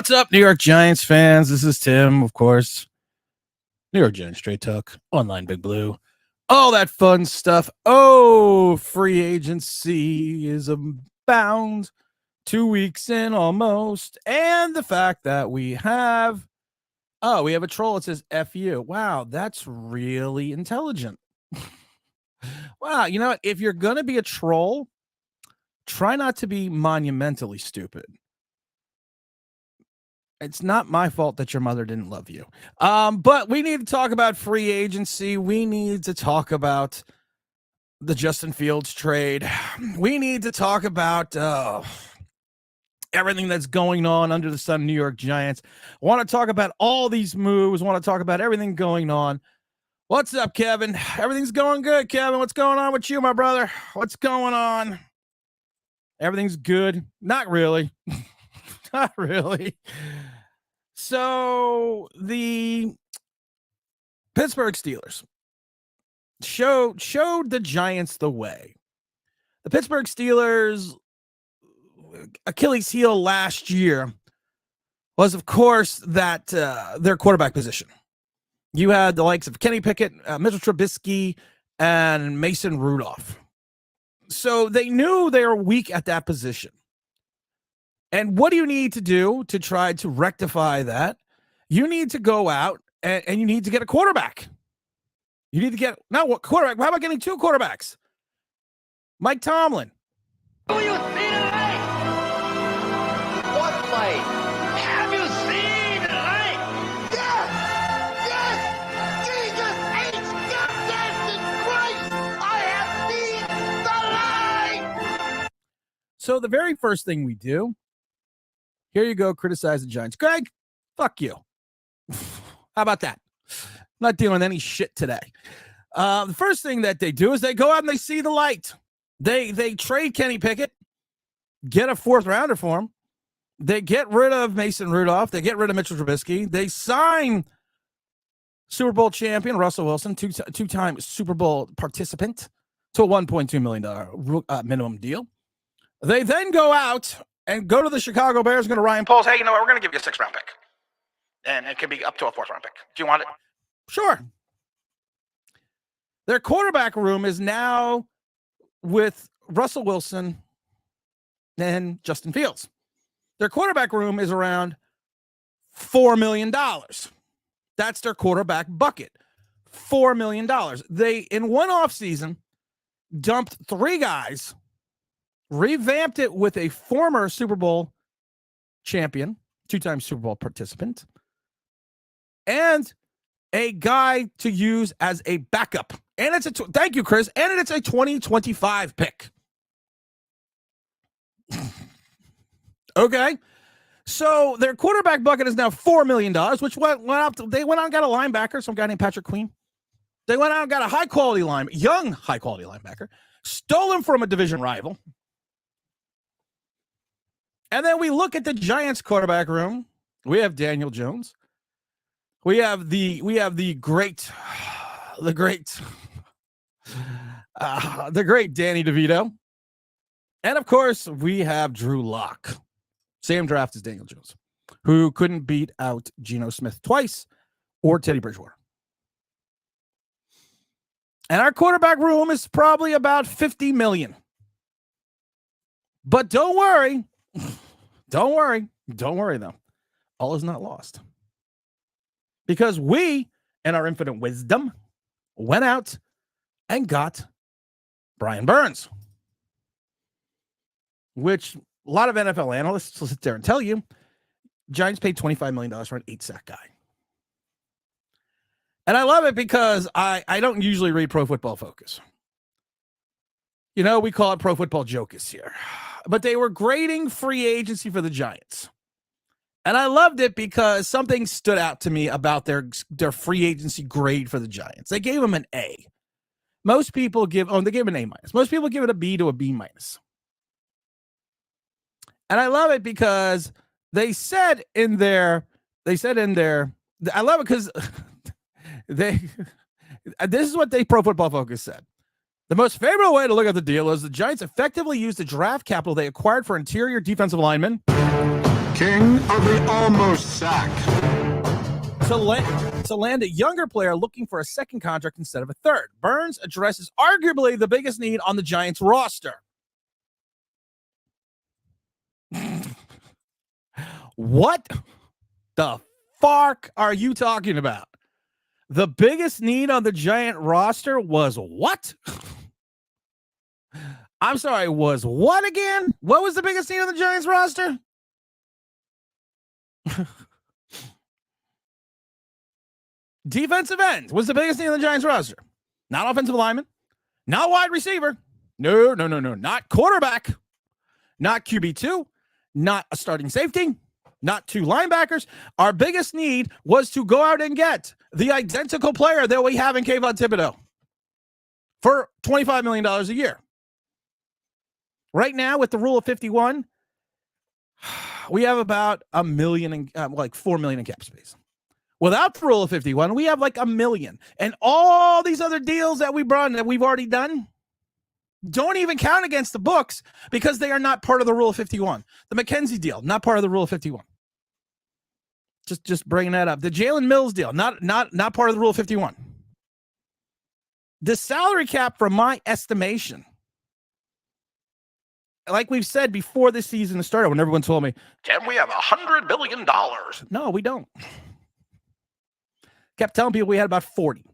What's up, New York Giants fans? This is Tim, of course. New York Giants Straight Talk, Online Big Blue, all that fun stuff. Oh, free agency is abound. 2 weeks in almost. And the fact that we have a troll that says F you. Wow, that's really intelligent. Wow, you know what? If you're going to be a troll, try not to be monumentally stupid. It's not my fault that your mother didn't love you. But we need to talk about free agency. We need to talk about the Justin Fields trade. We need to talk about everything that's going on under the sun, New York Giants. Want to talk about all these moves. Want to talk about everything going on. What's up, Kevin? Everything's going good, Kevin. What's going on with you, my brother? What's going on? Everything's good. Not really. Not really. So the Pittsburgh Steelers showed the Giants the way. The Pittsburgh Steelers' Achilles heel last year was, of course, that their quarterback position. You had the likes of Kenny Pickett, Mitchell Trubisky, and Mason Rudolph. So they knew they were weak at that position. And what do you need to do to try to rectify that? You need to go out and you need to get a quarterback. You need to get, not what quarterback, how about getting two quarterbacks? Mike Tomlin. Do you see the light? What light? Have you seen the light? Yes! Yes! Jesus H. Goddamn Christ! I have seen the light! So the very first thing we do, here you go, criticize the Giants. Greg, fuck you. How about that? I'm not dealing with any shit today. The first thing that they do is they go out and they see the light. They trade Kenny Pickett, get a fourth rounder for him. They get rid of Mason Rudolph. They get rid of Mitchell Trubisky. They sign Super Bowl champion Russell Wilson, two-time Super Bowl participant, to a $1.2 million minimum deal. They then go out and go to the Chicago Bears and go to Ryan Poles. Hey, you know what? We're going to give you a 6th-round pick. And it could be up to a 4th-round pick. Do you want it? Sure. Their quarterback room is now with Russell Wilson and Justin Fields. Their quarterback room is around $4 million. That's their quarterback bucket. $4 million. They, in one offseason, dumped 3 guys, revamped it with a former Super Bowl champion, 2-time Super Bowl participant, and a guy to use as a backup. And it's thank you, Chris. And it's a 2025 pick. Okay. So their quarterback bucket is now $4 million, which went up. They went out and got a linebacker, some guy named Patrick Queen. They went out and got a young high-quality linebacker, stole him from a division rival. And then we look at the Giants quarterback room. We have Daniel Jones. We have the great Danny DeVito. And of course, we have Drew Lock. Same draft as Daniel Jones, who couldn't beat out Geno Smith twice or Teddy Bridgewater. And our quarterback room is probably about $50 million. But don't worry. Don't worry, though. All is not lost. Because we, in our infinite wisdom, went out and got Brian Burns, which a lot of NFL analysts will sit there and tell you, Giants paid $25 million for an 8-sack guy. And I love it because I don't usually read Pro Football Focus. You know, we call it Pro Football Jocus here. But they were grading free agency for the Giants. And I loved it because something stood out to me about their free agency grade for the Giants. They gave them an A. Most people they gave an A-. Most people give it a B to a B-. And I love it because they said in their, I love it because this is what Pro Football Focus said. The most favorable way to look at the deal is the Giants effectively used the draft capital they acquired for interior defensive linemen King of the almost sack. To land a younger player looking for a second contract instead of a third. Burns addresses arguably the biggest need on the Giants roster. What the fuck are you talking about? The biggest need on the Giant roster was what? I'm sorry, was what again? What was the biggest need on the Giants roster? Defensive end was the biggest thing on the Giants roster. Not offensive lineman, not wide receiver. No. Not quarterback, not QB2, not a starting safety, not two linebackers. Our biggest need was to go out and get the identical player that we have in Kayvon Thibodeau for $25 million a year. Right now, with the rule of 51, we have about $1 million, like $4 million in cap space. Without the rule of 51, we have like $1 million. And all these other deals that we brought in that we've already done don't even count against the books because they are not part of the rule of 51. The McKenzie deal, not part of the rule of 51. Just bringing that up. The Jalen Mills deal, not part of the rule of 51. The salary cap, from my estimation, like we've said before this season started, when everyone told me, "Can we have $100 billion?" No, we don't. Kept telling people we had about 40.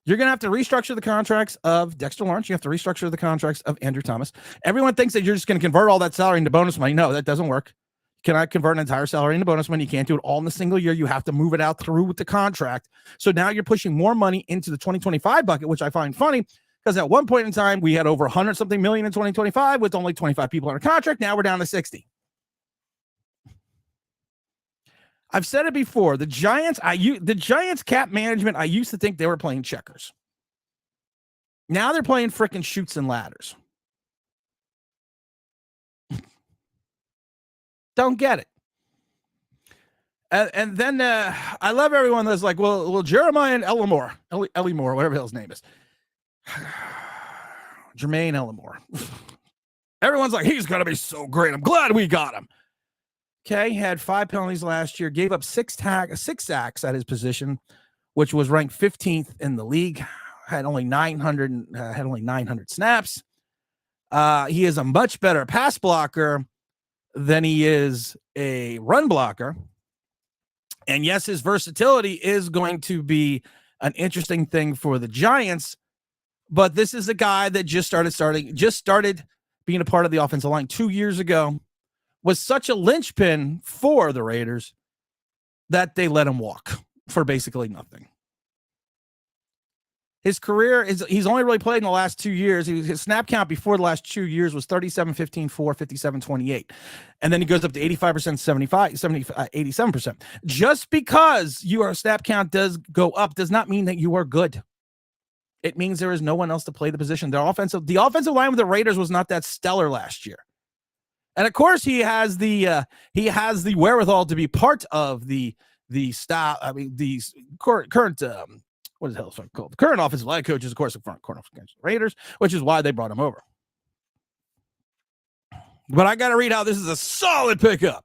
You're going to have to restructure the contracts of Dexter Lawrence. You have to restructure the contracts of Andrew Thomas. Everyone thinks that you're just going to convert all that salary into bonus money. No, that doesn't work. You cannot convert an entire salary into bonus money. You can't do it all in a single year. You have to move it out through with the contract. So now you're pushing more money into the 2025 bucket, which I find funny because at one point in time, we had over 100-something million in 2025 with only 25 people under contract. Now we're down to 60. I've said it before. The Giants cap management, I used to think they were playing checkers. Now they're playing frickin' shoots and ladders. Don't get it. And then I love everyone that's like, well, Jeremiah and Ellimore, whatever the hell his name is. Jermaine Ellimore. Everyone's like, he's going to be so great. I'm glad we got him. Okay, had 5 penalties last year, gave up six sacks at his position, which was ranked 15th in the league. Had only 900 snaps. He is a much better pass blocker than he is a run blocker. And yes, his versatility is going to be an interesting thing for the Giants, but this is a guy that just started being a part of the offensive line 2 years ago. Was such a linchpin for the Raiders that they let him walk for basically nothing. His career he's only really played in the last 2 years. His snap count before the last 2 years was 37, 15, 4, 57, 28. And then he goes up to 85%, 75, 87%. Just because your snap count does go up does not mean that you are good. It means there is no one else to play the position. The offensive line with the Raiders was not that stellar last year. And of course, he has the wherewithal to be part of the staff. I mean, the current what is the hell is it called? The current offensive line coach is, of course, the front corner against the Raiders, which is why they brought him over. But I got to read how this is a solid pickup.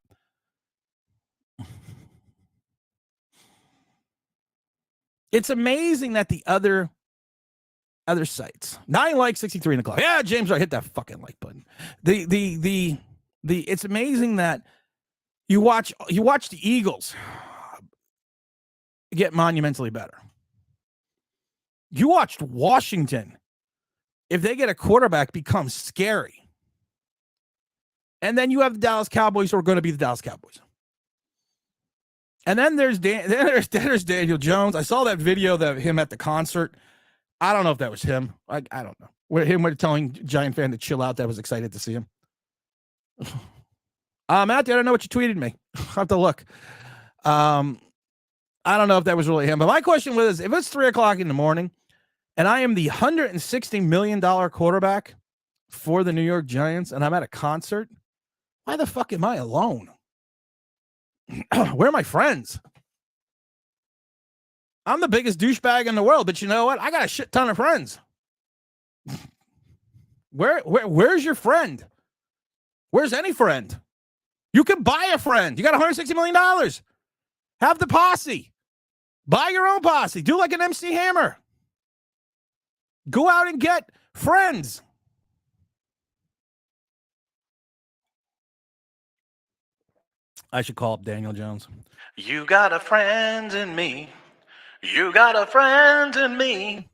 It's amazing that the other sites, 9 likes, 63 in the clock. Yeah, James, I hit that fucking like button. It's amazing that you watch the Eagles get monumentally better. You watched Washington, if they get a quarterback, become scary. And then you have the Dallas Cowboys who are going to be the Dallas Cowboys. And then there's Daniel Jones. I saw that video of him at the concert. I don't know if that was him. I don't know. We're telling Giant fan to chill out. That was excited to see him. Matthew, I don't know what you tweeted me. I'll have to look. I don't know if that was really him. But my question was, if it's 3:00 in the morning and I am the $160 million quarterback for the New York Giants and I'm at a concert, why the fuck am I alone? Where are my friends? I'm the biggest douchebag in the world, but you know what? I got a shit ton of friends. Where's your friend? Where's any friend? You can buy a friend. You got $160 million. Have the posse. Buy your own posse. Do like an MC Hammer. Go out and get friends. I should call up Daniel Jones. You got a friend in me. You got a friend in me.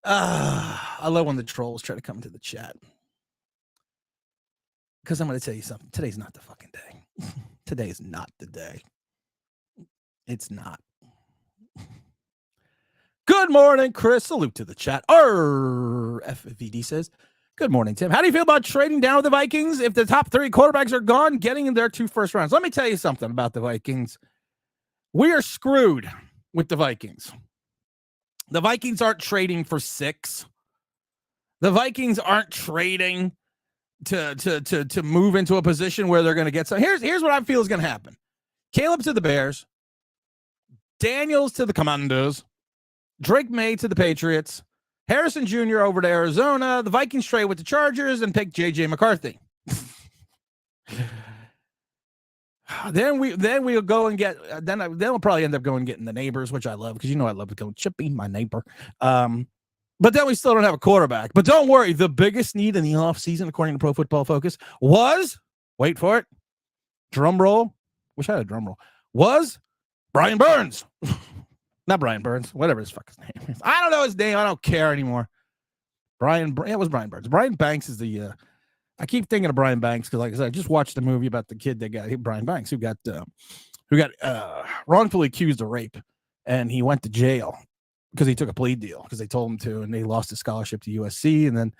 I love when the trolls try to come into the chat. Because I'm going to tell you something. Today's not the fucking day. Today is not the day. It's not. Good morning, Chris. Salute to the chat. FVD says, good morning, Tim. How do you feel about trading down with the Vikings if the top 3 quarterbacks are gone, getting in their 2 first rounds? Let me tell you something about the Vikings. We are screwed with the Vikings. The Vikings aren't trading for 6. The Vikings aren't trading to move into a position where they're going to get some. Here's what I feel is going to happen. Caleb to the Bears, Daniels to the Commandos, Drake May to the Patriots, Harrison Jr. over to Arizona, the Vikings trade with the Chargers and pick JJ McCarthy. Then we'll go and get then we'll probably end up going and getting the neighbors, which I love because I love to go Chippy, my neighbor. But then we still don't have a quarterback. But don't worry, the biggest need in the offseason, according to Pro Football Focus, was, wait for it, drum roll. Wish I had a drum roll. Was Brian Burns. Not Brian Burns, whatever his fucking name is. I don't know his name. I don't care anymore. It was Brian Burns. Brian Banks is the I keep thinking of Brian Banks because, like I said, I just watched the movie about the kid that got Brian Banks, who got wrongfully accused of rape, and he went to jail because he took a plea deal because they told him to, and they lost his scholarship to USC, and then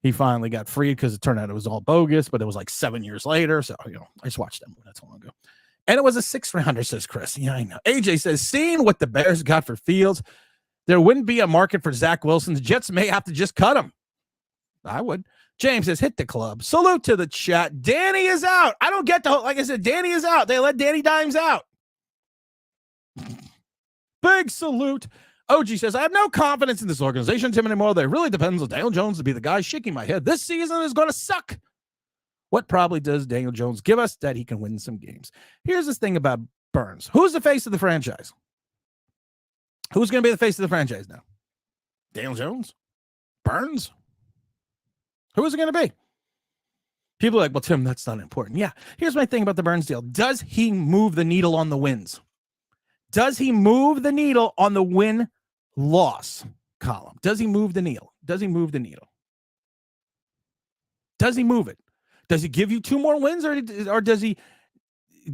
he finally got freed because it turned out it was all bogus, but it was like 7 years later. So I just watched that movie not too long ago, and it was a 6th rounder, says Chris. Yeah, I know. AJ says, seeing what the Bears got for Fields, there wouldn't be a market for Zach Wilson. The Jets may have to just cut him. I would. James says, hit the club. Salute to the chat. Danny is out. I don't get the whole, like I said, Danny is out. They let Danny Dimes out. Big salute. OG says, I have no confidence in this organization, Tim, anymore. It really depends on Daniel Jones to be the guy shaking my head. This season is going to suck. What probably does Daniel Jones give us that he can win some games? Here's this thing about Burns. Who's the face of the franchise? Who's going to be the face of the franchise now? Daniel Jones? Burns? Who is it going to be? People are like, well, Tim, that's not important. Yeah. Here's my thing about the Burns deal. Does he move the needle on the wins? Does he move the needle on the win-loss column? Does he move the needle? Does he move the needle? Does he move it? Does he give you 2 more wins or does he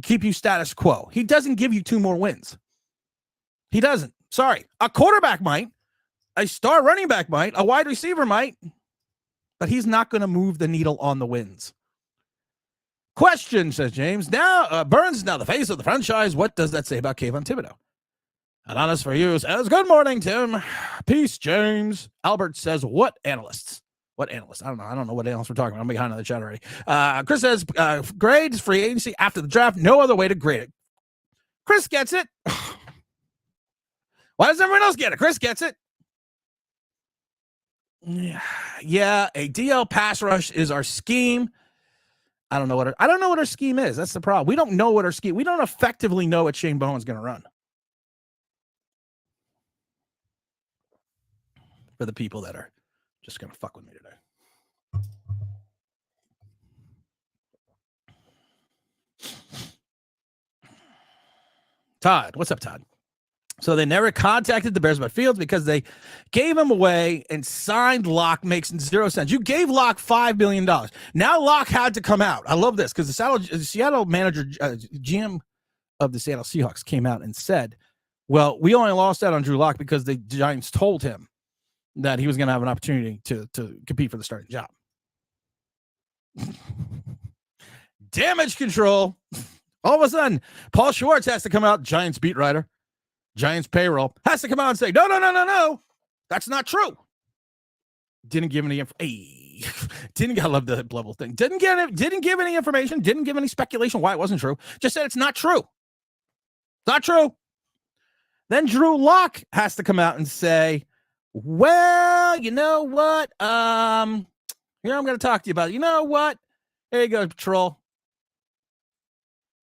keep you status quo? He doesn't give you 2 more wins. He doesn't. Sorry. A quarterback might. A star running back might. A wide receiver might. But he's not going to move the needle on the wins. Question, says James. Now, Burns is now the face of the franchise. What does that say about Kayvon Thibodeau? And honest for you says, good morning, Tim. Peace, James. Albert says, what analysts? What analysts? I don't know what analysts we're talking about. I'm behind on the chat already. Chris says, grades free agency after the draft. No other way to grade it. Chris gets it. Why does everyone else get it? Chris gets it. Yeah, a DL pass rush is our scheme. I don't know what our scheme is. That's the problem. We don't know what our scheme. We don't effectively know what Shane Bowen's going to run. For the people that are just going to fuck with me today. Todd, what's up, Todd? So they never contacted the Bears about Fields because they gave him away and signed Locke. Makes 0 sense. You gave Locke $5 billion. Now Locke had to come out. I love this because the Seattle manager, GM of the Seattle Seahawks, came out and said, well, we only lost out on Drew Locke because the Giants told him that he was going to have an opportunity to compete for the starting job. Damage control. All of a sudden, Paul Schwartz has to come out, Giants beat writer. Giants payroll has to come out and say, no. That's not true. Didn't give any I love the level thing. Didn't give any information, didn't give any speculation why it wasn't true. Just said it's not true. Not true. Then Drew Lock has to come out and say, well, you know what? Here I'm going to talk to you about it. You know what? Here you go, troll.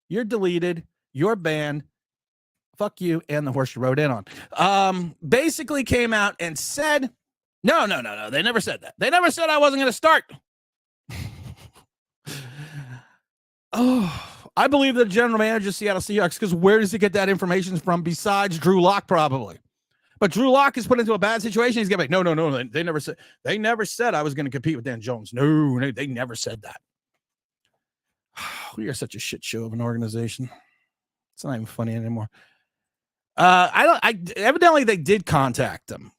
You're deleted. You're banned. Fuck you and the horse you rode in on. Basically came out and said, no. They never said that. They never said I wasn't going to start. I believe the general manager of Seattle Seahawks, because where does he get that information from besides Drew Lock, probably? But Drew Lock is put into a bad situation. He's going to be like, no. They never said I was going to compete with Dan Jones. No, they never said that. We are such a shit show of an organization. It's not even funny anymore. Evidently they did contact them.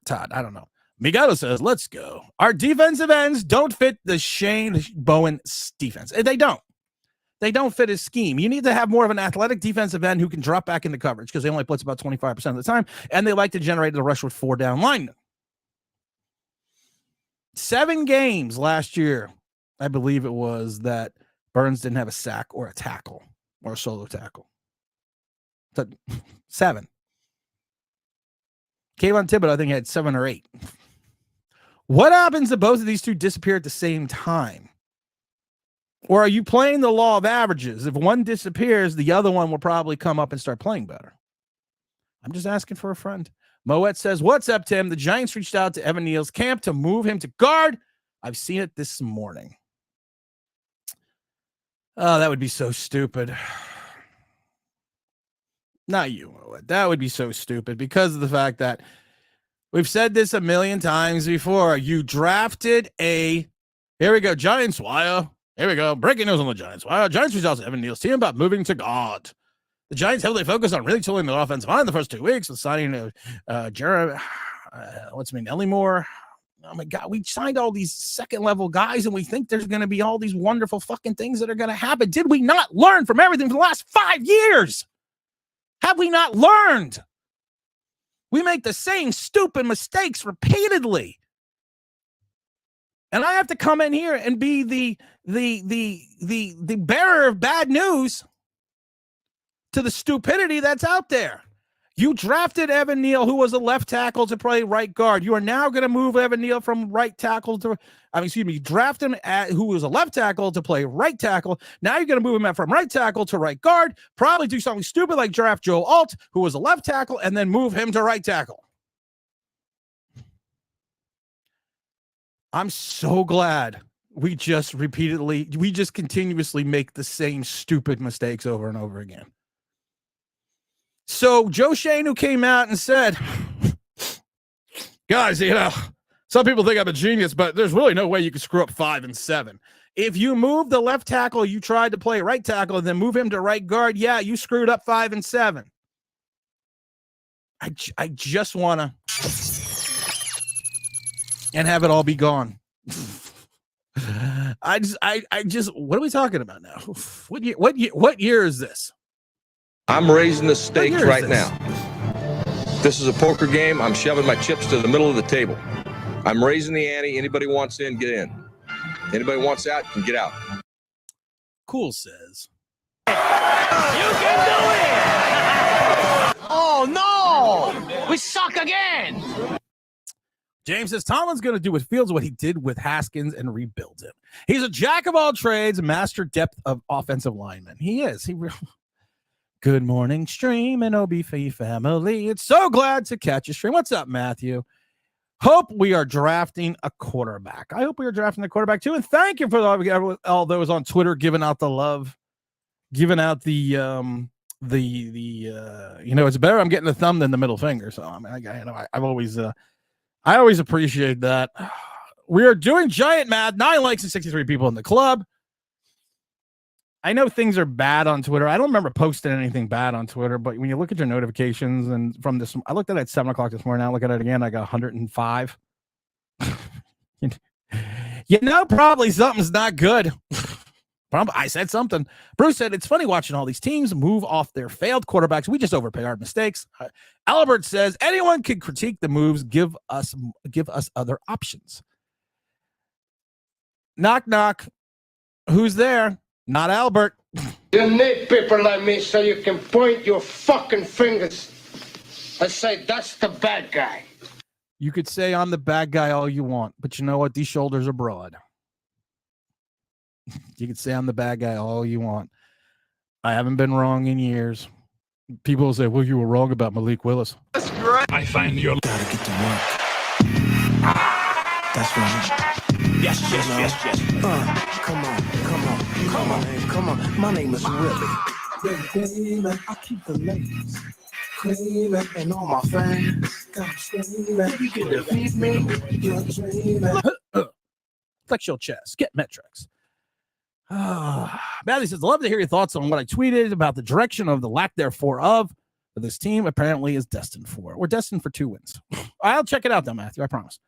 Todd, I don't know. Miguel says, let's go. Our defensive ends don't fit the Shane Bowen defense. They don't. They don't fit his scheme. You need to have more of an athletic defensive end who can drop back into coverage because they only blitz about 25% of the time, and they like to generate the rush with 4 down linemen. 7 games last year, I believe it was, that Burns didn't have a sack or a tackle or a solo tackle. 7. Kayvon Thibodeau, I think, had 7 or 8. What happens if both of these two disappear at the same time? Or are you playing the law of averages? If one disappears, the other one will probably come up and start playing better. I'm just asking for a friend. Moet says, what's up, Tim? The Giants reached out to Evan Neal's camp to move him to guard. I've seen it this morning. Oh, that would be so stupid. Not you, Moet. That would be so stupid because of the fact that we've said this a million times before. You drafted here we go, Giants wire. Here we go. Breaking news on the Giants. Wow, Giants reached out to Evan Neal's team about moving to guard. The Giants heavily focused on really tooling their offensive line in the first 2 weeks with signing Jeremy, Ellimore. Oh my God, we signed all these second-level guys, and we think there's going to be all these wonderful fucking things that are going to happen. Did we not learn from everything for the last 5 years? Have we not learned? We make the same stupid mistakes repeatedly. And I have to come in here and be the bearer of bad news to the stupidity that's out there. You drafted Evan Neal, who was a left tackle, to play right guard. You are now going to move Evan Neal from right tackle to, draft him who was a left tackle to play right tackle. Now you're going to move him from right tackle to right guard. Probably do something stupid like draft Joe Alt, who was a left tackle, and then move him to right tackle. I'm so glad we just continuously make the same stupid mistakes over and over again. So Joe Shane, who came out and said, guys, some people think I'm a genius, but there's really no way you can screw up 5 and 7. If you move the left tackle, you tried to play right tackle and then move him to right guard. Yeah, you screwed up 5 and 7. I just want to and have it all be gone. I just what are we talking about now? What year is this? I'm raising the stakes right now. This is a poker game. I'm shoving my chips to the middle of the table. I'm raising the ante. Anybody wants in, get in. Anybody wants out, can get out. Cool says. You can do it! Oh no! We suck again! James says Tomlin's going to do with Fields what he did with Haskins and rebuild him. He's a jack of all trades, master depth of offensive linemen. He is. Good morning, stream and OBF family. It's so glad to catch a stream. What's up, Matthew? Hope we are drafting a quarterback. I hope we are drafting a quarterback too. And thank you for all those on Twitter giving out the love, giving out the it's better I'm getting the thumb than the middle finger. So I always appreciate that. We are doing giant math. 9 likes and 63 people in the club. I know things are bad on Twitter. I don't remember posting anything bad on Twitter, but when you look at your notifications and from this, I looked at it at 7 o'clock this morning. I look at it again. I got 105. Probably something's not good. I said something. Bruce said, it's funny watching all these teams move off their failed quarterbacks. We just overpay our mistakes. Albert says, anyone can critique the moves. Give us other options. Knock, knock. Who's there? Not Albert. You need people like me so you can point your fucking fingers and say, that's the bad guy. You could say I'm the bad guy all you want, but you know what? These shoulders are broad. You could say I'm the bad guy all you want. I haven't been wrong in years. People will say, well, you were wrong about Malik Willis. That's great. I find you Gotta get to work. That's right. yes. Come on. My name is Willie. Baby, I keep the ladies screaming, and all my fans got screaming. You can defeat me, you're dreaming. Flex your chest. Get metrics. Matthew says, love to hear your thoughts on what I tweeted about the direction of the lack therefore of that this team apparently is destined for. We're destined for 2 wins. I'll check it out though, Matthew. I promise.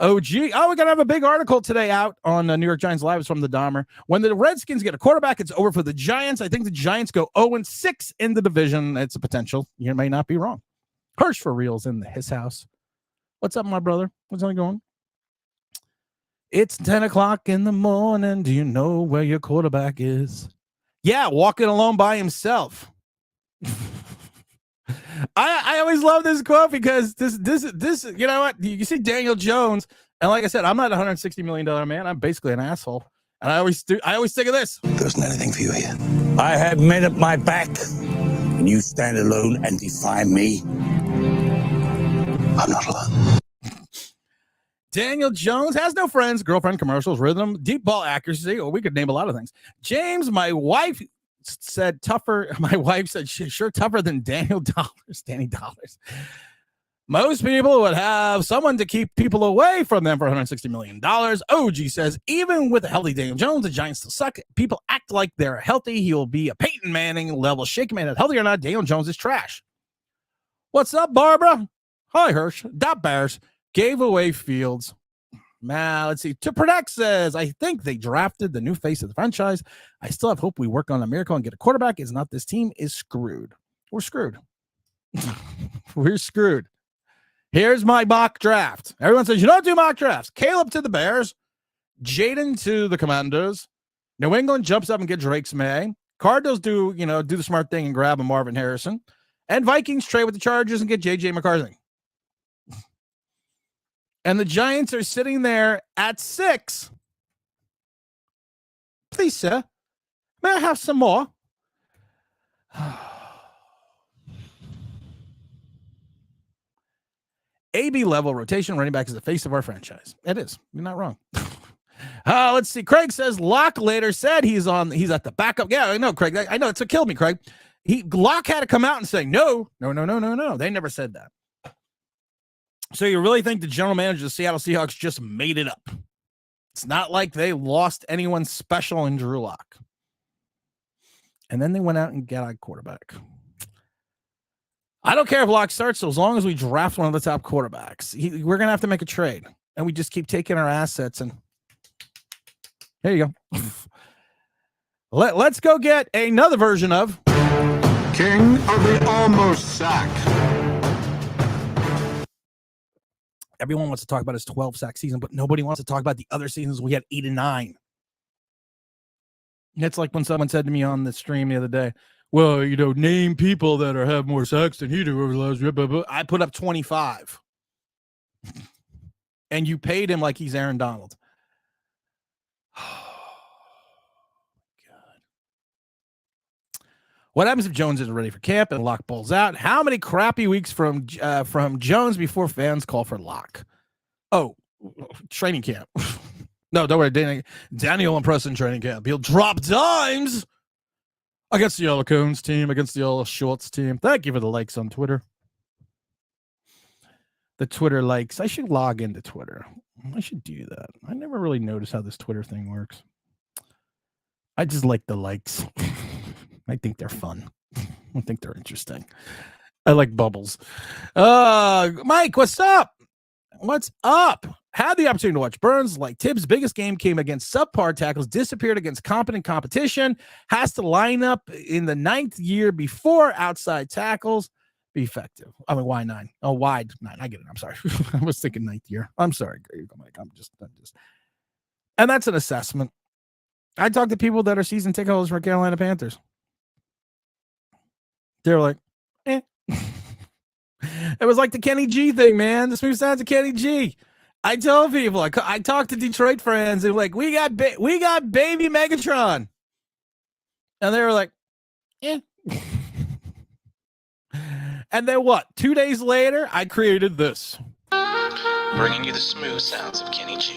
OG. We're going to have a big article today out on New York Giants Live. It's from the Dahmer. When the Redskins get a quarterback, it's over for the Giants. I think the Giants go 0-6 in the division. It's a potential. You may not be wrong. Hirsch for reals in his house. What's up, my brother? What's on going? It's 10 o'clock in the morning. Do you know where your quarterback is? Yeah, walking alone by himself. I always love this quote because this you know what, you see Daniel Jones, and like I said, I'm not a $160 million man. I'm basically an asshole, and I always think of this. There isn't anything for you here. I have men at my back, and you stand alone and defy me. I'm not alone. Daniel Jones has no friends, girlfriend, commercials, rhythm, deep ball accuracy, or we could name a lot of things. James, my wife said tougher. My wife said she's sure tougher than Danny Dollars. Most people would have someone to keep people away from them for $160 million. OG says, even with a healthy Daniel Jones, the Giants still suck. People act like they're healthy. He will be a Peyton Manning level shake man. Healthy or not, Daniel Jones is trash. What's up, Barbara? Hi, Hirsch. Dot Bears gave away Fields. Now, let's see. To Protect says, I think they drafted the new face of the franchise. I still have hope we work on a miracle and get a quarterback. It's not this team is screwed. We're screwed. We're screwed. Here's my mock draft. Everyone says, you don't do mock drafts. Caleb to the Bears. Jaden to the Commanders. New England jumps up and gets Drake's May. Cardinals do the smart thing and grab a Marvin Harrison. And Vikings trade with the Chargers and get J.J. McCarthy. And the Giants are sitting there at 6. Please, sir, may I have some more? AB level rotation running back is the face of our franchise. It is. You're not wrong. Let's see. Craig says Locke later said he's at the backup. Yeah, I know, Craig. I know. It's what killed me, Craig. Locke had to come out and say, no. They never said that. So you really think the general manager of the Seattle Seahawks just made it up? It's not like they lost anyone special in Drew Lock. And then they went out and got a quarterback. I don't care if Lock starts, so as long as we draft one of the top quarterbacks. We're going to have to make a trade. And we just keep taking our assets. And there you go. Let's go get another version of King of the almost sack. Everyone wants to talk about his 12-sack season, but nobody wants to talk about the other seasons we had 8 and 9. It's like when someone said to me on the stream the other day, well, name people that have more sacks than he do over the last year. But I put up 25. And you paid him like he's Aaron Donald. What happens if Jones isn't ready for camp and Locke pulls out? How many crappy weeks from Jones before fans call for Locke? Oh, training camp. No, don't worry. Daniel and Preston training camp. He'll drop dimes against the Yellow Coons team, against the Yellow Shorts team. Thank you for the likes on Twitter. The Twitter likes. I should log into Twitter. I should do that. I never really noticed how this Twitter thing works. I just like the likes. I think they're fun. I think they're interesting. I like bubbles. Mike, what's up? What's up? Had the opportunity to watch Burns. Like Tibbs' biggest game came against subpar tackles, disappeared against competent competition, has to line up in the 9th year before outside tackles. Be effective. I mean, why 9? Oh, wide 9. I get it. I'm sorry. I was thinking 9th year. I'm sorry, Mike. I'm just. And that's an assessment. I talk to people that are season ticket holders for Carolina Panthers. They're like, eh. It was like the Kenny G thing, man. This moves down to Kenny G. I tell people, I talk to Detroit friends, and like, we got baby Megatron, and they were like, Yeah. And then what? 2 days later, I created this. Bringing you the smooth sounds of Kenny G.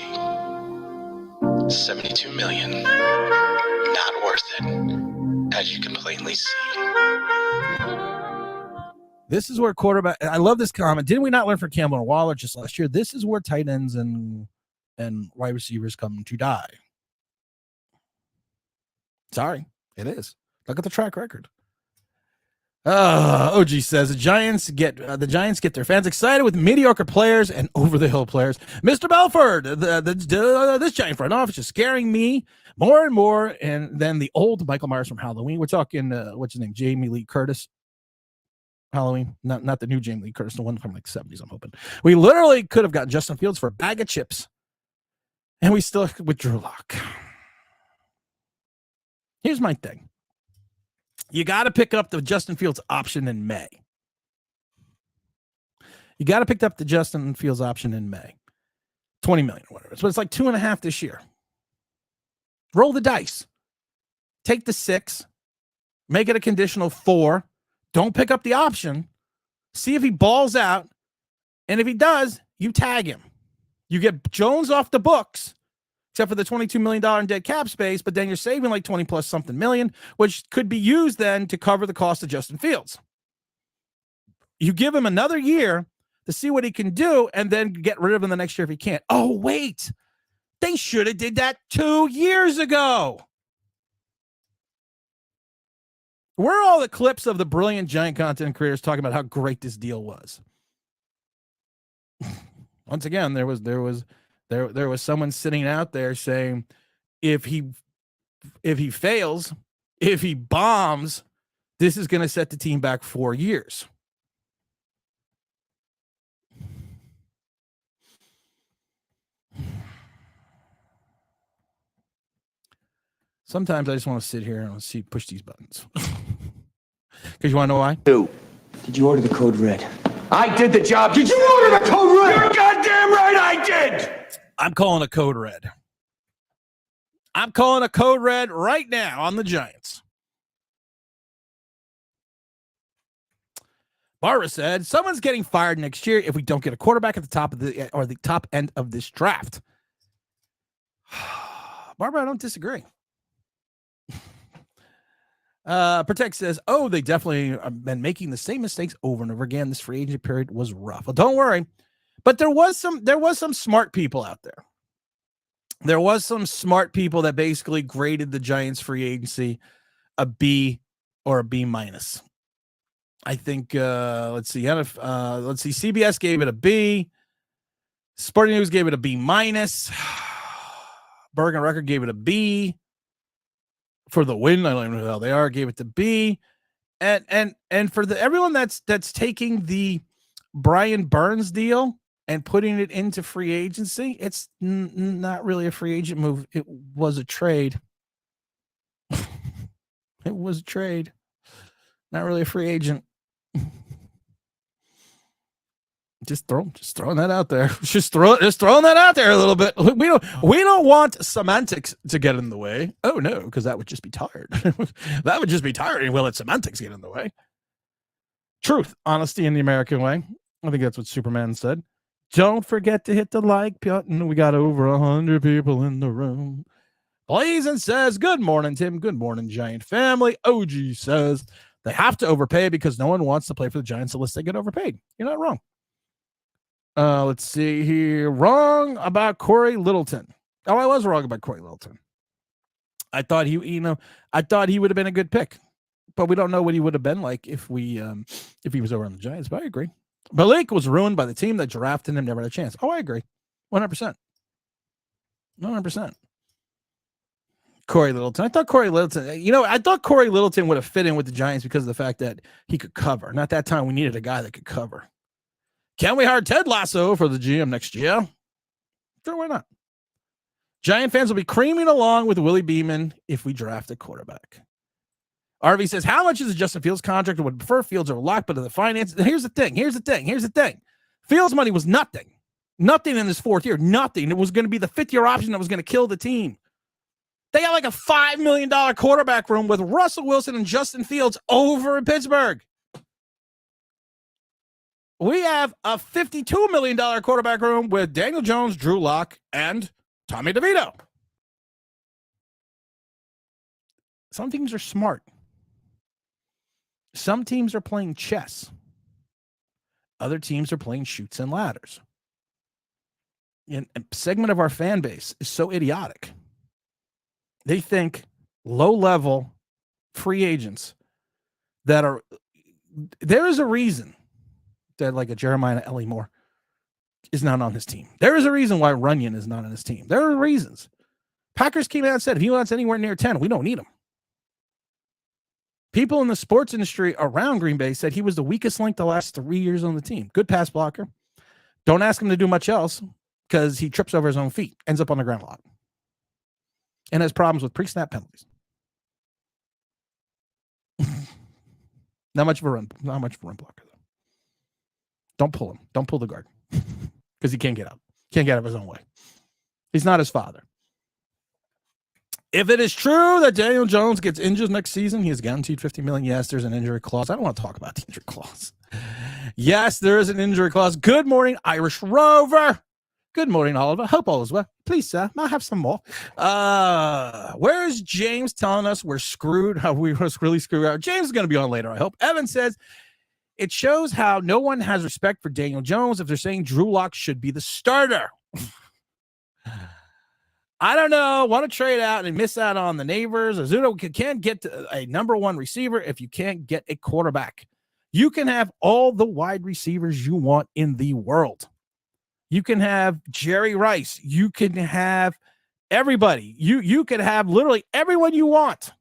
72 million. Not worth it, as you can plainly see. This is where quarterback. I love this comment. Didn't we not learn from Campbell and Waller just last year? This is where tight ends and wide receivers come to die. Sorry, it is. Look at the track record. OG says the Giants get their fans excited with mediocre players and over the hill players. Mr. Belford, this Giant front office is scaring me more and more. And then the old Michael Myers from Halloween. We're talking what's his name, Jamie Lee Curtis. Halloween, not the new Jamie Lee Curtis, the one from like 70s. I'm hoping we literally could have gotten Justin Fields for a bag of chips, and we still with Drew Lock. Here's my thing. You got to pick up the Justin Fields option in May. You got to pick up the Justin Fields option in May. 20 million or whatever. So it's like 2.5 this year. Roll the dice. Take the 6. Make it a conditional 4. Don't pick up the option. See if he balls out. And if he does, you tag him. You get Jones off the books. Except for the $22 million in dead cap space, but then you're saving like 20 plus something million, which could be used then to cover the cost of Justin Fields. You give him another year to see what he can do and then get rid of him the next year if he can't. Oh, wait. They should have did that 2 years ago. Where are all the clips of the brilliant Giant content creators talking about how great this deal was? Once again, there was someone sitting out there saying, if he fails, if he bombs, this is going to set the team back 4 years. Sometimes I just want to sit here and push these buttons. Because you want to know why? Did you order the code red? I did the job. Did you order the code red? You're goddamn right I did! I'm calling a code red. I'm calling a code red right now on the Giants. Barbara said, someone's getting fired next year if we don't get a quarterback at the top end of this draft. Barbara, I don't disagree. Protect says, they definitely have been making the same mistakes over and over again. This free agent period was rough. Well, don't worry. But there was some smart people out there. There was some smart people that basically graded the Giants free agency a B or a B minus. I think let's see. CBS gave it a B. Sporting News gave it a B minus. Bergen Record gave it a B. For the win, I don't even know how they are. Gave it to B, and for everyone that's taking the Brian Burns deal and putting it into free agency, it's not really a free agent move. It was a trade. It was a trade, not really a free agent. Just throwing that out there. Just throwing that out there a little bit. We don't want semantics to get in the way. Oh no, because that would just be tired. That would just be tiring. Will let semantics get in the way? Truth, honesty in the American way. I think that's what Superman said. Don't forget to hit the like button. We got over 100 people in the room. Blazing says, good morning, Tim. Good morning, Giant family. OG says they have to overpay because no one wants to play for the Giants unless they get overpaid. You're not wrong. Let's see here. Wrong about Corey Littleton. Oh, I was wrong about Corey Littleton. I thought he would have been a good pick, but we don't know what he would have been like if he was over on the Giants. But I agree. Malik was ruined by the team that drafted him, never had a chance. Oh, I agree. 100%. 100%. Corey Littleton. I thought Corey Littleton would have fit in with the Giants because of the fact that he could cover. And at that time, we needed a guy that could cover. Can we hire Ted Lasso for the GM next year? Sure, why not? Giant fans will be creaming along with Willie Beeman if we draft a quarterback. RV says, how much is the Justin Fields contract? I would prefer Fields over Lock, but of the finances. Here's the thing. Fields' money was nothing. Nothing in his 4th year. Nothing. It was going to be the 5th year option that was going to kill the team. They got like a $5 million quarterback room with Russell Wilson and Justin Fields over in Pittsburgh. We have a $52 million quarterback room with Daniel Jones, Drew Lock, and Tommy DeVito. Some teams are smart. Some teams are playing chess. Other teams are playing chutes and ladders. And a segment of our fan base is so idiotic. They think low-level free agents that are – there is a reason that like a Jeremiah Ellie Moore is not on his team. There is a reason why Runyon is not on his team. There are reasons. Packers came out and said, if he wants anywhere near 10, we don't need him. People in the sports industry around Green Bay said he was the weakest link the last 3 years on the team. Good pass blocker. Don't ask him to do much else because he trips over his own feet, ends up on the ground a lot, and has problems with pre-snap penalties. Not much of a run blocker, though. Don't pull him. Don't pull the guard because he can't get out. Can't get out of his own way. He's not his father. If it is true that Daniel Jones gets injured next season, he is guaranteed $50 million. Yes, there's an injury clause. I don't want to talk about the injury clause. Yes, there is an injury clause. Good morning, Irish Rover. Good morning, Oliver. Hope all is well. Please, sir, might have some more. Where is James telling us we're screwed? How we were really screwed out? James is going to be on later, I hope. Evan says, it shows how no one has respect for Daniel Jones if they're saying Drew Lock should be the starter. I don't know. Want to trade out and miss out on the neighbors. Azuno can't get to a number one receiver if you can't get a quarterback. You can have all the wide receivers you want in the world. You can have Jerry Rice. You can have everybody. You can have literally everyone you want.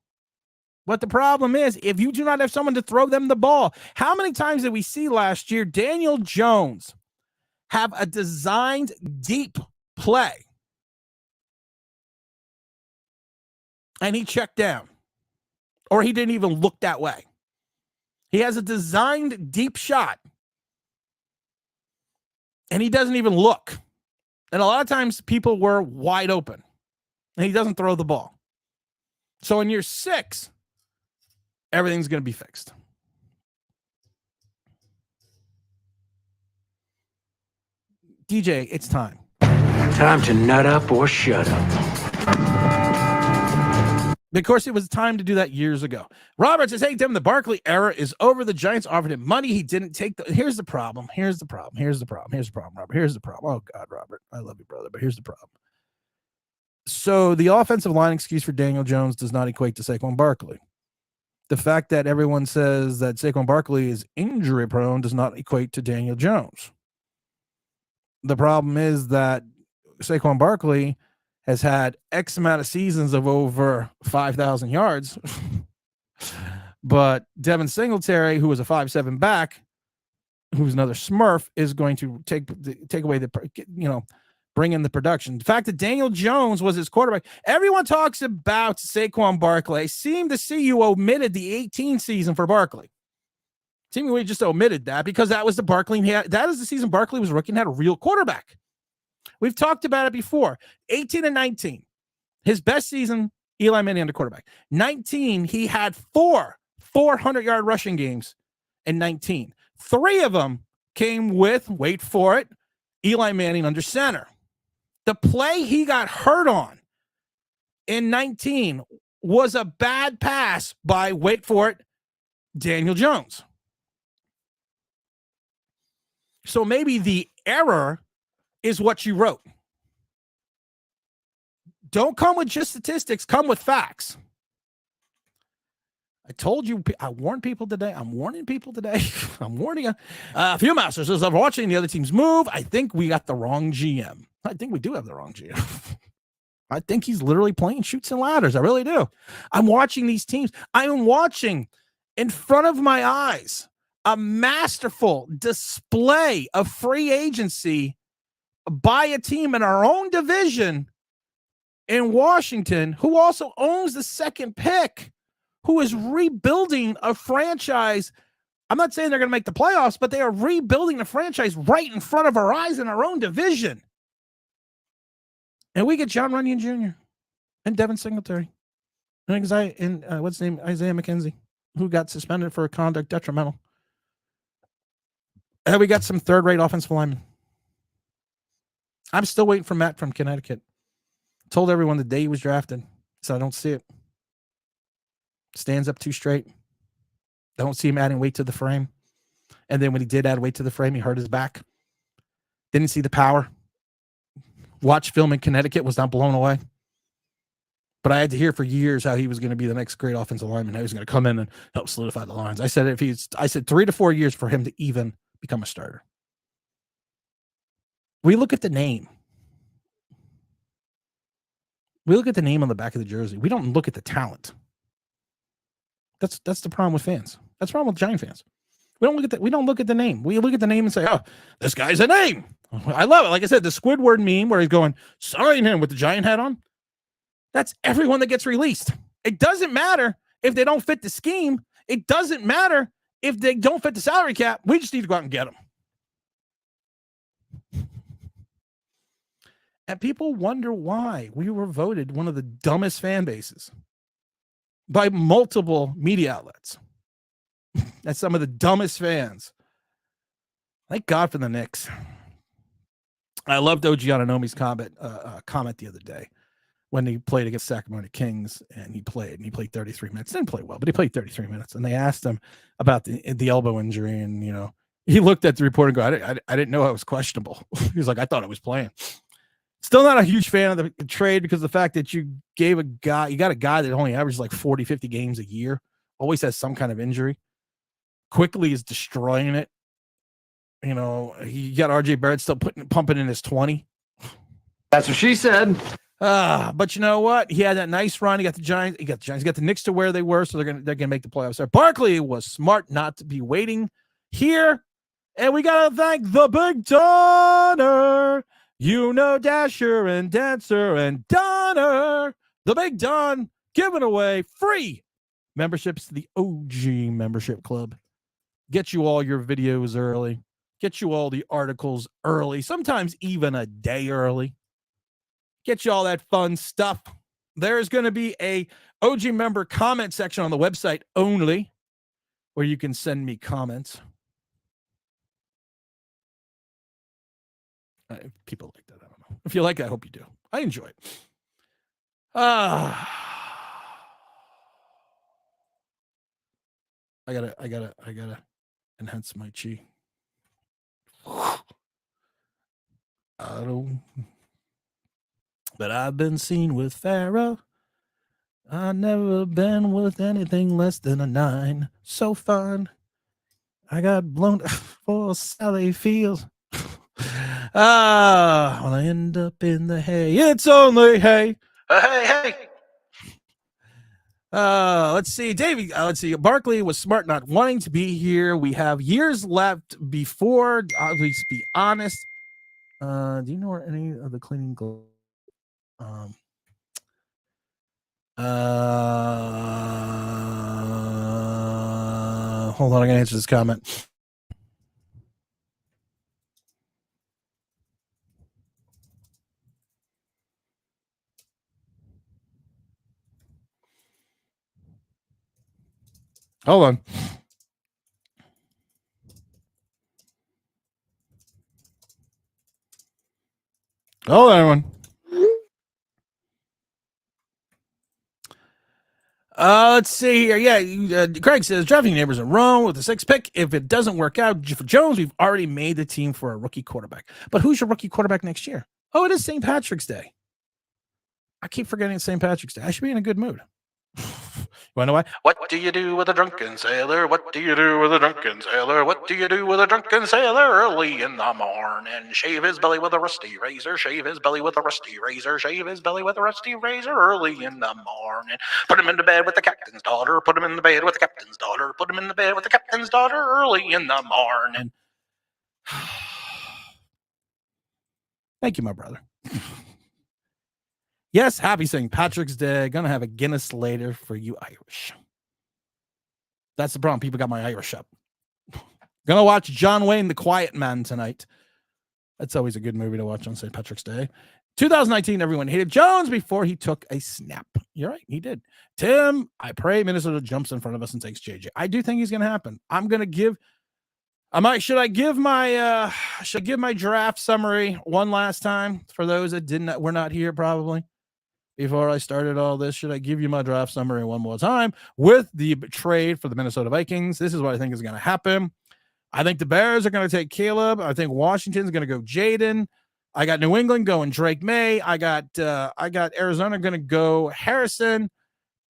But the problem is, if you do not have someone to throw them the ball, how many times did we see last year Daniel Jones have a designed deep play and he checked down, or he didn't even look that way? He has a designed deep shot, and he doesn't even look. And a lot of times people were wide open, and he doesn't throw the ball. So in year 6, everything's going to be fixed. DJ, it's time. Time to nut up or shut up. Of course, it was time to do that years ago. Robert says, hey, Tim, the Barkley era is over. The Giants offered him money. He didn't take the... Here's the problem, Robert. Here's the problem, Robert. Oh, God, Robert. I love you, brother, but here's the problem. So the offensive line excuse for Daniel Jones does not equate to Saquon Barkley. The fact that everyone says that Saquon Barkley is injury-prone does not equate to Daniel Jones. The problem is that Saquon Barkley has had X amount of seasons of over 5,000 yards. But Devin Singletary, who was a 5'7" back, who's another Smurf, is going to take away bring in the production. The fact that Daniel Jones was his quarterback. Everyone talks about Saquon Barkley. I seem to see you omitted the 18 season for Barkley. Seemingly just omitted that because that was the Barkley. That is the season Barkley was rookie and had a real quarterback. We've talked about it before. 18 and 19. His best season, Eli Manning under quarterback. 19, he had 4 400-yard rushing games in 19. 3 of them came with, wait for it, Eli Manning under center. The play he got hurt on in 19 was a bad pass by, wait for it, Daniel Jones. So maybe the error is what you wrote. Don't come with just statistics, come with facts. I told you, I warned people today. I'm warning people today. I'm warning you. Few Masters says, I'm watching the other teams move. I think we got the wrong GM. I think we do have the wrong GM. I think he's literally playing chutes and ladders. I really do. I'm watching these teams. I'm watching in front of my eyes a masterful display of free agency by a team in our own division in Washington, who also owns the second pick, who is rebuilding a franchise. I'm not saying they're going to make the playoffs, but they are rebuilding a franchise right in front of our eyes in our own division. And we get John Runyon Jr. and Devin Singletary. And what's his name? Isaiah McKenzie, who got suspended for conduct detrimental. And we got some third-rate offensive linemen. I'm still waiting for Matt from Connecticut. Told everyone the day he was drafted, so I don't see it. Stands up too straight. Don't see him adding weight to the frame. And then when he did add weight to the frame, he hurt his back. Didn't see the power. Watched film in Connecticut, was not blown away. But I had to hear for years how he was going to be the next great offensive lineman. How he was going to come in and help solidify the lines. I said 3 to 4 years for him to even become a starter. We look at the name. We look at the name on the back of the jersey. We don't look at the talent. That's the problem with fans. That's the problem with Giant fans. We don't look at the name. We look at the name and say, "Oh, this guy's a name." I love it. Like I said, the Squidward meme where he's going, "Sign him with the giant hat on." That's everyone that gets released. It doesn't matter if they don't fit the scheme. It doesn't matter if they don't fit the salary cap. We just need to go out and get them. And people wonder why we were voted one of the dumbest fan bases by multiple media outlets. That's some of the dumbest fans. Thank God for the Knicks. I loved OG Anunomi's comment the other day when he played against Sacramento Kings, and he played 33 minutes. Didn't play well, but he played 33 minutes. And they asked him about the elbow injury, and he looked at the report and go, I didn't know I was questionable. He was like, I thought I was playing. Still not a huge fan of the trade because of the fact that you got a guy that only averages like 40, 50 games a year, always has some kind of injury, quickly is destroying it. You got RJ Barrett still pumping in his 20. That's what she said. But you know what? He had that nice run. He got the Giants. He got the Knicks to where they were, so they're gonna make the playoffs there. Barkley was smart not to be waiting here, and we gotta thank the Big Donner. Dasher and Dancer and Donner, the Big Don, giving away free memberships to the OG membership club. Get you all your videos early. Get you all the articles early, sometimes even a day early. Get you all that fun stuff. There's going to be a OG member comment section on the website only where you can send me comments. People like that. I don't know. If you like it, I hope you do. I enjoy it. I gotta enhance my chi. I don't. But I've been seen with Pharaoh. I've never been with anything less than a 9. So fun. I got blown for Sally Fields. When I end up in the hay, it's only hay. Hey. Let's see, Davey. Let's see. Barkley was smart not wanting to be here. We have years left before. At least be honest. Do you know where any of the cleaning gloves? Hold on, I gotta answer this comment. Hold on. Hold on, everyone. Let's see here. Yeah, Craig says drafting neighbors in Rome with the 6th pick. If it doesn't work out for Jones, we've already made the team for a rookie quarterback. But who's your rookie quarterback next year? Oh, it is St. Patrick's Day. I keep forgetting it's St. Patrick's Day. I should be in a good mood. You want to know why? What do you do with a drunken sailor? What do you do with a drunken sailor? What do you do with a drunken sailor? Early in the morning, shave his belly with a rusty razor. Shave his belly with a rusty razor. Shave his belly with a rusty razor. Early in the morning, put him into bed with the captain's daughter. Put him in the bed with the captain's daughter. Put him in the bed with the captain's daughter. Early in the morning. Thank you, my brother. Yes, happy St. Patrick's Day. Gonna have a Guinness later for you Irish. That's the problem. People got my Irish up. Gonna watch John Wayne, The Quiet Man tonight. That's always a good movie to watch on St. Patrick's Day. 2019, everyone hated Jones before he took a snap. You're right, he did. Tim, I pray Minnesota jumps in front of us and takes JJ. I do think he's going to happen. Should I give my draft summary one last time for those that were not here probably before I started all this? Should I give you my draft summary one more time with the trade for the Minnesota Vikings? This is what I think is going to happen. I think the Bears are going to take Caleb. I think Washington's going to go Jaden. I got New England going Drake May. I got Arizona going to go Harrison,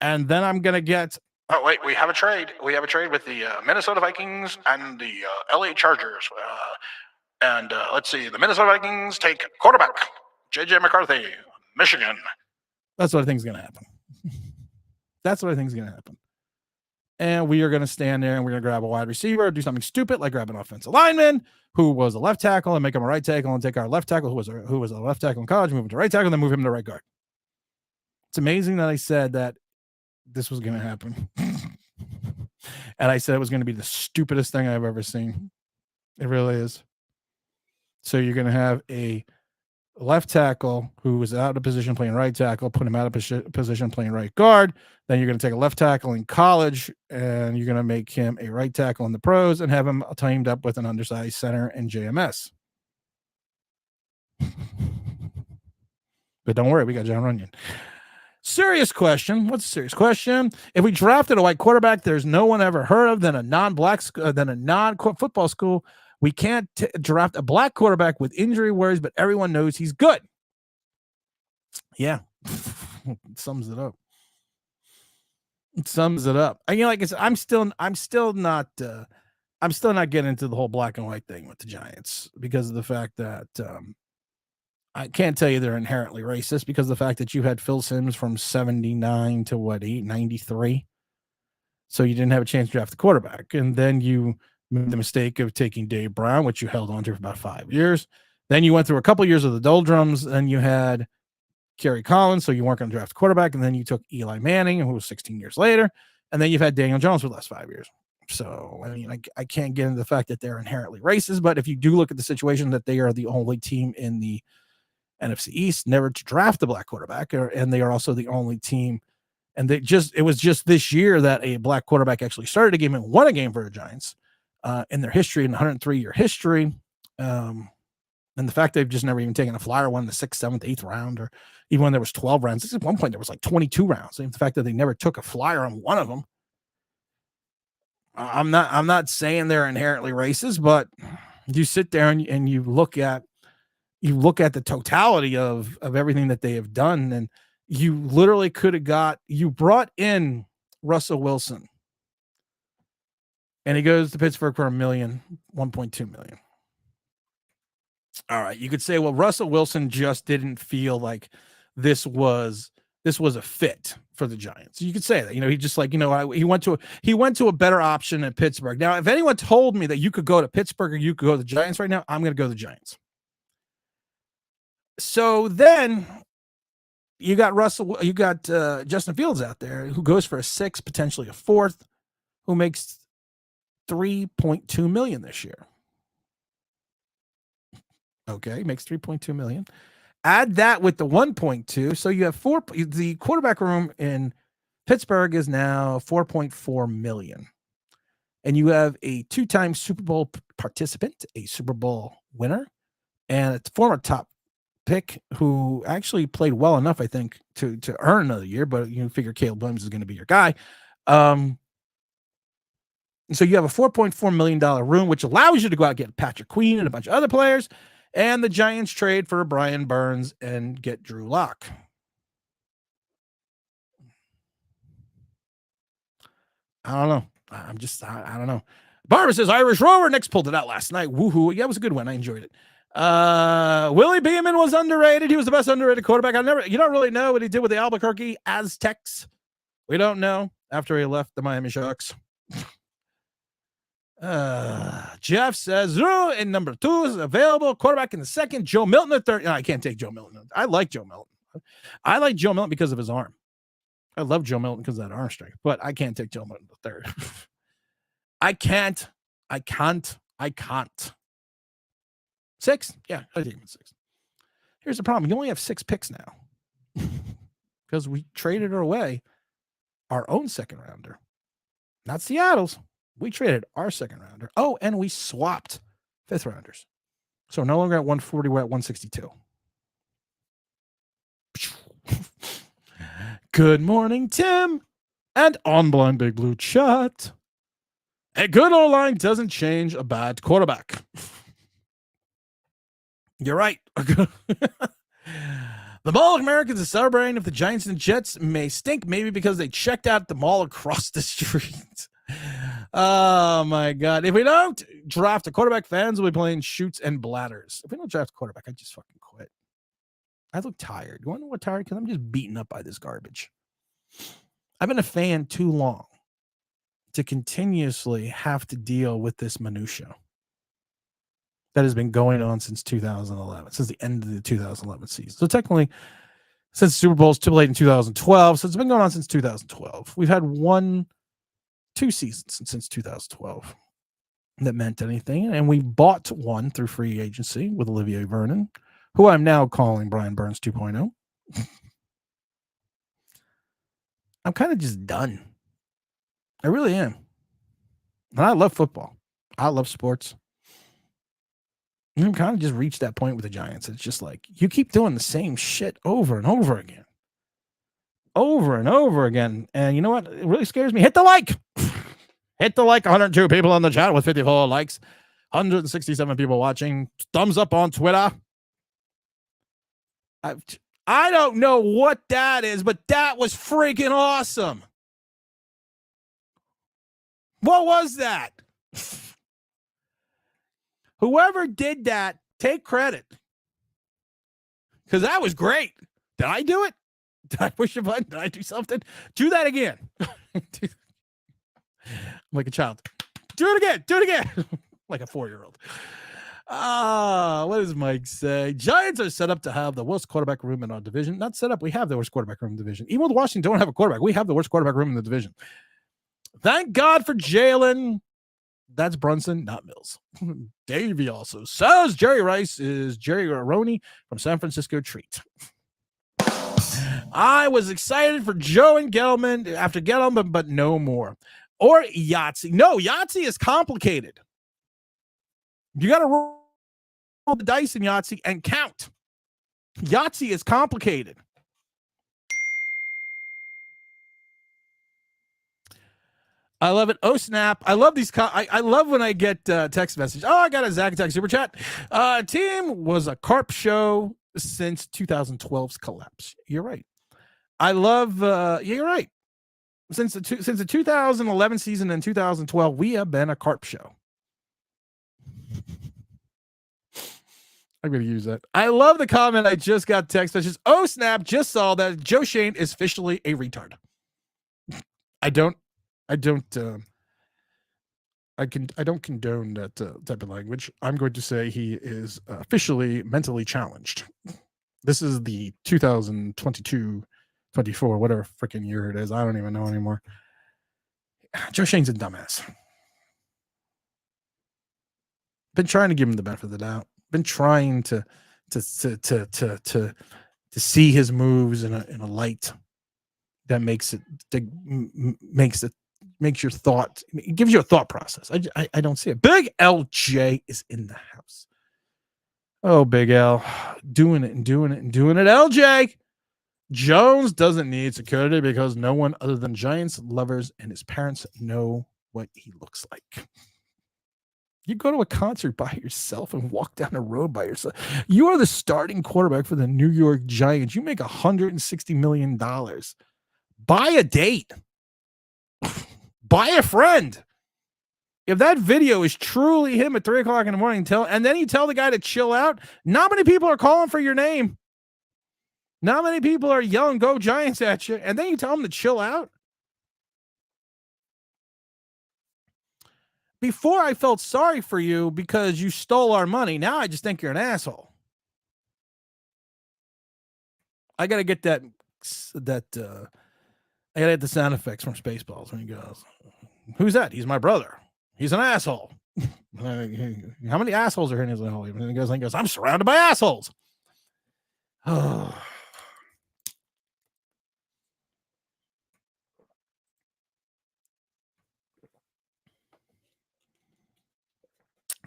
and then I'm going to get. Oh wait, we have a trade. We have a trade with the Minnesota Vikings and the LA Chargers. Let's see. The Minnesota Vikings take quarterback JJ McCarthy, Michigan. That's what I think is going to happen. That's what I think is going to happen. And we are going to stand there and we're going to grab a wide receiver, do something stupid like grab an offensive lineman who was a left tackle and make him a right tackle, and take our left tackle who was a left tackle in college, move him to right tackle, and then move him to right guard. It's amazing that I said that this was going to happen. And I said it was going to be the stupidest thing I've ever seen. It really is. So you're going to have a left tackle who was out of position playing right tackle, put him out of position playing right guard. Then you're going to take a left tackle in college and you're going to make him a right tackle in the pros and have him teamed up with an undersized center and JMS. But don't worry, we got John Runyon. Serious question. What's a serious question? If we drafted a white quarterback there's no one ever heard of, than a non-football school, we can't draft a black quarterback with injury worries, but everyone knows he's good. Yeah. It sums it up. It sums it up. And like I said, I'm still not getting into the whole black and white thing with the Giants because of the fact that I can't tell you they're inherently racist because of the fact that you had Phil Simms from 79 to 93. So you didn't have a chance to draft the quarterback. And then you made the mistake of taking Dave Brown, which you held on to for about 5 years. Then you went through a couple years of the doldrums. Then you had Kerry Collins, so you weren't going to draft a quarterback. And then you took Eli Manning, who was 16 years later. And then you've had Daniel Jones for the last 5 years. So, I mean, I can't get into the fact that they're inherently racist. But if you do look at the situation that they are the only team in the NFC East never to draft a black quarterback, and they are also the only team. And it was just this year that a black quarterback actually started a game and won a game for the Giants in their history, in 103-year history. And the fact they've just never even taken a flyer one in the 6th, 7th, 8th round, or even when there was 12 rounds. At one point, there was like 22 rounds. And the fact that they never took a flyer on one of them. I'm not saying they're inherently racist, but you sit there and you look at the totality of everything that they have done, and you literally could have brought in Russell Wilson, and he goes to Pittsburgh for $1.2 million. All right. You could say, well, Russell Wilson just didn't feel like this was a fit for the Giants. You could say that, he just he went to a better option at Pittsburgh. Now, if anyone told me that you could go to Pittsburgh or you could go to the Giants right now, I'm going to go to the Giants. So then you got Justin Fields out there who goes for a 6th, potentially a 4th, who makes $3.2 million this year. Okay, makes $3.2 million. Add that with the 1.2, so you have the quarterback room in Pittsburgh is now $4.4 million. And you have a 2-time Super Bowl participant, a Super Bowl winner, and a former top pick who actually played well enough, I think, to earn another year, but you figure Caleb Williams is going to be your guy. So you have a $4.4 million room, which allows you to go out and get Patrick Queen and a bunch of other players, and the Giants trade for Brian Burns and get Drew Lock. I don't know. I don't know. Barbara says Irish Rover. Knicks pulled it out last night. Woohoo. Yeah, it was a good one. I enjoyed it. Willie Beeman was underrated. He was the best underrated quarterback. You don't really know what he did with the Albuquerque Aztecs. We don't know after he left the Miami Sharks. Jeff says Drew in number 2 is available. Quarterback in the 2nd. Joe Milton the 3rd. No, I can't take Joe Milton. I like Joe Milton. I like Joe Milton because of his arm. I love Joe Milton because of that arm strength, but I can't take Joe Milton the 3rd. I can't. 6th? Yeah, I take him 6th. Here's the problem. You only have 6 picks now because we traded away our own second rounder. Not Seattle's. We traded our second rounder. Oh, and we swapped 5th rounders. So we're no longer at 140, we're at 162. Good morning, Tim. And on Blind Big Blue Chat. A good O-line doesn't change a bad quarterback. You're right. The Mall Americans are celebrating if the Giants and Jets may stink, maybe because they checked out the mall across the street. Oh, my God. If we don't draft a quarterback, fans will be playing shoots and bladders. If we don't draft a quarterback, I just fucking quit. I look tired. You want to know what tired? Because I'm just beaten up by this garbage. I've been a fan too long to continuously have to deal with this minutia that has been going on since 2011, since the end of the 2011 season. So technically, since Super Bowl's too late in 2012, so it's been going on since 2012. We've had 2 seasons since 2012 that meant anything, and we bought one through free agency with Olivier Vernon, who I'm now calling Brian Burns 2.0. I'm kind of just done. I really am. And I love football. I love sports. You kind of just reached that point with the Giants. It's just like you keep doing the same shit over and over again. Over and over again. And you know what? It really scares me. Hit the like. Hit the like. 102 people on the chat with 54 likes. 167 people watching. Thumbs up on Twitter. I don't know what that is, but that was freaking awesome. What was that? Whoever did that, take credit. Because that was great. Did I do it? Did I push a button? Did I do something? Do that again. I'm like a child. Do it again. Do it again. Like a 4-year-old. What does Mike say? Giants are set up to have the worst quarterback room in our division. Not set up. We have the worst quarterback room in the division. Even with Washington don't have a quarterback, we have the worst quarterback room in the division. Thank God for Jalen. That's Brunson, not Mills. Davey also says Jerry Rice is Jerry Roney from San Francisco Treat. I was excited for Joe and Gelman after Gelman, but no more. Or Yahtzee. No, Yahtzee is complicated. You got to roll the dice in Yahtzee and count. Yahtzee is complicated. I love it. Oh, snap. I love these. I love when I get text message. Oh, I got a Zach Attack Super Chat. Team was a carp show since 2012's collapse. You're right. I love, you're right. Since the 2011 season and 2012, we have been a carp show. I'm going to use that. I love the comment. I just got text messages. Oh, snap. Just saw that Joe Shane is officially a retard. I don't condone that type of language. I'm going to say he is officially mentally challenged. This is the 2022, 24, whatever freaking year it is. I don't even know anymore. Joe Shane's a dumbass. Been trying to give him the benefit of the doubt. Been trying to see his moves in a light that makes your thought, it gives you a thought process. I don't see it. Big LJ is in the house. Oh, Big L, doing it. LJ Jones doesn't need security because no one other than Giants lovers and his parents know what he looks like. You go to a concert by yourself and walk down the road by yourself. You are the starting quarterback for the New York Giants. You make $160 million. Buy a date. Buy a friend. If that video is truly him at 3 o'clock in the morning, and then you tell the guy to chill out, not many people are calling for your name. Not many people are yelling, "Go Giants" at you, and then you tell them to chill out. Before I felt sorry for you because you stole our money. Now I just think you're an asshole. I got to get that I got to get the sound effects from Spaceballs when he goes, "Who's that?" "He's my brother. He's an asshole." How many assholes are here in his hole? And he goes, "I'm surrounded by assholes."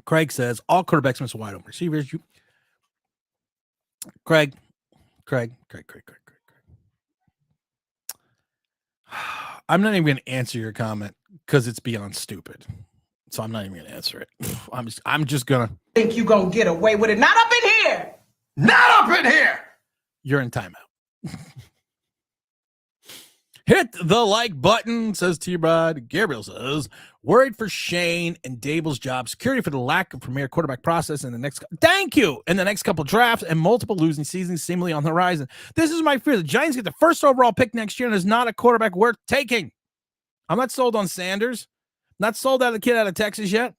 Craig says all quarterbacks miss wide open receivers. Craig. I'm not even going to answer your comment because it's beyond stupid. So I'm not even going to answer it. I'm just going to think you going to get away with it. Not up in here. Not up in here. You're in timeout. Hit the like button, says T-Rod. Gabriel says, worried for Shane and Dable's job security for the lack of premier quarterback process in the next. Thank you. In the next couple drafts and multiple losing seasons seemingly on the horizon. This is my fear. The Giants get the first overall pick next year and there's not a quarterback worth taking. I'm not sold on Sanders. Not sold on the kid out of Texas yet.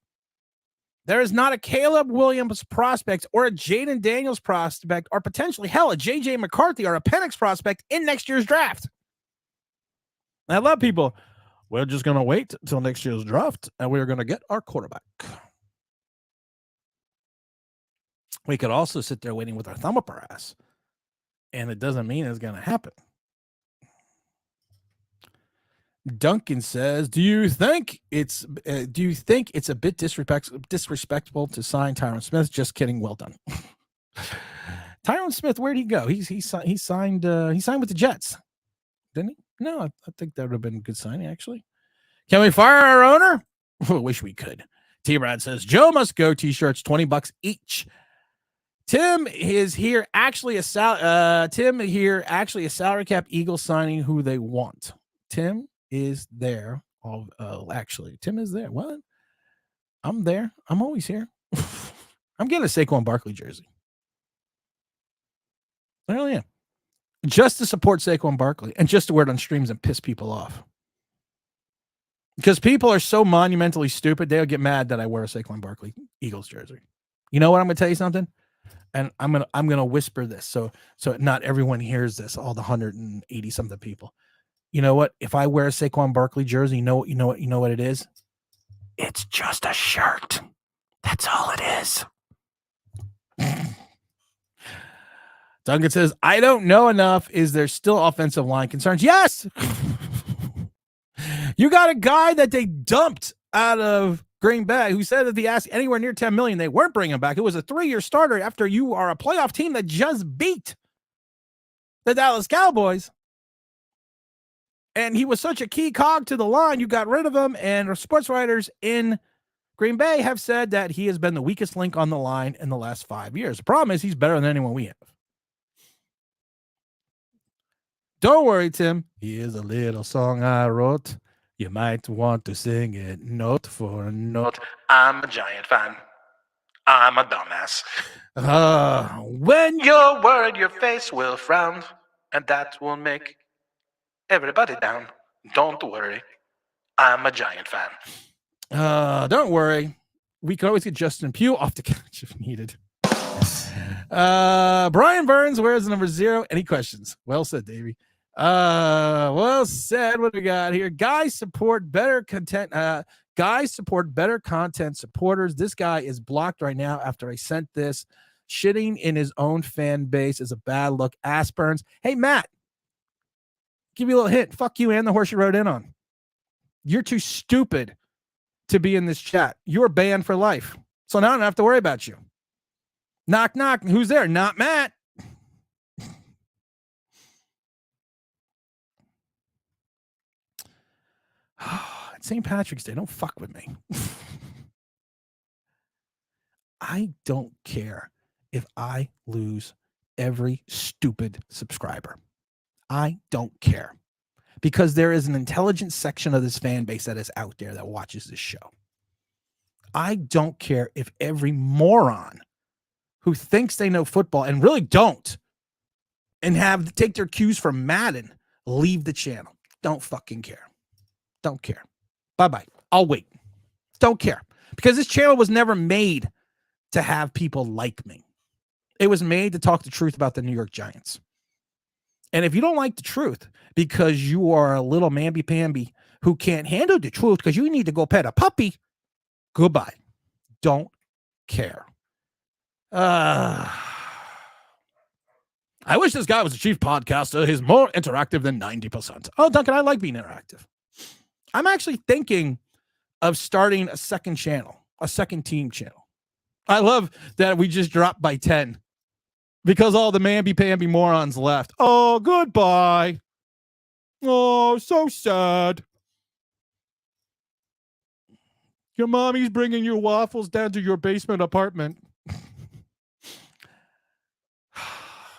There is not a Caleb Williams prospect or a Jaden Daniels prospect or potentially, hell, a J.J. McCarthy or a Penix prospect in next year's draft. I love people. We're just going to wait until next year's draft, and we're going to get our quarterback. We could also sit there waiting with our thumb up our ass, and it doesn't mean it's going to happen. Duncan says, do you think it's a bit disrespectful to sign Tyron Smith? Just kidding. Well done. Tyron Smith, where'd he go? He signed with the Jets, didn't he? No, I think that would have been a good signing, actually. Can we fire our owner? Wish we could. T-Rod says, Joe must go t-shirts, $20 each. Tim here, actually a salary cap Eagles signing who they want. Tim is there. Actually, Tim is there. What? I'm there. I'm always here. I'm getting a Saquon Barkley jersey. I really am. Just to support Saquon Barkley and just to wear it on streams and piss people off. Because people are so monumentally stupid, they'll get mad that I wear a Saquon Barkley Eagles jersey. You know what? I'm going to tell you something, and I'm gonna whisper this so not everyone hears this. All the 180 something people. You know what? If I wear a Saquon Barkley jersey, you know what it is? It's just a shirt. That's all it is. Duncan says, I don't know enough. Is there still offensive line concerns? Yes. You got a guy that they dumped out of Green Bay who said that he asked anywhere near $10 million, they weren't bringing him back. It was a 3-year starter after you are a playoff team that just beat the Dallas Cowboys. And he was such a key cog to the line, you got rid of him. And sports writers in Green Bay have said that he has been the weakest link on the line in the last 5 years. The problem is he's better than anyone we have. Don't worry, Tim. Here's a little song I wrote. You might want to sing it note for note. I'm a Giant fan. I'm a dumbass. When you're worried, your face will frown, and that will make everybody down. Don't worry. I'm a Giant fan. Don't worry. We can always get Justin Pugh off the couch if needed. Brian Burns wears the number 0. Any questions? Well said, Davey. Well said. What do we got here? Guys support better content. Guys support better content supporters. This guy is blocked right now after I sent this. Shitting in his own fan base is a bad look. Ass Burns. Hey, Matt. Give you a little hint. Fuck you and the horse you rode in on. You're too stupid to be in this chat. You're banned for life. So now I don't have to worry about you. Knock, knock. Who's there? Not Matt. St. Patrick's Day. Don't fuck with me. I don't care if I lose every stupid subscriber. I don't care. Because there is an intelligent section of this fan base that is out there that watches this show. I don't care if every moron who thinks they know football and really don't and take their cues from Madden leave the channel. Don't fucking care. Don't care. Bye-bye. I'll wait. Don't care. Because this channel was never made to have people like me. It was made to talk the truth about the New York Giants. And if you don't like the truth because you are a little mamby-pamby who can't handle the truth because you need to go pet a puppy, goodbye. Don't care. I I wish this guy was a chief podcaster. He's more interactive than 90%. Oh, Duncan, I like being interactive. I'm actually thinking of starting a second channel, a second team channel. I love that we just dropped by 10 because all the mamby-pamby morons left. Oh, goodbye. Oh, so sad. Your mommy's bringing your waffles down to your basement apartment.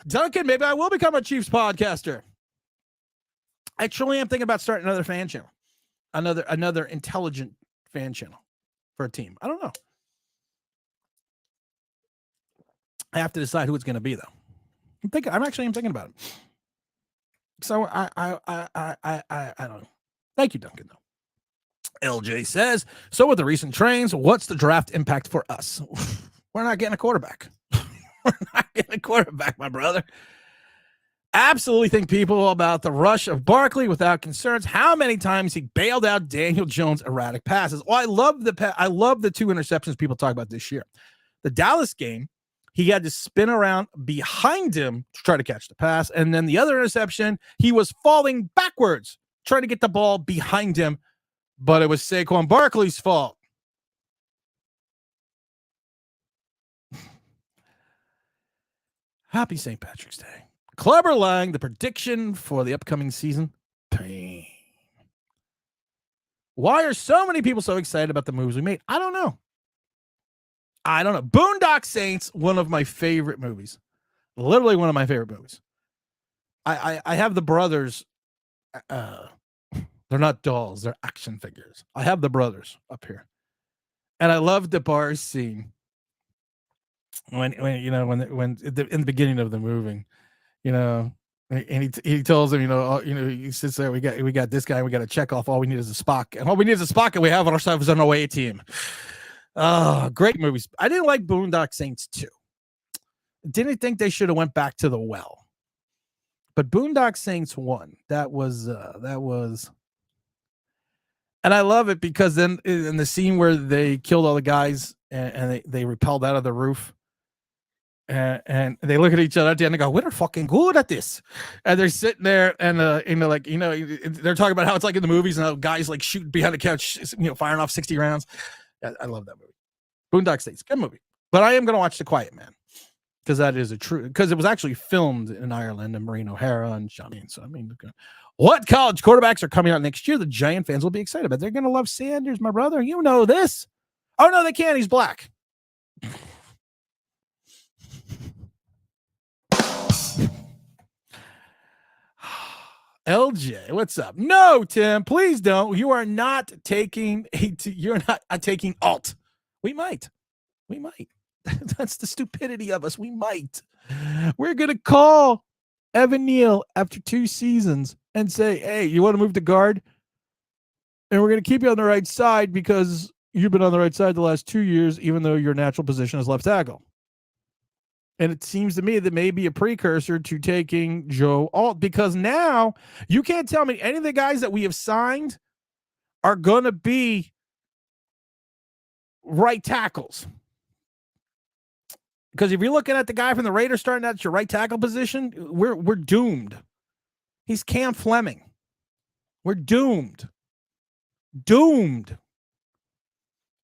Duncan, maybe I will become a Chiefs podcaster. Actually, I'm thinking about starting another fan channel, another intelligent fan channel for a team. I don't know. I have to decide who it's going to be, though. I'm thinking about it. So I don't know. Thank you, Duncan, though. LJ says, so with the recent trains, what's the draft impact for us? We're not getting a quarterback. We're not getting a quarterback, my brother. Absolutely think people about the rush of Barkley without concerns. How many times he bailed out Daniel Jones' erratic passes? Oh, I love the 2 interceptions people talk about this year. The Dallas game, he had to spin around behind him to try to catch the pass. And then the other interception, he was falling backwards, trying to get the ball behind him. But it was Saquon Barkley's fault. Happy St. Patrick's Day. Clubber Lang, the prediction for the upcoming season. Pain. Why are so many people so excited about the moves we made? I don't know. Boondock Saints, one of my favorite movies. Literally one of my favorite movies. I have the brothers. They're not dolls. They're action figures. I have the brothers up here. And I love the bar scene. When in the beginning of the movie, and he tells him, he sits there, we got this guy, we got to check off, all we need is a Spock, and all we need is a Spock, and we have ourselves an away team. Great movies. I didn't like Boondock Saints 2. Didn't think they should have went back to the well. But Boondock Saints 1, that was and I love it because then in the scene where they killed all the guys and they repelled out of the roof, and they look at each other at the end and go, we're fucking good at this. And they're sitting there and they're talking about how it's like in the movies and how guys like shooting behind the couch, firing off 60 rounds. I love that movie. Boondock Saints, good movie. But I am going to watch The Quiet Man because that is because it was actually filmed in Ireland and Maureen O'Hara and Johnny. So, what college quarterbacks are coming out next year? The Giant fans will be excited about. They're going to love Sanders, my brother. You know this. Oh, no, they can't. He's black. LJ, what's up? No, Tim, please don't. You are not taking you're not taking alt. We might. That's the stupidity of us. We might. We're going to call Evan Neal after 2 seasons and say, hey, you want to move to guard? And we're going to keep you on the right side because you've been on the right side the last 2 years, even though your natural position is left tackle. And it seems to me that may be a precursor to taking Joe Alt, because now you can't tell me any of the guys that we have signed are going to be right tackles. Because if you're looking at the guy from the Raiders starting at your right tackle position, we're doomed. He's Cam Fleming. We're doomed.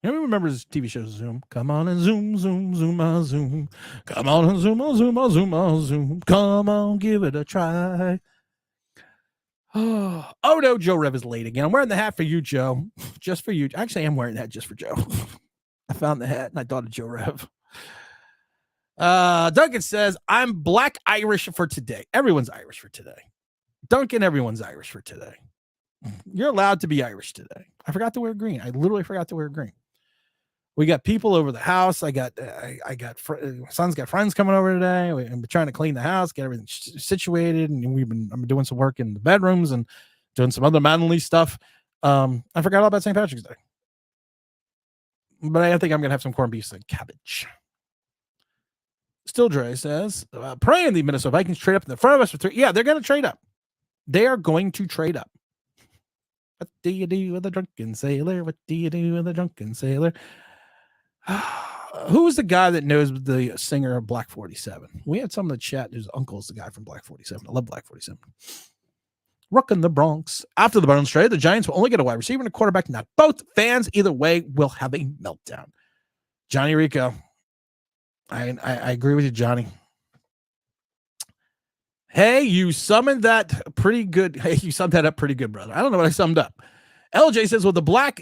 Everyone remembers TV show Zoom. Come on and zoom, zoom, zoom, zoom. Come on and zoom, zoom, zoom, zoom. Come on, give it a try. Oh no, Joe Rev is late again. I'm wearing the hat for you, Joe. Just for you. Actually, I'm wearing that just for Joe. I found the hat and I thought of Joe Rev. Duncan says, I'm black Irish for today. Everyone's Irish for today. Duncan, everyone's Irish for today. You're allowed to be Irish today. I forgot to wear green. I literally forgot to wear green. We got people over the house. I got son's got friends coming over today. I'm trying to clean the house, get everything situated, and I'm doing some work in the bedrooms and doing some other manly stuff. I forgot all about St. Patrick's Day, but I think I'm gonna have some corned beef and cabbage. Still Dre says, praying the Minnesota Vikings trade up in the front of us for 3. Yeah, they're gonna trade up. They are going to trade up. What do you do with a drunken sailor? What do you do with a drunken sailor? Who's the guy that knows the singer of Black 47? We had some in the chat. His uncle's the guy from Black 47. I love Black 47. Rockin' the Bronx. After the Bones trade, the Giants will only get a wide receiver and a quarterback. Not both. Fans, either way, will have a meltdown. Johnny Rico. I agree with you, Johnny. Hey, you summoned that pretty good. Hey, you summed that up pretty good, brother. I don't know what I summed up. LJ says, well, the black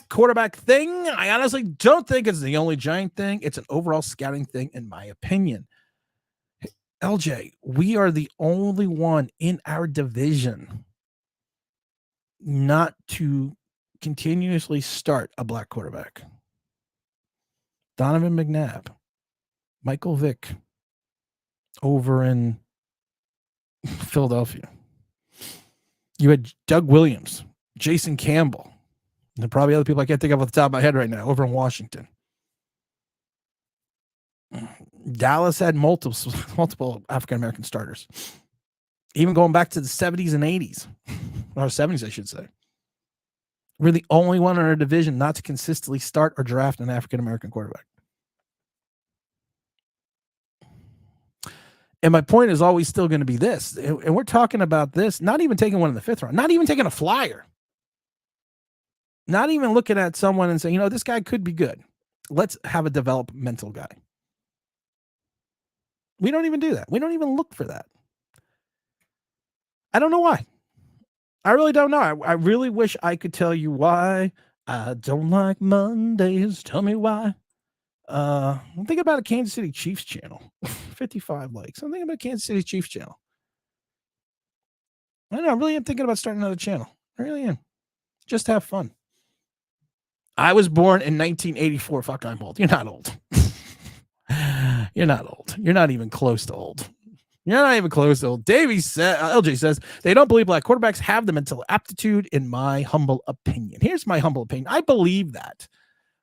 quarterback thing, I honestly don't think it's the only Giant thing. It's an overall scouting thing, in my opinion. Hey, LJ, we are the only one in our division not to continuously start a black quarterback. Donovan McNabb, Michael Vick over in Philadelphia. You had Doug Williams, Jason Campbell, and probably other people I can't think of off the top of my head right now over in Washington. Dallas had multiple African-American starters, even going back to the 70s and 80s, or 70s, I should say. We're the only one in our division not to consistently start or draft an African-American quarterback. And my point is always still going to be this, and we're talking about this, not even taking one in the 5th round, not even taking a flyer, not even looking at someone and saying, you know, this guy could be good. Let's have a developmental guy. We don't even do that. We don't even look for that. I don't know why. I really don't know. I really wish I could tell you why. I don't like Mondays. Tell me why. I'm thinking about a Kansas City Chiefs channel. 55 likes. I'm thinking about Kansas City Chiefs channel. I know. I really am thinking about starting another channel. I really am. Just have fun. I was born in 1984. Fuck, I'm old. You're not old. You're not old. You're not even close to old. You're not even close to old. Davey said, LJ says, they don't believe black quarterbacks have the mental aptitude, in my humble opinion. Here's my humble opinion. I believe that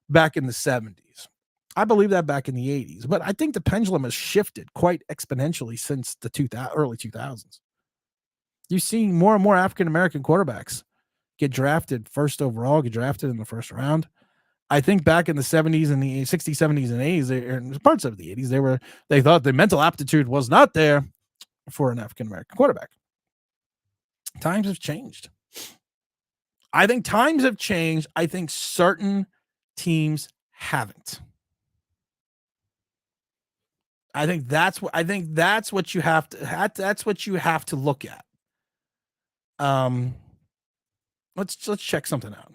back in the 70s. I believe that back in the 80s. But I think the pendulum has shifted quite exponentially since the early 2000s. You've seen more and more African-American quarterbacks get drafted first overall, get drafted in the first round. I think back in the 70s and the 60s, 70s, and 80s, and parts of the 80s, they thought the mental aptitude was not there for an African-American quarterback. Times have changed. I think times have changed. I think certain teams haven't. I think that's what you have to look at. Let's check something out.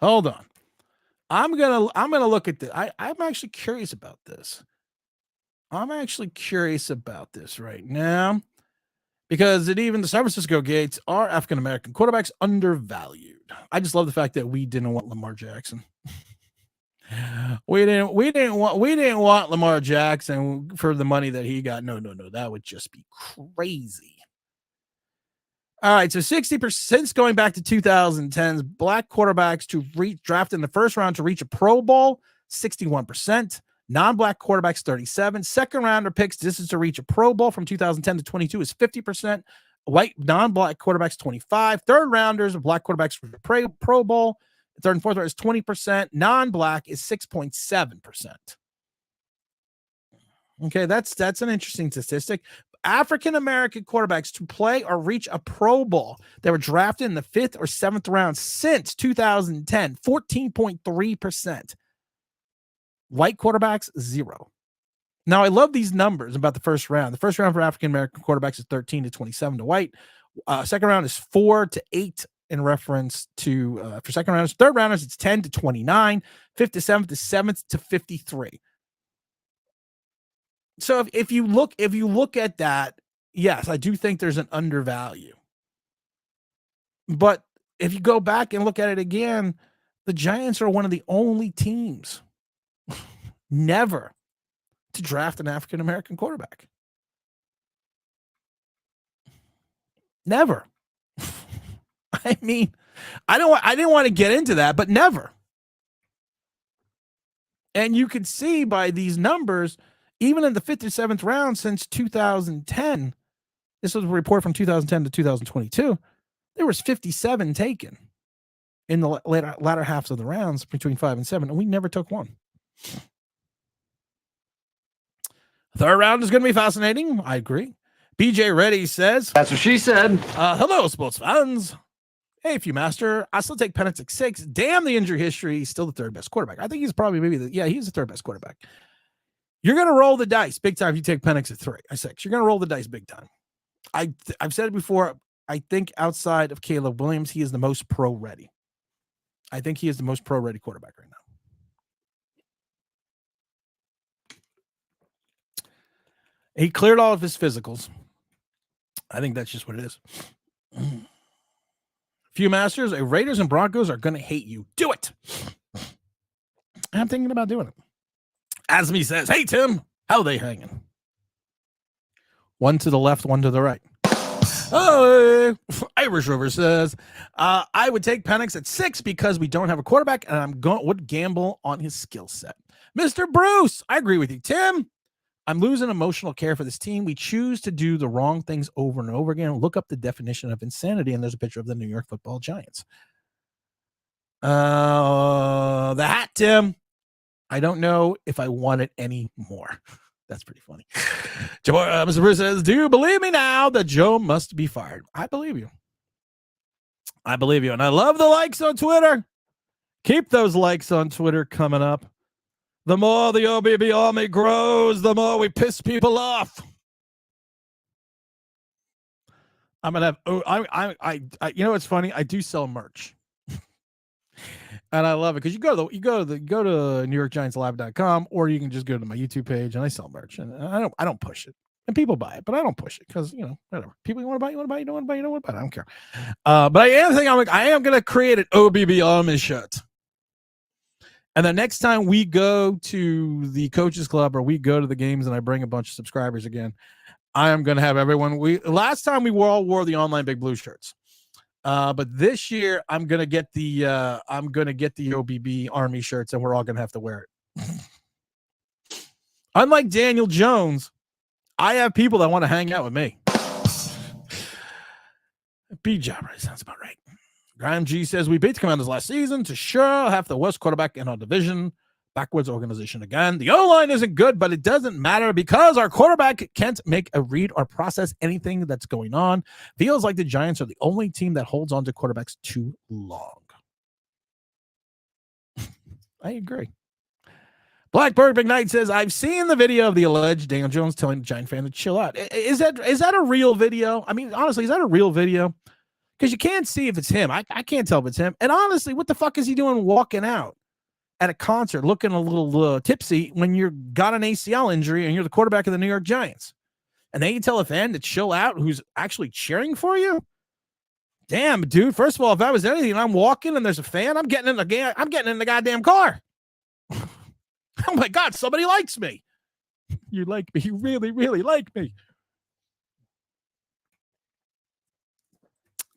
Hold on. I'm gonna look at this. I'm actually curious about this. I'm actually curious about this right now, because even the San Francisco Gates are African American quarterbacks undervalued. I just love the fact that we didn't want Lamar Jackson. We didn't want Lamar Jackson for the money that he got. No. That would just be crazy. All right, so 60% going back to 2010s, black quarterbacks to draft in the first round to reach a Pro Bowl, 61%. Non-black quarterbacks, 37%. Second rounder picks, this is to reach a Pro Bowl from 2010 to 22 is 50%. White non-black quarterbacks, 25%. Third rounders of black quarterbacks for the Pro Bowl, third and fourth round is 20%. Non-black is 6.7%. Okay, that's an interesting statistic. African-American quarterbacks to play or reach a Pro Bowl that were drafted in the 5th or 7th round since 2010, 14.3%. White quarterbacks, 0. Now, I love these numbers about the first round. The first round for African-American quarterbacks is 13 to 27 to white. Second round is 4 to 8 in reference to for second rounders. Third rounders, it's 10 to 29. 5th to 7th is 7th to 53. So if you look at that, yes, I do think there's an undervalue. But if you go back and look at it again, the Giants are one of the only teams never to draft an African-American quarterback. Never. I mean, I didn't want to get into that, but never. And you could see by these numbers, even in the 5th or 7th round since 2010, this was a report from 2010 to 2022, There was 57 taken in the latter halves of the rounds between 5 and 7, and we never took one. Third round is going to be fascinating. I agree. BJ Reddy says, That's what she said. Hello, sports fans. Hey, Master. I still take Penix at 6. Damn the injury history. He's still the third best quarterback. I think he's probably he's the third best quarterback. You're going to roll the dice big time if you take Penix at 3. I 6. You're going to roll the dice big time. I've said it before. I think outside of Caleb Williams, he is the most pro-ready. I think he is the most pro-ready quarterback right now. He cleared all of his physicals. I think that's just what it is. Few Masters, Raiders and Broncos are going to hate you. Do it. I'm thinking about doing it. Asmi says, hey, Tim, how are they hanging? One to the left, one to the right. Oh, Irish Rover says, I would take Penix at 6 because we don't have a quarterback, and would gamble on his skill set. Mr. Bruce, I agree with you. Tim, I'm losing emotional care for this team. We choose to do the wrong things over and over again. Look up the definition of insanity, and there's a picture of the New York Football Giants. The hat, Tim. I don't know if I want it anymore. That's pretty funny. Mr. Bruce says, do you believe me now that Joe must be fired? I believe you. I believe you. And I love the likes on Twitter. Keep those likes on Twitter coming up. The more the OBB army grows, the more we piss people off. I'm gonna have. You know what's funny? I do sell merch, and I love it because you go to NewYorkGiantsLive.com, or you can just go to my YouTube page, and I sell merch, and I don't push it, and people buy it, but I don't push it because whatever. People, you want to buy, you want to buy, you don't want to buy, you don't want to buy. I don't care. But I am thinking I am gonna create an OBB army shirt. And the next time we go to the coaches club or we go to the games and I bring a bunch of subscribers again, I am going to have everyone. Last time we all wore the online Big Blue shirts, but this year I'm going to get the OBB Army shirts, and we're all going to have to wear it. Unlike Daniel Jones, I have people that want to hang out with me. B-Job, right? Sounds about right. Graham G says, we beat the Commanders last season to sure have the worst quarterback in our division. Backwards organization again. The O-line isn't good, but it doesn't matter because our quarterback can't make a read or process anything that's going on. Feels like the Giants are the only team that holds on to quarterbacks too long. I agree. Blackbird McKnight says, I've seen the video of the alleged Daniel Jones telling the Giant fan to chill out. Is that a real video? I mean, honestly, is that a real video? Because you can't see if it's him. I can't tell if it's him. And honestly, what the fuck is he doing walking out at a concert looking a little tipsy when you've got an ACL injury and you're the quarterback of the New York Giants? And then you tell a fan to chill out who's actually cheering for you? Damn, dude. First of all, if I was anything and I'm walking and there's a fan, I'm getting in the goddamn car. Oh my God, somebody likes me. You like me. You really, really like me.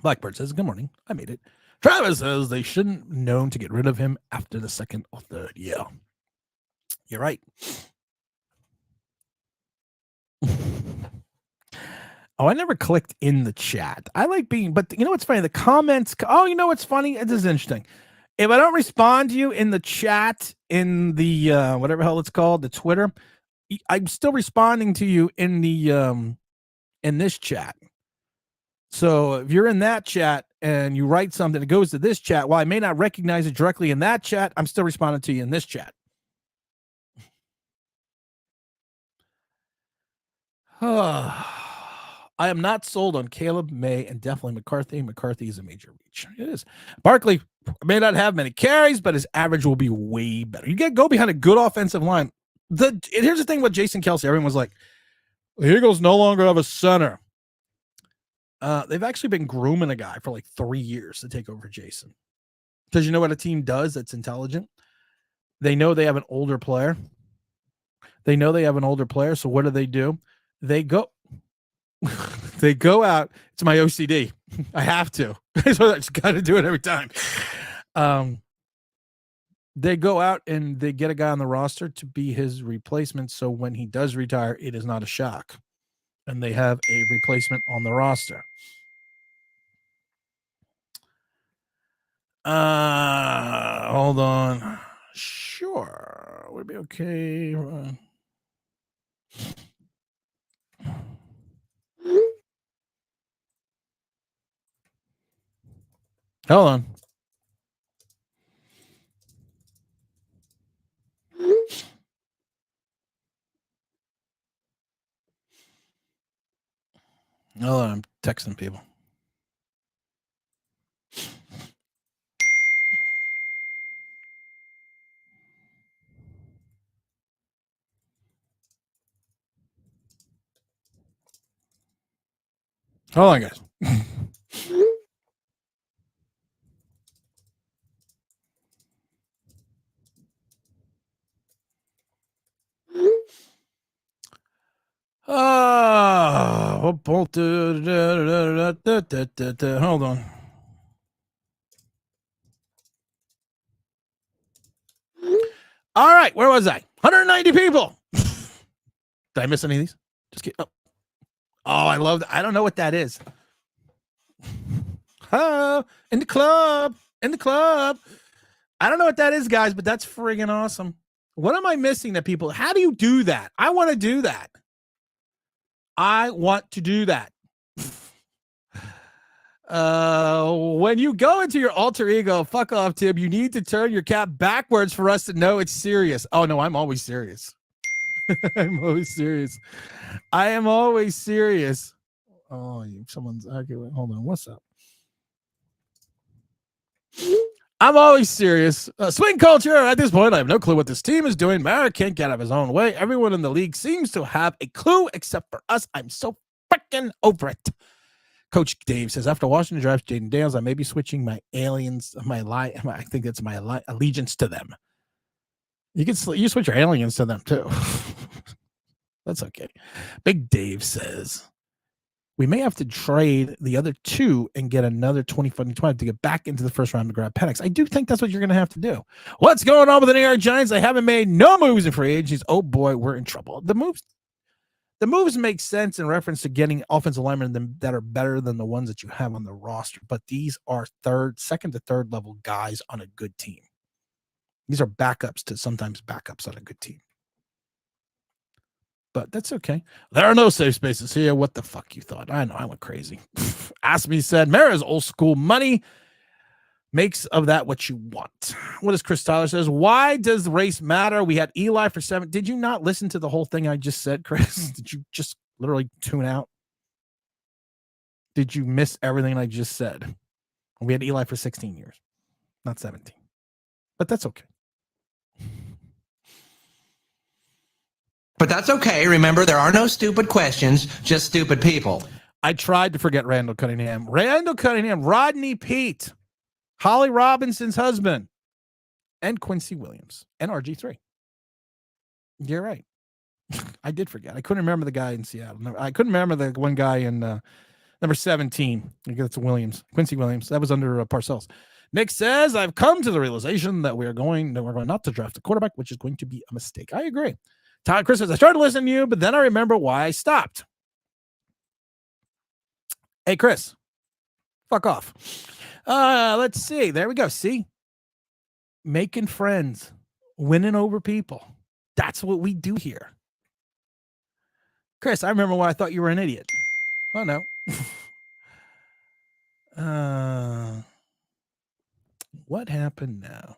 Blackbird says, good morning. I made it. Travis says they shouldn't known to get rid of him after the second or third year. You're right. I never clicked in the chat. I like being, but you know what's funny? The comments. Oh, you know what's funny? This is interesting. If I don't respond to you in the chat, in the whatever hell it's called, the Twitter, I'm still responding to you in the in this chat. So if you're in that chat and you write something that goes to this chat, while I may not recognize it directly in that chat, I'm still responding to you in this chat. I am not sold on Caleb, May, and definitely McCarthy. McCarthy is a major reach. It is. Barkley may not have many carries, but his average will be way better. You go behind a good offensive line. Here's the thing with Jason Kelce. Everyone was like, the Eagles no longer have a center. They've actually been grooming a guy for like 3 years to take over Jason. Because you know what a team does that's intelligent? They know they have an older player. So what do? They go out. It's my OCD. I have to. So I just got to do it every time. They go out and they get a guy on the roster to be his replacement. So when he does retire, it is not a shock. And they have a replacement on the roster. Hold on. Sure. Would it be okay? Hold on. Hold on. I'm texting people. Hold on, guys. Hold on. All right, where was I? 190 people. Did I miss any of these? Just kidding. Oh, I love that. I don't know what that is. Oh, in the club. In the club. I don't know what that is, guys, but that's friggin' awesome. What am I missing that people? How do you do that? I want to do that. I want to do that. When you go into your alter ego, fuck off, Tim. You need to turn your cap backwards for us to know it's serious. Oh no, I'm always serious. I'm always serious. I am always serious. Oh, someone's okay. Wait, hold on. What's up? I'm always serious. Swing culture. At this point, I have no clue what this team is doing. Mara can't get out of his own way. Everyone in the league seems to have a clue except for us. I'm so freaking over it. Coach Dave says, after Washington drafts Jaden Daniels, I may be switching my I think that's my allegiance to them. You switch your aliens to them too. That's okay. Big Dave says, we may have to trade the other two and get another 2025 to get back into the first round to grab Penix. I do think that's what you're going to have to do. What's going on with the New York Giants? They haven't made no moves in free agencies. Oh boy, we're in trouble. The moves make sense in reference to getting offensive linemen that are better than the ones that you have on the roster, but these are second to third level guys on a good team. These are backups to sometimes backups on a good team. But that's okay. There are no safe spaces here. What the fuck you thought? I know, I went crazy. Ask Me said, Mara's old school money makes of that what you want. What does Chris Tyler says? Why does the race matter? We had Eli for 7. Did you not listen to the whole thing I just said, Chris? Did you just literally tune out? Did you miss everything I just said? We had Eli for 16 years, not 17. But that's okay. But that's okay. Remember, there are no stupid questions, just stupid people. I tried to forget Randall Cunningham. Rodney Pete, Holly Robinson's husband, and Quincy Williams, and RG3. You're right. I did forget. I couldn't remember the guy in Seattle. I couldn't remember the one guy in number 17. I guess it's Williams, Quincy Williams. That was under Parcells. Nick says, I've come to the realization that we're going not to draft a quarterback, which is going to be a mistake. I agree. Todd Chris says, I started listening to you, but then I remember why I stopped. Hey, Chris, fuck off. Let's see. There we go. See? Making friends, winning over people. That's what we do here. Chris, I remember why I thought you were an idiot. Oh, no. What happened now?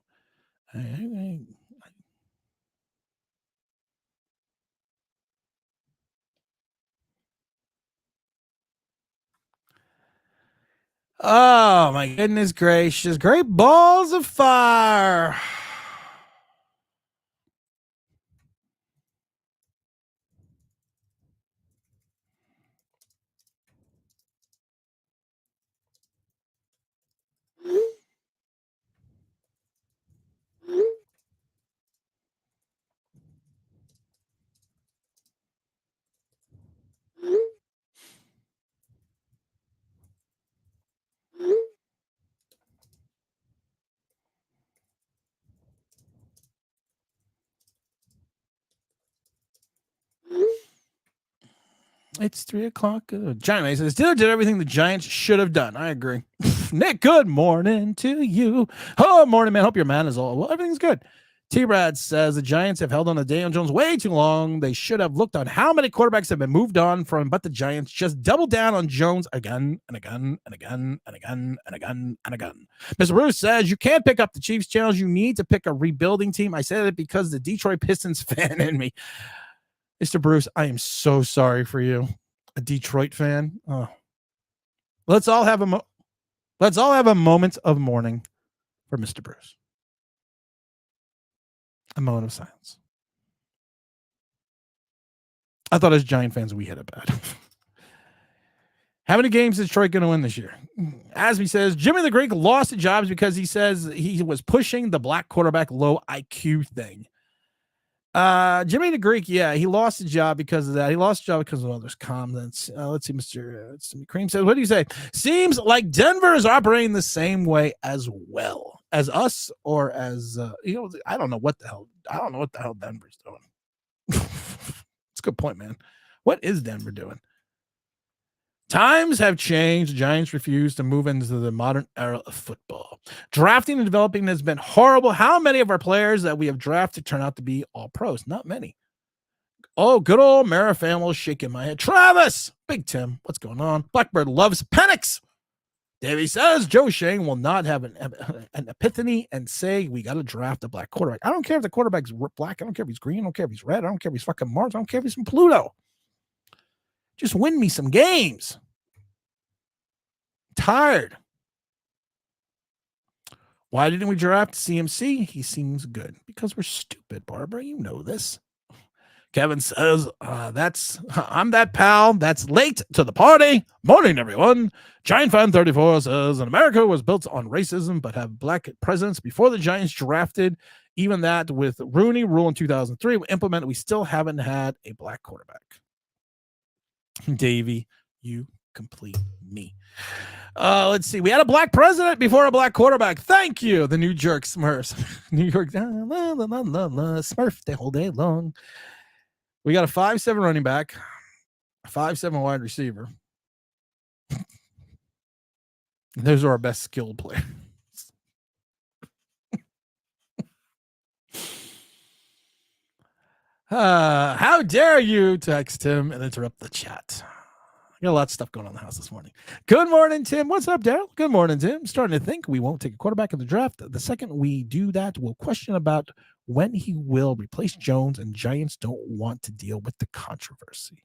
Oh, my goodness gracious. Great balls of fire. It's 3:00. Giant says, Steelers did everything the Giants should have done. I agree. Nick, good morning to you. Oh, morning, man. Hope your man is all well. Everything's good. T-Brad says the Giants have held on to Daniel Jones way too long. They should have looked on how many quarterbacks have been moved on from, but the Giants just doubled down on Jones again and again and again and again and again and again. Mr. Bruce says you can't pick up the Chiefs challenge. You need to pick a rebuilding team. I said it because the Detroit Pistons fan in me. Mr. Bruce, I am so sorry for you. A Detroit fan. Oh. Let's all have a moment of mourning for Mr. Bruce. A moment of silence. I thought as Giant fans, we had it bad. How many games is Detroit going to win this year? Asby says, Jimmy the Greek lost the jobs because he says he was pushing the black quarterback low IQ thing. Jimmy the Greek, yeah, he lost the job because of that. He lost the job because of others' comments. Let's see, Mr. Cream says, what do you say? Seems like Denver is operating the same way as well as us, or as I don't know what the hell Denver's doing. It's a good point, man. What is Denver doing? Times have changed. Giants refuse to move into the modern era of football. Drafting and developing has been horrible. How many of our players that we have drafted turn out to be all pros? Not many. Oh, good old Marifamo shaking my head. Travis, Big Tim, what's going on? Blackbird loves Penix. Davey says Joe Shane will not have an epiphany and say we got to draft a black quarterback. I don't care if the quarterback's black. I don't care if he's green. I don't care if he's red. I don't care if he's fucking Mars. I don't care if he's from Pluto. Just win me some games. Tired. Why didn't we draft CMC? He seems good. Because we're stupid, Barbara. You know this. Kevin says, I'm that pal that's late to the party. Morning, everyone. Giant Fan 34 says, America was built on racism, but have black presidents before the Giants drafted. Even that with Rooney rule in 2003 implemented, we still haven't had a black quarterback. Davey, you complete me. Let's see. We had a black president before a black quarterback. Thank you. The New York Smurfs. New York Smurf the whole day long. We got a 5'7" running back, a 5'7" wide receiver. Those are our best skilled players. How dare you text him and interrupt the chat? I got a lot of stuff going on in the house this morning. Good morning, Tim. What's up, Daryl? Good morning, Tim. Starting to think we won't take a quarterback in the draft. The second we do that, we'll question about when he will replace Jones, and Giants don't want to deal with the controversy.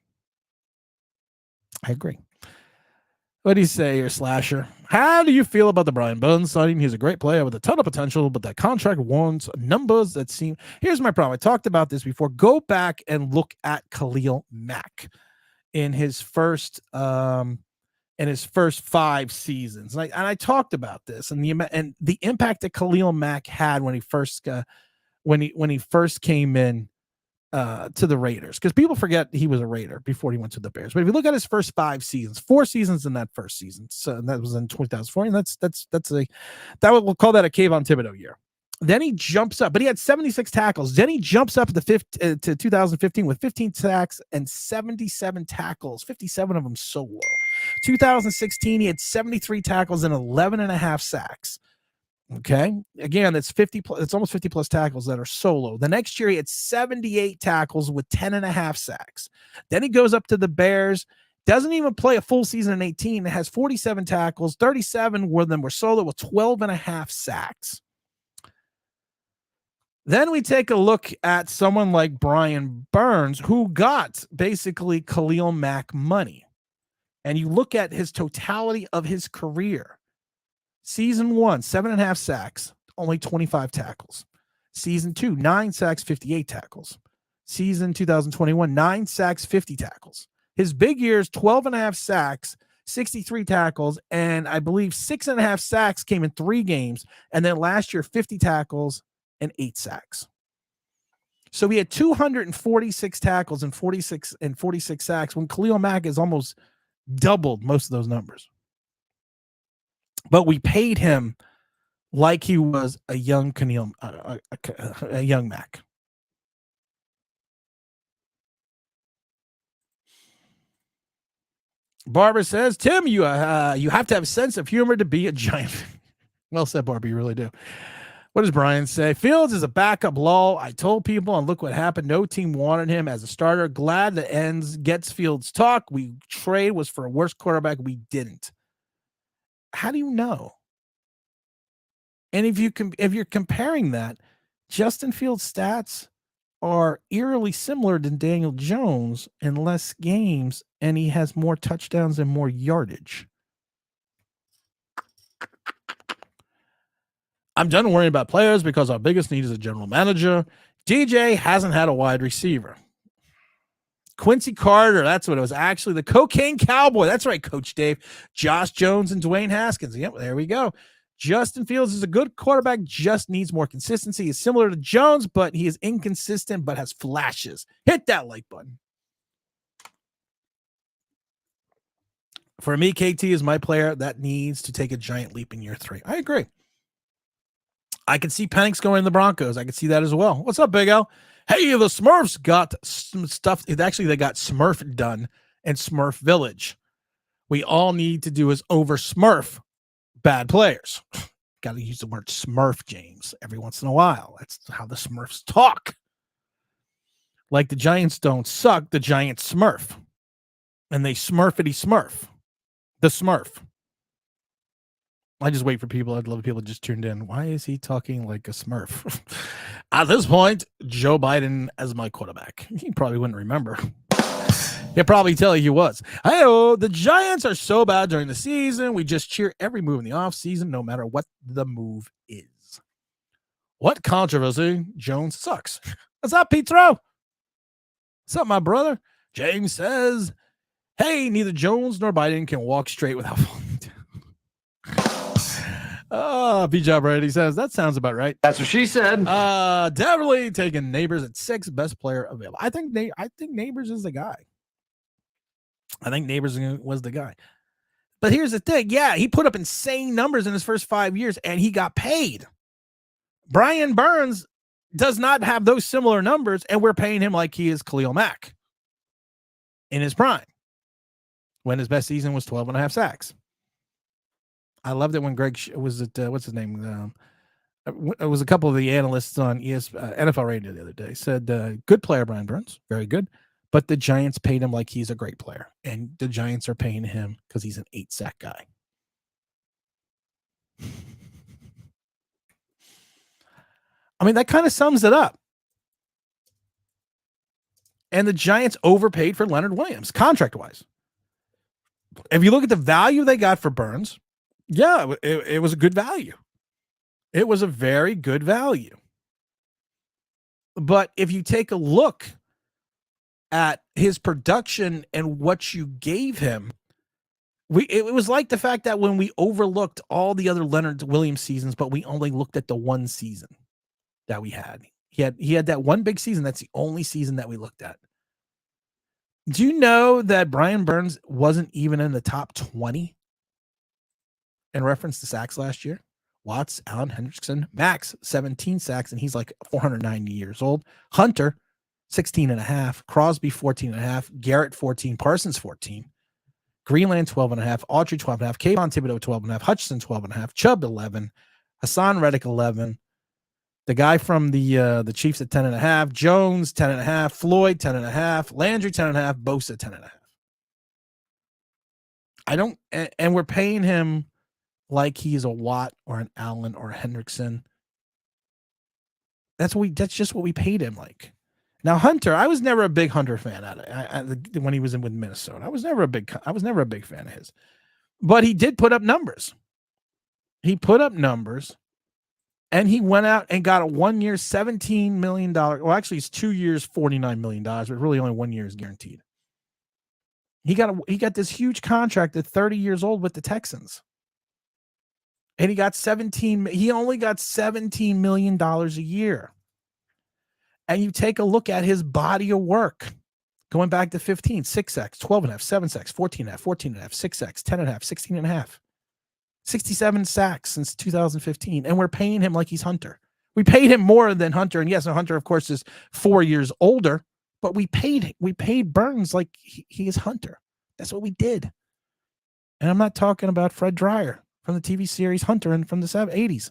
I agree. What do you say, your slasher? How do you feel about the Brian Burns signing? He's a great player with a ton of potential, but that contract wants numbers that seem... Here's my problem. I talked about this before. Go back and look at Khalil Mack in his first 5 seasons. And I talked about this and the impact that Khalil Mack had when he first came in to the Raiders, because people forget he was a Raider before he went to the Bears. But if you look at his first 5 seasons, 4 seasons in that first season, so that was in 2004, and we'll call that a Kayvon Thibodeau year. Then he jumps up, but he had 76 tackles. Then he jumps up to 2015 with 15 sacks and 77 tackles, 57 of them solo. 2016, he had 73 tackles and 11.5 sacks. Okay. Again, it's almost 50 plus tackles that are solo. The next year, he had 78 tackles with 10.5 sacks. Then he goes up to the Bears, doesn't even play a full season in 18. It has 47 tackles, 37 of them were solo with 12.5 sacks. Then we take a look at someone like Brian Burns, who got basically Khalil Mack money. And you look at his totality of his career. Season 1, 7.5 sacks, only 25 tackles. Season 2, 9 sacks, 58 tackles. Season 2021, 9 sacks, 50 tackles. His big years, 12.5 sacks, 63 tackles, and I believe 6.5 sacks came in 3 games. And then last year, 50 tackles and 8 sacks. So he had 246 tackles and 46 sacks when Khalil Mack has almost doubled most of those numbers. But we paid him like he was a young a young Mac. Barbara says, Tim, you have to have a sense of humor to be a Giant. Well said, Barbara. You really do. What does Brian say? Fields is a backup lull. I told people, and look what happened. No team wanted him as a starter. Glad that ends gets Fields talk. We trade was for a worse quarterback. We didn't. How do you know? And if you're comparing that, Justin Fields' stats are eerily similar to Daniel Jones in less games, and he has more touchdowns and more yardage. I'm done worrying about players because our biggest need is a general manager. DJ hasn't had a wide receiver. Quincy Carter, that's what it was. Actually, the cocaine cowboy. That's right, Coach Dave. Josh Jones and Dwayne Haskins. Yep, there we go. Justin Fields is a good quarterback, just needs more consistency. He's similar to Jones, but he is inconsistent, but has flashes. Hit that like button. For me, KT is my player that needs to take a giant leap in year 3. I agree. I can see Penix going in the Broncos. I can see that as well. What's up, Big L? Hey, the Smurfs got some stuff. Actually, they got Smurf done in Smurf Village. We all need to do is over Smurf bad players. Got to use the word Smurf, James, every once in a while. That's how the Smurfs talk. Like the Giants don't suck, the Giants Smurf. And they Smurfity Smurf. The Smurf. I just wait for people. I'd love people just tuned in. Why is he talking like a Smurf? At this point, Joe Biden as my quarterback. He probably wouldn't remember. He'll probably tell you he was. Hey, the Giants are so bad during the season. We just cheer every move in the offseason, no matter what the move is. What controversy? Jones sucks. What's up, Petro? What's up, my brother? James says, hey, neither Jones nor Biden can walk straight without falling down. B-Job Brady says, that sounds about right. That's what she said. Definitely taking Neighbors at 6, best player available. I think Neighbors is the guy. I think Neighbors was the guy. But here's the thing. Yeah, he put up insane numbers in his first 5 years, and he got paid. Brian Burns does not have those similar numbers, and we're paying him like he is Khalil Mack in his prime when his best season was 12.5 sacks. I loved it when Greg was it. What's his name? It was a couple of the analysts on NFL Radio the other day said, good player, Brian Burns. Very good. But the Giants paid him like he's a great player. And the Giants are paying him because he's an 8-sack guy. I mean, that kind of sums it up. And the Giants overpaid for Leonard Williams, contract-wise. If you look at the value they got for Burns, yeah, it was a good value. It was a very good value. But if you take a look at his production and what you gave him, it was like the fact that when we overlooked all the other Leonard Williams seasons, but we only looked at the one season that we had. He had that one big season. That's the only season that we looked at. Do you know that Brian Burns wasn't even in the top 20 in reference to sacks last year? Watts, Allen Hendrickson, Max, 17 sacks, and he's like 490 years old. Hunter, 16.5. Crosby, 14.5. Garrett, 14. Parsons, 14. Greenland, 12.5. Autry, 12.5. Kayvon Thibodeau, 12.5. Hutchinson, 12.5. Chubb, 11. Hassan Reddick, 11. The guy from the Chiefs at 10.5. Jones, 10.5. Floyd, 10.5. Landry, 10.5. Bosa, 10.5. And we're paying him like he's a Watt or an Allen or a Hendrickson. That's just what we paid him like. Now Hunter, I was never a big Hunter fan when he was with Minnesota. I was never a big fan of his. But he did put up numbers. And he went out and got a 1 year, $17 million. Well, actually, it's 2 years, $49 million, but really only 1 year is guaranteed. He got this huge contract at 30 years old with the Texans. And he only got $17 million a year. And you take a look at his body of work. Going back to 15, 6 sacks, 12.5, 7 sacks, 14.5, 14.5, 6 sacks, 10.5, 16.5. 67 sacks since 2015, and we're paying him like he's Hunter. We paid him more than Hunter, and yes, Hunter, of course, is 4 years older, but we paid Burns like he is Hunter. That's what we did. And I'm not talking about Fred Dreyer from the TV series Hunter and from the 80s.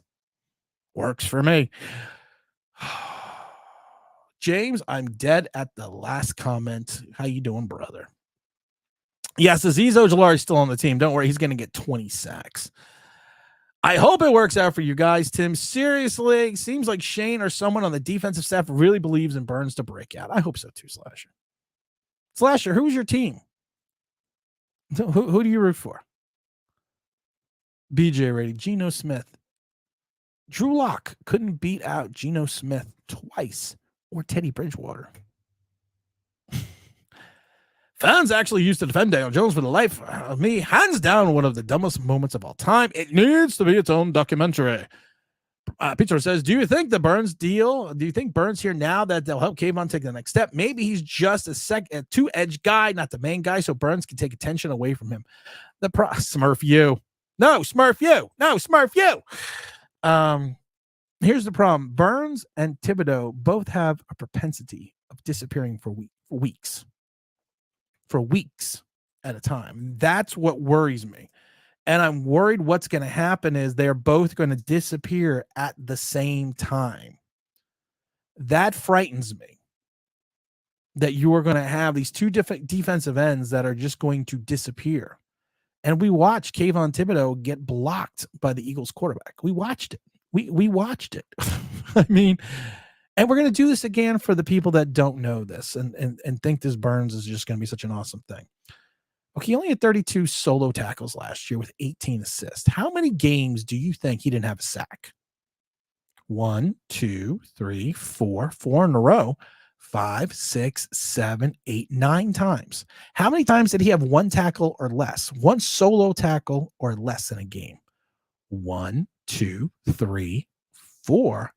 Works for me. James, I'm dead at the last comment. How you doing, brother? Yes, Azeez Ojulari is still on the team. Don't worry, he's going to get 20 sacks. I hope it works out for you guys, Tim. Seriously, seems like Shane or someone on the defensive staff really believes in Burns to break out. I hope so too, Slasher. Slasher, who's your team? Who do you root for? BJ rating, Geno Smith. Drew Lock couldn't beat out Geno Smith twice, or Teddy Bridgewater. Fans actually used to defend Daniel Jones for the life of me. Hands down, one of the dumbest moments of all time. It needs to be its own documentary. Peter says, do you think Burns here now that they'll help Kayvon take the next step? Maybe he's just a two-edge guy, not the main guy, so Burns can take attention away from him. Smurf you. No, Smurf you. No, Smurf you. Here's the problem. Burns and Thibodeau both have a propensity of disappearing for weeks. For weeks at a time. That's what worries me. And I'm worried what's going to happen is they're both going to disappear at the same time. That frightens me. That you are going to have these two different defensive ends that are just going to disappear. And we watched Kayvon Thibodeau get blocked by the Eagles quarterback. We watched it. We watched it. I mean, and we're going to do this again for the people that don't know this and think this Burns is just going to be such an awesome thing. Okay, he only had 32 solo tackles last year with 18 assists. How many games do you think he didn't have a sack? 1, 2, 3, 4 in a row. 5, 6, 7, 8, 9 times. How many times did he have one tackle or less? One solo tackle or less in a game? 1, 2, 3, 4,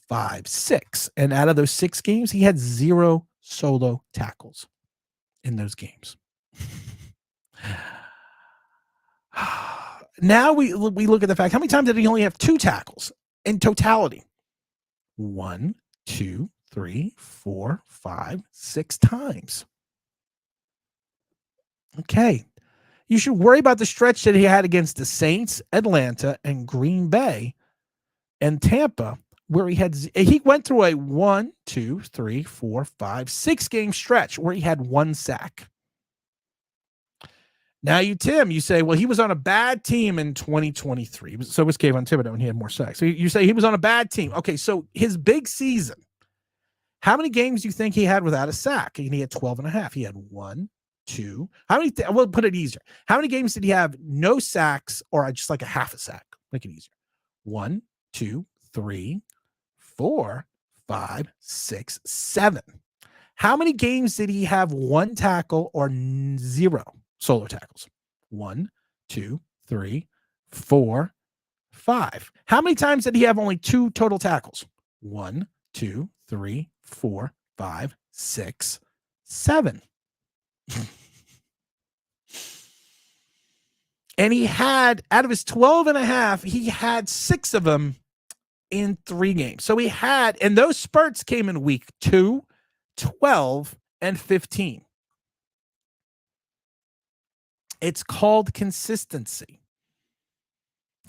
5, 6. And out of those 6 games, he had 0 solo tackles in those games. Now we look at the fact, how many times did he only have 2 tackles in totality? 1, 2, 3, 4, 5, 6 times. Okay. You should worry about the stretch that he had against the Saints, Atlanta, and Green Bay and Tampa, where he went through a 1, 2, 3, 4, 5, 6 game stretch where he had 1 sack. Now Tim, you say, well, he was on a bad team in 2023. So was Kayvon Thibodeau, and he had more sacks. So you say he was on a bad team. Okay, so his big season, how many games do you think he had without a sack? And he had 12 and a half. He had 1, 2. We'll put it easier. How many games did he have no sacks or just like a half a sack? Make it easier. 1, 2, 3, 4, 5, 6, 7. How many games did he have 1 tackle or 0 solo tackles? 1, 2, 3, 4, 5. How many times did he have only 2 total tackles? 1, 2, 3, 4, 5, 6, 7. And he had, out of his 12 and a half, he had 6 of them in 3 games. So he had, and those spurts came in week 2, 12, and 15. It's called consistency.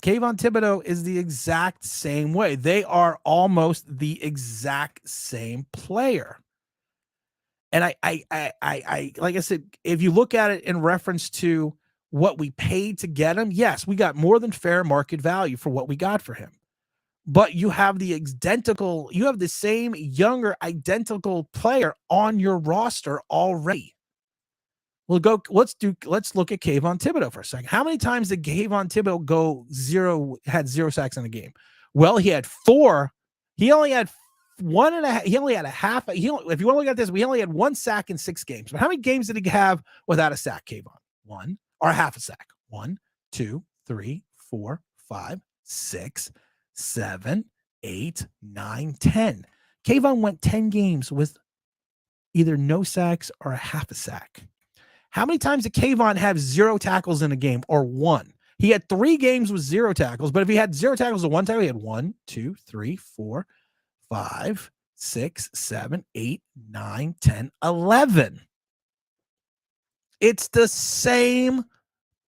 Kayvon Thibodeau is the exact same way. They are almost the exact same player. And I like I said, if you look at it in reference to what we paid to get him, yes, we got more than fair market value for what we got for him. But you have the same younger identical player on your roster already. Let's look at Kayvon Thibodeau for a second. How many times did Kayvon Thibodeau had 0 sacks in a game? Well, he had 4. He only had 1.5. He only had a half. If you want to look at this, we only had 1 sack in 6 games. But how many games did he have without a sack, Kayvon? 1 or half a sack. 1, 2, 3, 4, 5, 6, 7, 8, 9, 10. Kayvon went 10 games with either no sacks or a half a sack. How many times did Kayvon have 0 tackles in a game or 1? He had 3 games with 0 tackles, but if he had 0 tackles or 1 tackle, he had 1, 2, 3, 4, 5, 6, 7, 8, 9, 10, 11. It's the same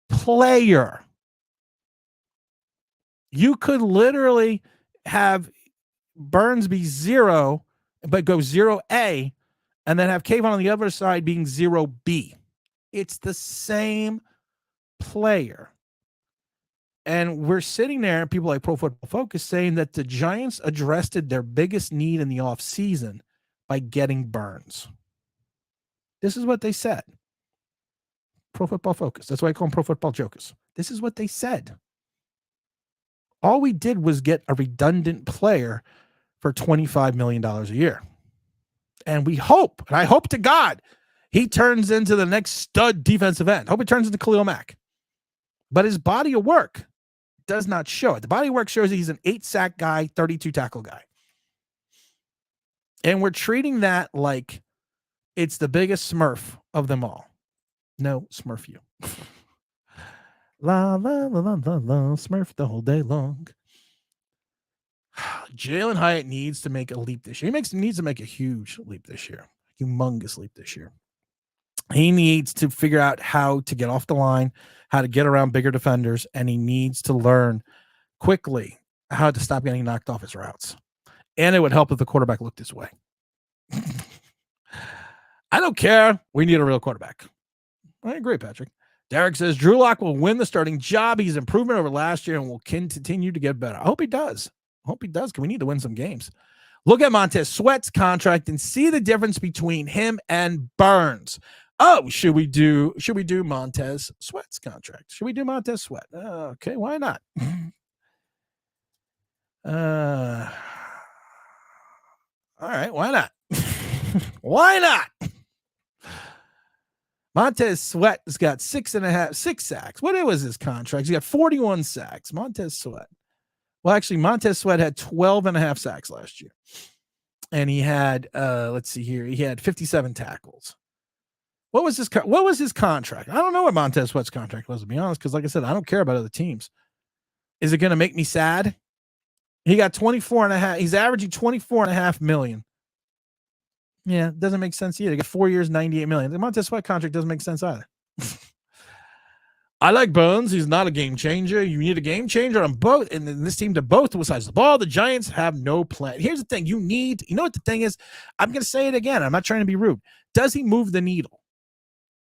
player. You could literally have Burns be 0, but go 0A, and then have Kayvon on the other side being 0B. It's the same player. And we're sitting there, and people like Pro Football Focus saying that the Giants addressed their biggest need in the offseason by getting Burns. This is what they said. Pro Football Focus. That's why I call them Pro Football Jokers. This is what they said. All we did was get a redundant player for $25 million a year. And we hope, and I hope to God, he turns into the next stud defensive end. Hope he turns into Khalil Mack. But his body of work does not show it. The body of work shows that he's an 8-sack guy, 32-tackle guy. And we're treating that like it's the biggest Smurf of them all. No, Smurf you. La, la, la, la, la, la, Smurf the whole day long. Jalen Hyatt needs to make a leap this year. He needs to make a huge leap this year. Humongous leap this year. He needs to figure out how to get off the line, how to get around bigger defenders, and he needs to learn quickly how to stop getting knocked off his routes. And it would help if the quarterback looked this way. I don't care. We need a real quarterback. I agree, Patrick. Derek says Drew Lock will win the starting job. He's improvement over last year and will continue to get better. I hope he does. Because we need to win some games. Look at Montez Sweat's contract and see the difference between him and Burns. Oh, should we do Montez Sweat's contract? Should we do Montez Sweat? Okay, why not? All right, why not? Why not? Montez Sweat has got 6 sacks. What was his contract? He's got 41 sacks. Montez Sweat. Well, actually, Montez Sweat had 12.5 sacks last year. And he had, let's see here, he had 57 tackles. What was his contract? I don't know what Montez Sweat's contract was, to be honest, because like I said, I don't care about other teams. Is it going to make me sad? He got 24.5. He's averaging 24.5 million. Yeah, it doesn't make sense either. He got 4 years, 98 million. The Montez Sweat contract doesn't make sense either. I like Burns. He's not a game changer. You need a game changer on both, and then this team to both sides of the ball. The Giants have no plan. Here's the thing. You know what the thing is? I'm going to say it again. I'm not trying to be rude. Does he move the needle?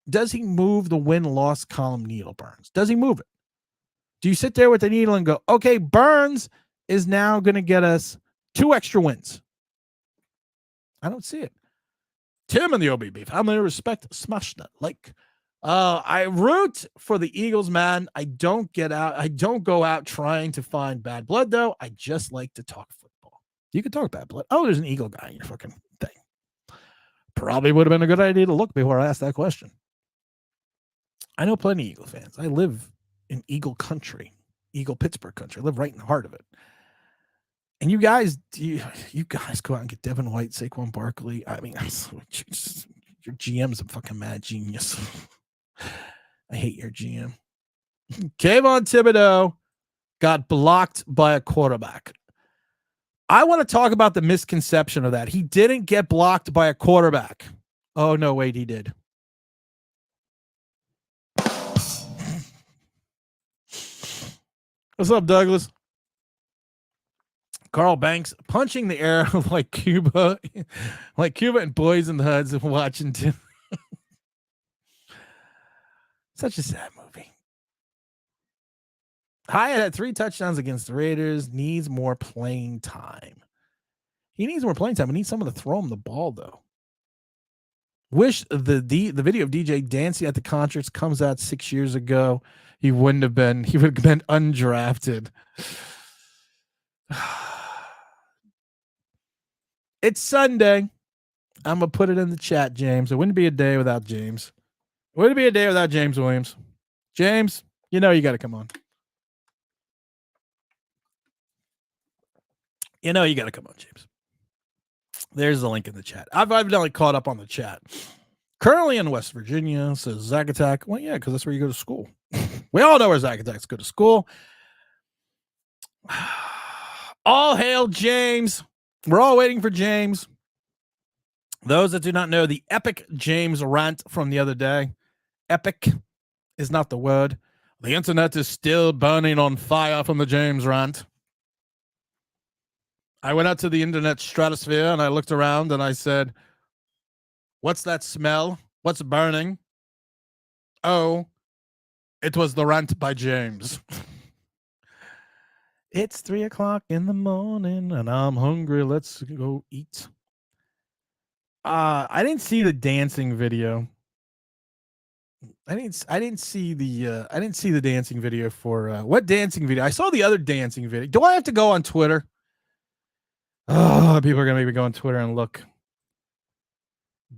Does he move the win-loss column needle, Burns? Does he move it? Do you sit there with the needle and go, okay, Burns is now going to get us 2 extra wins? I don't see it. Tim and the OBB. How many respect? Smash that like. I root for the Eagles, man. I don't go out trying to find bad blood, though. I just like to talk football. You can talk bad blood. Oh, there's an Eagle guy in your fucking thing. Probably would have been a good idea to look before I asked that question. I know plenty of Eagle fans. I live in Eagle country, Eagle Pittsburgh country. I live right in the heart of it. And you guys go out and get Devin White, Saquon Barkley. I mean, your GM's a fucking mad genius. I hate your GM. Kayvon Thibodeau got blocked by a quarterback. I want to talk about the misconception of that. He didn't get blocked by a quarterback. Oh, no, wait, he did. What's up, Douglas? Carl Banks punching the air like Cuba and Boys in the Hoods of Washington. Such a sad movie. Hyatt had 3 touchdowns against the Raiders. Needs more playing time. He needs more playing time. He needs someone to throw him the ball, though. Wish the video of DJ dancing at the concerts comes out 6 years ago. He would have been undrafted. It's Sunday. I'm going to put it in the chat, James. It wouldn't be a day without James. It wouldn't be a day without James Williams. James, you got to come on. You got to come on, James. There's the link in the chat. I've evidently caught up on the chat. Currently in West Virginia, says Zach Attack. Well, yeah, because that's where you go to school. We all know where Zach Attacks go to school. All hail James. We're all waiting for James. Those that do not know the epic James rant from the other day. Epic is not the word. The internet is still burning on fire from the James rant. I went out to the internet stratosphere and I looked around and I said, what's that smell? What's burning? Oh, it was the rant by James. It's 3:00 in the morning and I'm hungry. Let's go eat. I didn't see the dancing video. I didn't see the dancing video for what dancing video? I saw the other dancing video. Do I have to go on Twitter? Oh, people are gonna maybe go on Twitter and look.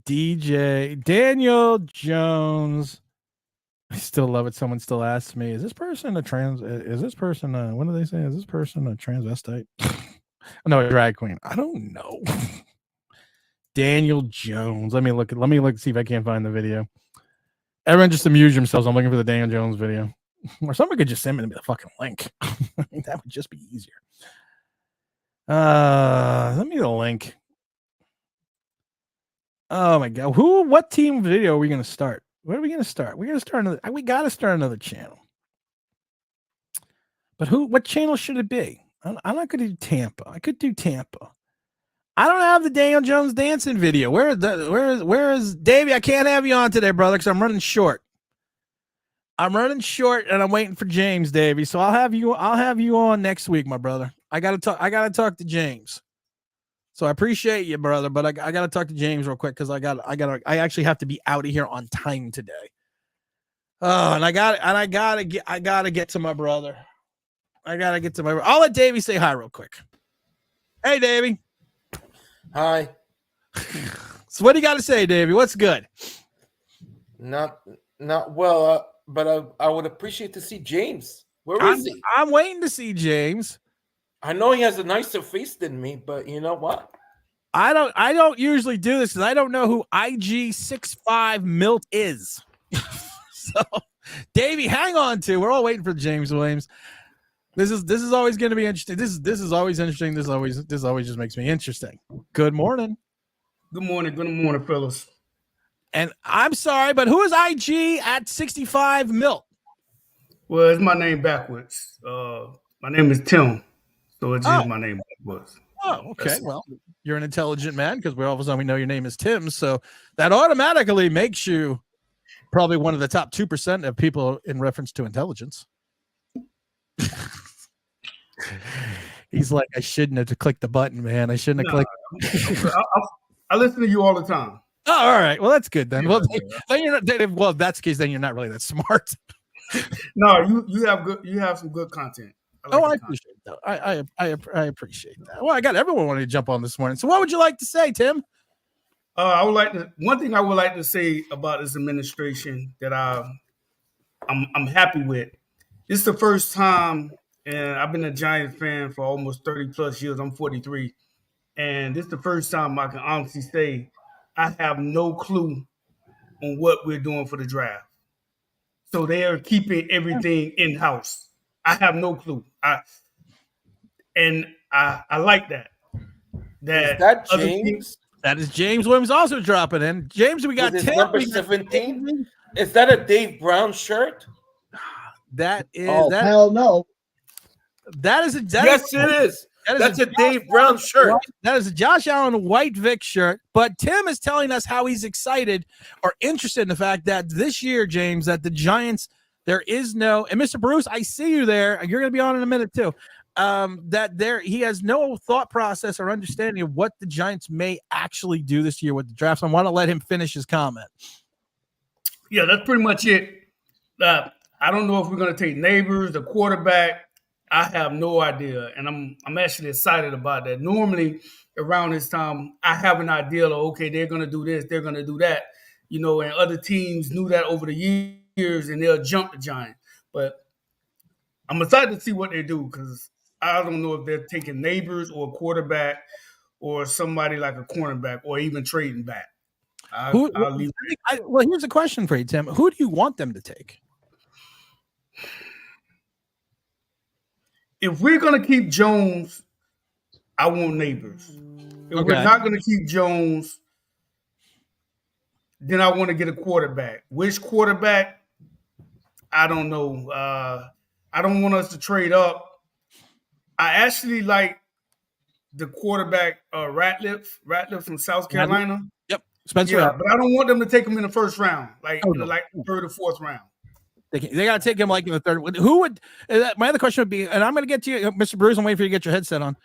DJ Daniel Jones. I still love it. Someone still asks me, is this person a what do they say? Is this person a transvestite? No, a drag queen. I don't know. Daniel Jones. Let me look, see if I can't find the video. Everyone just amuse themselves. I'm looking for the Daniel Jones video. Or someone could just send me the fucking link. That would just be easier. Send me the link. Oh my god. What team video are we gonna start? What are we gonna start? We gotta start another channel. But what channel should it be? I'm not gonna do Tampa. I could do Tampa. I don't have the Daniel Jones dancing video. Where is Davey? I can't have you on today, brother, because I'm running short. And I'm waiting for James, Davey. So I'll have you on next week, my brother. I gotta talk to James. So I appreciate you, brother, but I gotta talk to James real quick because I actually have to be out of here on time today. Oh, and I gotta get to my brother. I'll let Davey say hi real quick. Hey, Davey. Hi. So what do you got to say, Davey? What's good? Not well, but I would appreciate to see James. Where is he? I'm waiting to see James. I know he has a nicer face than me, but you know what? I don't usually do this because I don't know who IG65 Milt is. So, Davey, hang on to. We're all waiting for James Williams. This is always going to be interesting. This is always interesting. This always just makes me interesting. Good morning. Good morning, fellas. And I'm sorry, but who is IG at 65 Milt? Well, it's my name backwards. My name is Tim, so it's just my name backwards. Oh, okay. Well, you're an intelligent man because all of a sudden we know your name is Tim, so that automatically makes you probably one of the top 2% of people in reference to intelligence. He's like, I shouldn't have clicked the button, man. I shouldn't have clicked. I listen to you all the time. Oh, all right. Well, that's good then. Well, then you're not. Well, if that's the case, then you're not really that smart. No, you have some good content. I appreciate that. I appreciate that. Well, I got everyone wanting to jump on this morning. So, what would you like to say, Tim? One thing I would like to say about this administration that I'm happy with. This is the first time, and I've been a Giants fan for almost 30 plus years. I'm 43. And this is the first time I can honestly say I have no clue on what we're doing for the draft. So they are keeping everything in-house. I have no clue. I like that. Is that James? That is James Williams also dropping in. James, we got Tim. Number 17. Is that a Dave Brown shirt? That is. Hell no. Yes, it is. That's a Dave Brown shirt. That is a Josh Allen White Vic shirt. But Tim is telling us how he's excited or interested in the fact that this year, James, that the Giants, there is no, and Mr. Bruce, I see you there. You're going to be on in a minute too. He has no thought process or understanding of what the Giants may actually do this year with the draft. So I want to let him finish his comment. Yeah, that's pretty much it. I don't know if we're going to take Neighbors, the quarterback. I have no idea, and I'm actually excited about that. Normally, around this time, I have an idea of, okay, they're going to do this, they're going to do that, and other teams knew that over the years, and they'll jump the Giants. But I'm excited to see what they do because I don't know if they're taking Neighbors or a quarterback or somebody like a cornerback or even trading back. Well, here's a question for you, Tim. Who do you want them to take? If we're going to keep Jones, I want Neighbors. If we're not going to keep Jones, then I want to get a quarterback. Which quarterback? I don't know. I don't want us to trade up. I actually like the quarterback Ratliff from South Carolina. Yep, Spencer. Yeah, but I don't want them to take him in the first round, like Oh, in the third or fourth round. They got to take him like in the third. Who would? My other question would be, and I'm going to get to you, Mr. Bruce. I'm waiting for you to get your headset on.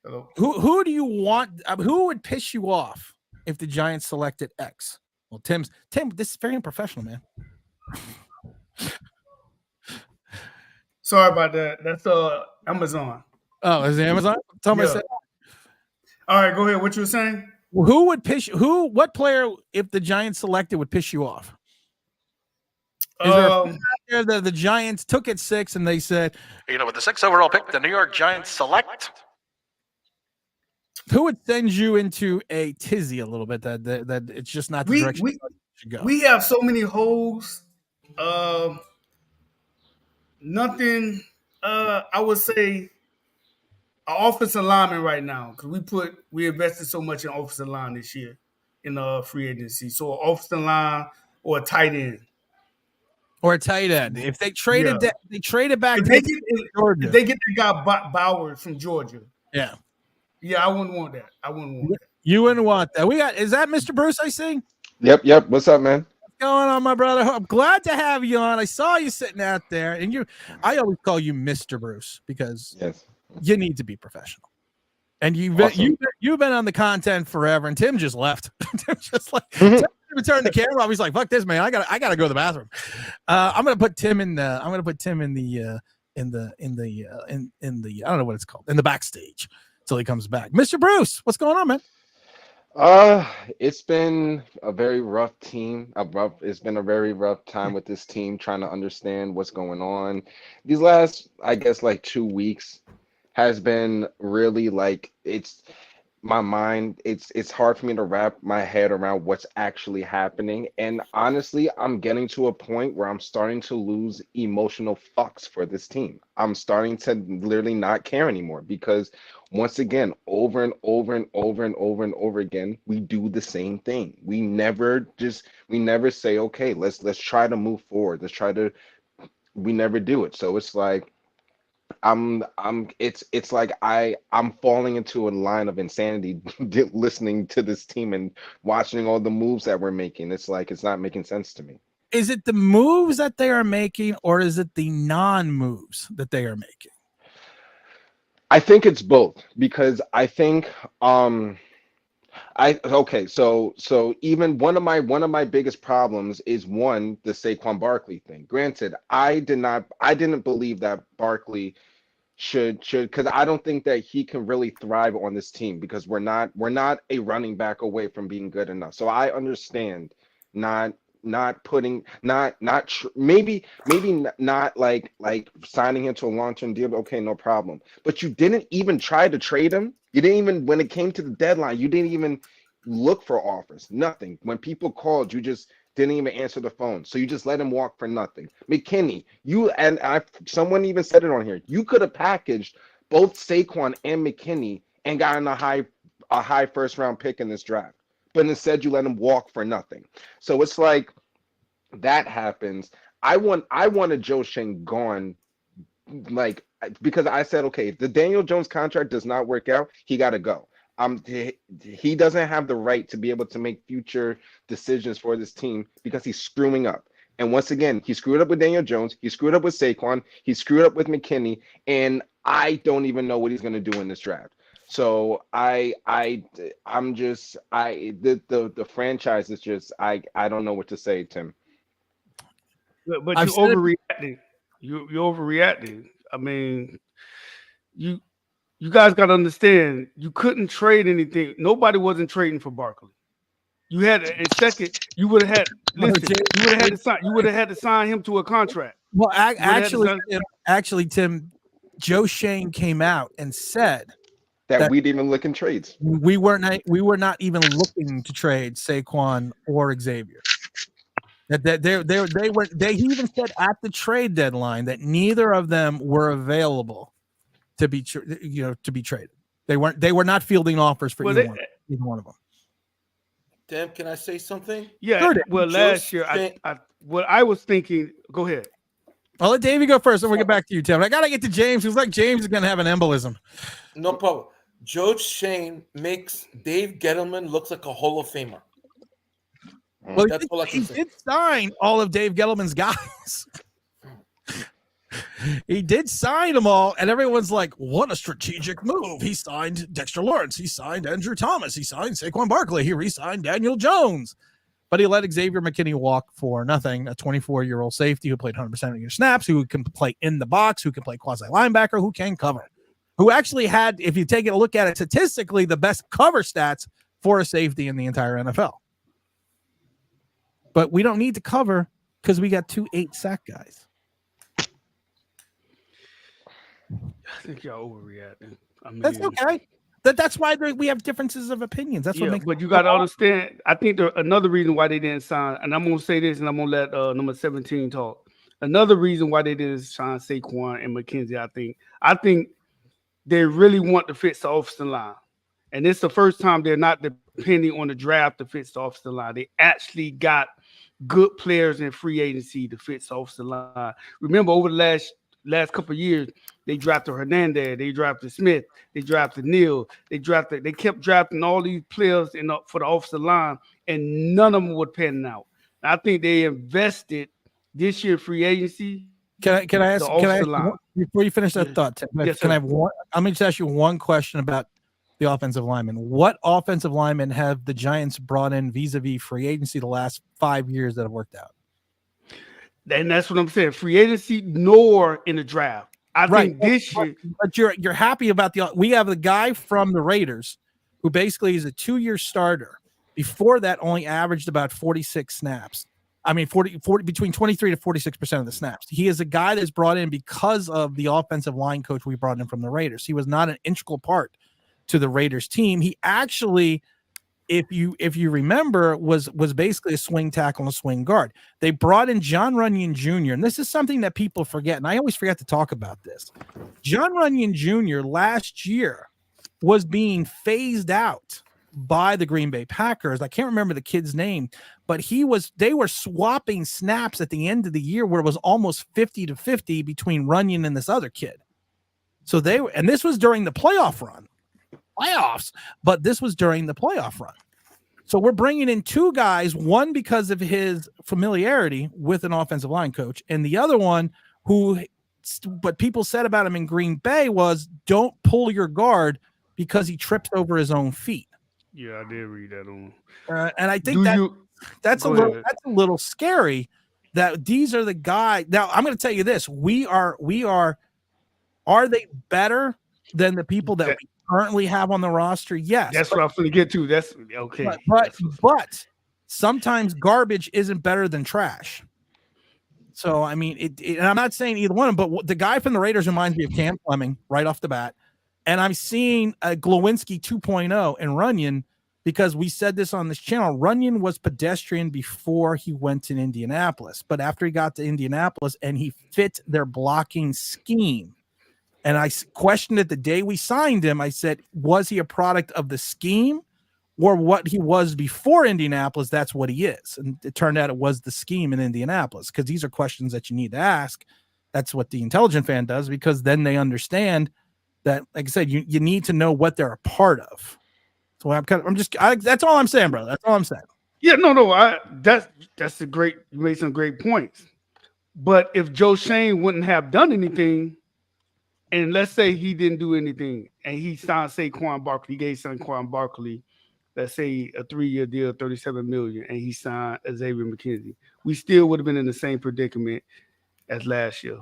Hello. Who do you want? Who would piss you off if the Giants selected X? Well, Tim, this is very unprofessional, man. Sorry about that. That's Amazon. Oh, is it Amazon? Tell me. Yeah. All right, go ahead. What you were saying? Who would piss? What player, if the Giants selected, would piss you off? Is there the Giants took it 6 and they said, with the 6th overall pick, the New York Giants select. Who would send you into a tizzy a little bit that it's just not the direction you should go? We have so many holes. Nothing. I would say an offensive lineman right now because we invested so much in offensive line this year in free agency. So an offensive line or a tight end. Or a tight end. If they traded that, they traded back. If they get the guy Bowers from Georgia. Yeah. Yeah, I wouldn't want that. You wouldn't want that. Is that Mr. Bruce I see? Yep. What's up, man? What's going on, my brother? I'm glad to have you on. I saw you sitting out there, and I always call you Mr. Bruce because you need to be professional. And you've been on the content forever, and Tim just left. Tim's just like Tim turned the camera off. He's like, "Fuck this, man! I gotta go to the bathroom." I'm gonna put Tim in the. I'm gonna put Tim in the I don't know what it's called, in the backstage until he comes back. Mr. Bruce, what's going on, man? It's been a very rough team. It's been a very rough time with this team trying to understand what's going on. These last, I guess, like 2 weeks has been really like my mind. It's hard for me to wrap my head around what's actually happening. And honestly, I'm getting to a point where I'm starting to lose emotional fucks for this team. I'm starting to literally not care anymore because once again, over and over and over and over and over again, we do the same thing. We never say, okay, let's try to move forward. We never do it. So it's like it's like I'm falling into a line of insanity listening to this team and watching all the moves that we're making. It's like it's not making sense to me. Is it the moves that they are making, or is it the non-moves that they are making? I think it's both because I think so even one of my biggest problems is the Saquon Barkley thing. Granted, I didn't believe that Barkley should because I don't think that he can really thrive on this team because we're not a running back away from being good enough. So I understand maybe not like signing him to a long-term deal. Okay, no problem. But you didn't even try to trade him. You didn't even, when it came to the deadline, you didn't even look for offers. Nothing. When people called, you just didn't even answer the phone. So you just let him walk for nothing. McKinney, someone even said it on here. You could have packaged both Saquon and McKinney and gotten a high first round pick in this draft. But instead you let him walk for nothing. So it's like that happens. I wanted Joe Shane gone, like, because I said, okay, if the Daniel Jones contract does not work out, he got to go. He doesn't have the right to be able to make future decisions for this team because he's screwing up. And once again, he screwed up with Daniel Jones. He screwed up with Saquon. He screwed up with McKinney. And I don't even know what he's going to do in this draft. So the franchise is just, I don't know what to say, Tim. But you overreacted. You overreacted. I mean, you guys got to understand, you couldn't trade anything. Nobody wasn't trading for Barkley. You had you would have had to sign him to a contract. Well, actually, Tim, Joe Shane came out and said that we didn't even look in trades. We were not even looking to trade Saquon or Xavier. He even said at the trade deadline that neither of them were available to be traded. They were not fielding offers for either one of them. Tim, can I say something? Yeah. Sure, Well, last year, I was thinking. Go ahead. I'll let Davey go first, and we'll get back to you, Tim. I gotta get to James. It's like James is gonna have an embolism. No problem. George Shane makes Dave Gettleman look like a Hall of Famer. Well, That's all I can he say. did sign all of Dave Gettleman's guys. He did sign them all, and everyone's like, what a strategic move. He signed Dexter Lawrence. He signed Andrew Thomas. He signed Saquon Barkley. He re-signed Daniel Jones. But he let Xavier McKinney walk for nothing, a 24-year-old safety who played 100% of your snaps, who can play in the box, who can play quasi-linebacker, who can cover, who actually had, if you take a look at it statistically, the best cover stats for a safety in the entire NFL. But we don't need to cover because we got 2 8-sack guys. I think y'all overreacting. I mean, That's okay. That's why we have differences of opinions. That's what makes. But you got to understand. I think another reason why they didn't sign, and I'm gonna say this, and I'm gonna let number 17 talk. Another reason why they didn't sign Saquon and McKenzie, I think they really want to fix the offensive line, and it's the first time they're not depending on the draft to fix the offensive line. They actually got good players in free agency to fix the offensive line. Remember, over the last couple of years, they drafted Hernandez, they drafted Smith, they drafted Neal, they kept drafting all these players for the offensive line, and none of them were panning out. I think they invested this year free agency. Can I ask before you finish that thought, Tim, Yes, can I have one? I'm going to ask you one question about the offensive linemen. What offensive linemen have the Giants brought in vis-a-vis free agency the last 5 years that have worked out? And that's what I'm saying. Free agency nor in the draft. I think this year. But you're happy about we have a guy from the Raiders who basically is a 2-year starter. Before that, only averaged about 46 snaps. I mean, 40 between 23 to 46% of the snaps. He is a guy that's brought in because of the offensive line coach we brought in from the Raiders. He was not an integral part to the Raiders team. He actually, if you remember, was basically a swing tackle and a swing guard. They brought in John Runyon Jr., and this is something that people forget, and I always forget to talk about this. John Runyon Jr. last year was being phased out by the Green Bay Packers. I can't remember the kid's name, but they were swapping snaps at the end of the year where it was almost 50-50 between Runyon and this other kid. So and this was during the playoffs, but this was during the playoff run. So we're bringing in 2 guys, one because of his familiarity with an offensive line coach, and the other one what people said about him in Green Bay was don't pull your guard because he trips over his own feet. Yeah, I did read that on. And I think that's a little scary that these are the guys. Now, I'm going to tell you this. Are they better than the people that we currently have on the roster? Yes. That's what I'm going to get to. That's okay. But sometimes garbage isn't better than trash. So, I mean, and I'm not saying either one, but the guy from the Raiders reminds me of Cam Fleming right off the bat. And I'm seeing a Glowinski 2.0 in Runyon because we said this on this channel. Runyon was pedestrian before he went to Indianapolis, but after he got to Indianapolis and he fit their blocking scheme. And I questioned it the day we signed him. I said, was he a product of the scheme or what he was before Indianapolis? That's what he is. And it turned out it was the scheme in Indianapolis, because these are questions that you need to ask. That's what the intelligent fan does, because then they understand that, like I said, you need to know what they're a part of. So that's all I'm saying, brother. That's all I'm saying. Yeah, no. That's a great. You made some great points. But if Joe Shane wouldn't have done anything, and let's say he didn't do anything, and he signed Saquon Barkley, he gave Saquon Barkley, let's say a 3-year deal, $37 million, and he signed Xavier McKinney, we still would have been in the same predicament as last year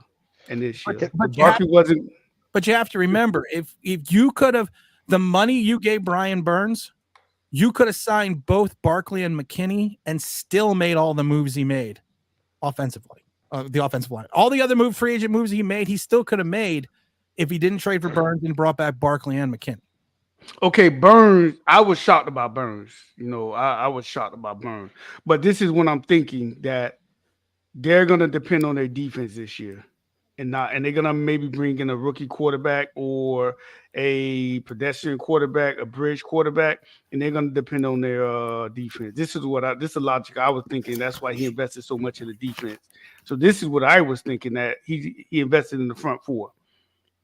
and this year. Barkley wasn't. But you have to remember, if you could have the money you gave Brian Burns, you could have signed both Barkley and McKinney and still made all the moves he made offensively. The offensive line, all the other free agent moves he made, he still could have made if he didn't trade for Burns and brought back Barkley and McKinney. Okay, Burns. I was shocked about Burns. I was shocked about Burns. But this is when I'm thinking that they're going to depend on their defense this year. and they're gonna maybe bring in a rookie quarterback or a pedestrian quarterback, a bridge quarterback, and they're gonna depend on their defense. This is the logic I was thinking. That's why he invested so much in the defense. So this is what I was thinking, that he invested in the front four.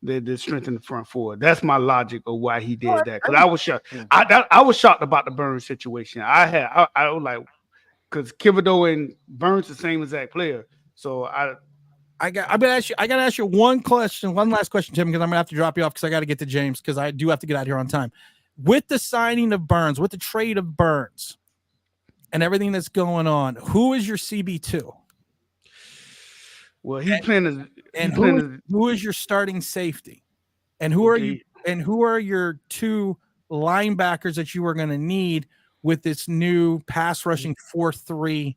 The strength in the front four. That's my logic of why he did that. Because I was shocked. I was shocked about the Burns situation. I was like, because Thibodeau and Burns the same exact player. So I gotta ask you one last question, Tim, because I'm gonna have to drop you off because I got to get to James because I do have to get out here on time. With the signing of Burns, with the trade of Burns, and everything that's going on, who is your CB2? Well, who is your starting safety, and who are your two linebackers that you are going to need with this new pass rushing 4-3?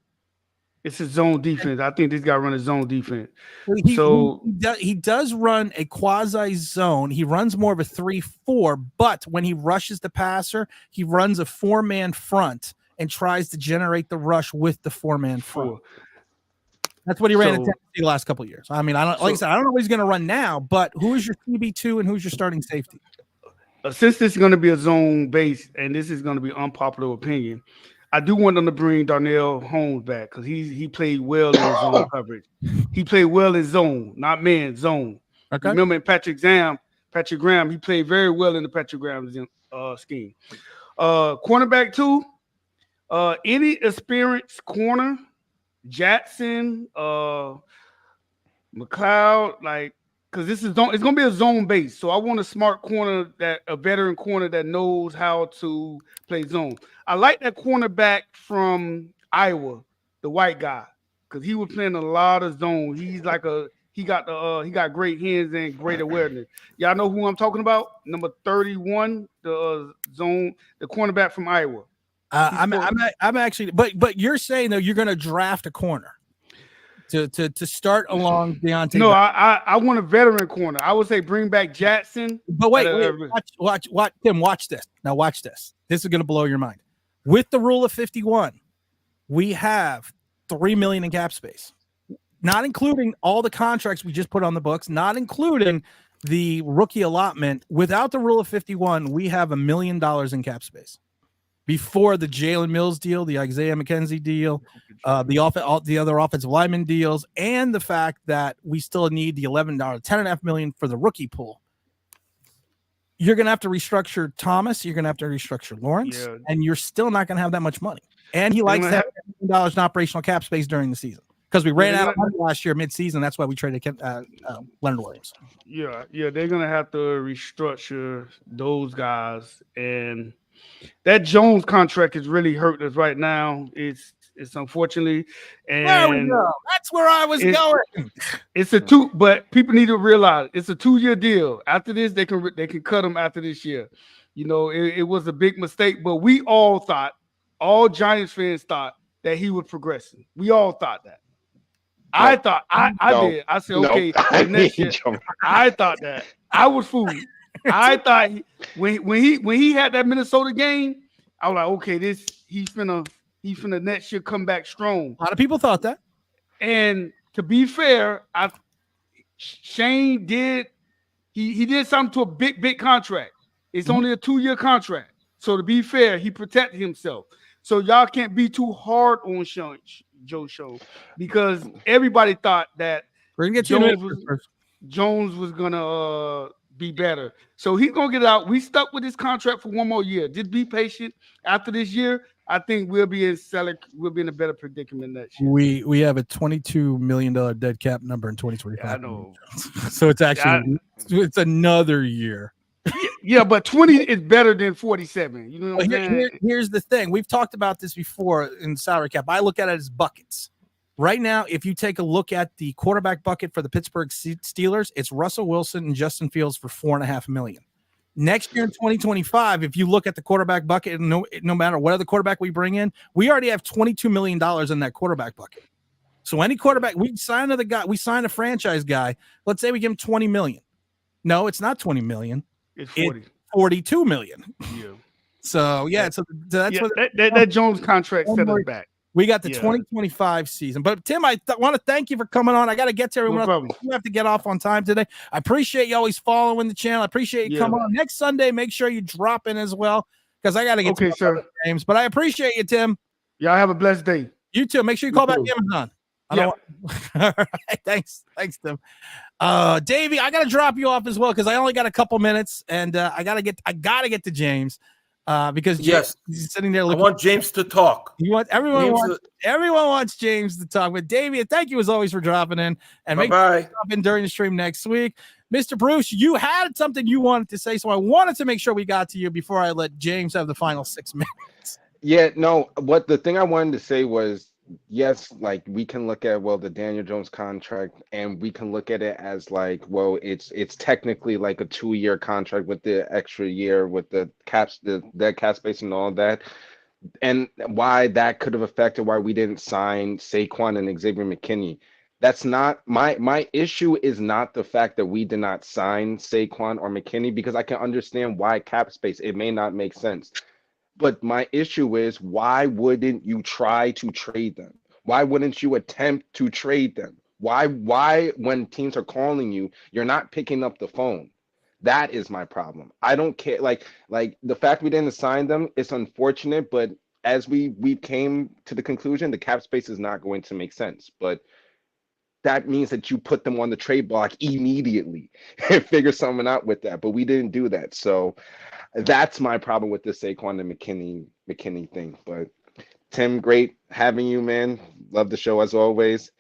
It's a zone defense. I think this guy run a zone defense. He does run a quasi zone. He runs more of a 3-4, but when he rushes the passer, he runs a 4-man front and tries to generate the rush with the 4-man front. That's what he ran in Tennessee the last couple of years. I mean, I don't know what he's going to run now, but who is your CB2 and who's your starting safety? Since this is going to be a zone base and this is going to be unpopular opinion, I do want them to bring Darnell Holmes back because he played well in zone coverage. He played well in zone, not man, zone. Okay. Remember in Patrick Graham, he played very well in the Patrick Graham scheme. Cornerback 2, any experienced corner, Jackson, McLeod, because this is it's going to be a zone base. So I want a smart corner, a veteran corner that knows how to play zone. I like that cornerback from Iowa, the white guy, because he was playing a lot of zone. He got great hands and great awareness. Y'all know who I'm talking about? Number 31, the cornerback from Iowa. I'm actually, but you're saying though you're going to draft a corner to start along Deontay. No, I want a veteran corner. I would say bring back Jackson. But wait, watch, Tim, watch this. Now watch this. This is going to blow your mind. With the rule of 51, we have $3 million in cap space, not including all the contracts we just put on the books, not including the rookie allotment. Without the rule of 51, we have $1 million in cap space. Before the Jalen Mills deal, the Isaiah McKenzie deal, the other offensive lineman deals, and the fact that we still need the $10.5 million for the rookie pool. You're going to have to restructure Thomas. You're going to have to restructure Lawrence, and you're still not going to have that much money. And he likes to have $1 million in operational cap space during the season because we ran out of money last year mid-season. That's why we traded Leonard Williams. Yeah, they're going to have to restructure those guys, and that Jones contract is really hurting us right now. It's unfortunately, and there we go. That's where I was going. It's but people need to realize it's a 2-year deal. After this, they can cut him after this year. You know, it was a big mistake, but we all Giants fans thought that he was progressing. We all thought that. I thought I did. I said, okay, next year. I thought that. I was fooled. I thought when he had that Minnesota game, I was like, okay, he's finna next year come back strong. A lot of people thought that. And to be fair, Shane did he did something to a big contract. It's only a 2-year contract. So to be fair, he protected himself. So y'all can't be too hard on Joe Show because everybody thought that we're gonna get Jones was gonna be better. So he's gonna get out. We stuck with this contract for 1 more year. Just be patient. After this year, I think we'll be in a better predicament next year. We have a $22 million dead cap number in 2025. Yeah, I know. So it's actually it's another year. Yeah, but 20 is better than 47. You know what I'm saying? Here's the thing. We've talked about this before in salary cap. I look at it as buckets. Right now, if you take a look at the quarterback bucket for the Pittsburgh Steelers, it's Russell Wilson and Justin Fields for $4.5 million. Next year in 2025, if you look at the quarterback bucket, no matter what other quarterback we bring in, we already have $22 million in that quarterback bucket. So any quarterback, we sign a franchise guy. Let's say we give him $20 million. No, it's not $20 million. It's 40. It's $42 million. Yeah. So that's what that Jones contract set us back. We got the 2025 season. But Tim, I want to thank you for coming on. I got to get to everyone else. You have to get off on time today. I appreciate you always following the channel. I appreciate you coming on. Next Sunday, make sure you drop in as well because I got to get to other games. But I appreciate you, Tim. Y'all have a blessed day. You too. Make sure you call back Amazon. All right. Thanks, Tim. Davey, I gotta drop you off as well because I only got a couple minutes, and I gotta get to James because James is sitting there looking. I want James to talk. Everyone wants James to talk. But Davey, thank you as always for dropping in, and make sure you drop in during the stream next week. Mr. Bruce, you had something you wanted to say, so I wanted to make sure we got to you before I let James have the final 6 minutes. Yeah, no. What the thing I wanted to say was, yes, like we can look at the Daniel Jones contract, and we can look at it as like, well, it's technically like a 2-year contract with the extra year with the caps, the cap space and all that, and why that could have affected why we didn't sign Saquon and Xavier McKinney. That's not my issue. Is not the fact that we did not sign Saquon or McKinney, because I can understand why cap space. It may not make sense. But my issue is, why wouldn't you try to trade them? Why wouldn't you attempt to trade them? Why when teams are calling you, you're not picking up the phone? That is my problem. I don't care. Like the fact we didn't sign them, it's unfortunate, but as we came to the conclusion, the cap space is not going to make sense. But that means that you put them on the trade block immediately and figure something out with that. But we didn't do that. So that's my problem with the Saquon and McKinney thing. But Tim, great having you, man. Love the show as always.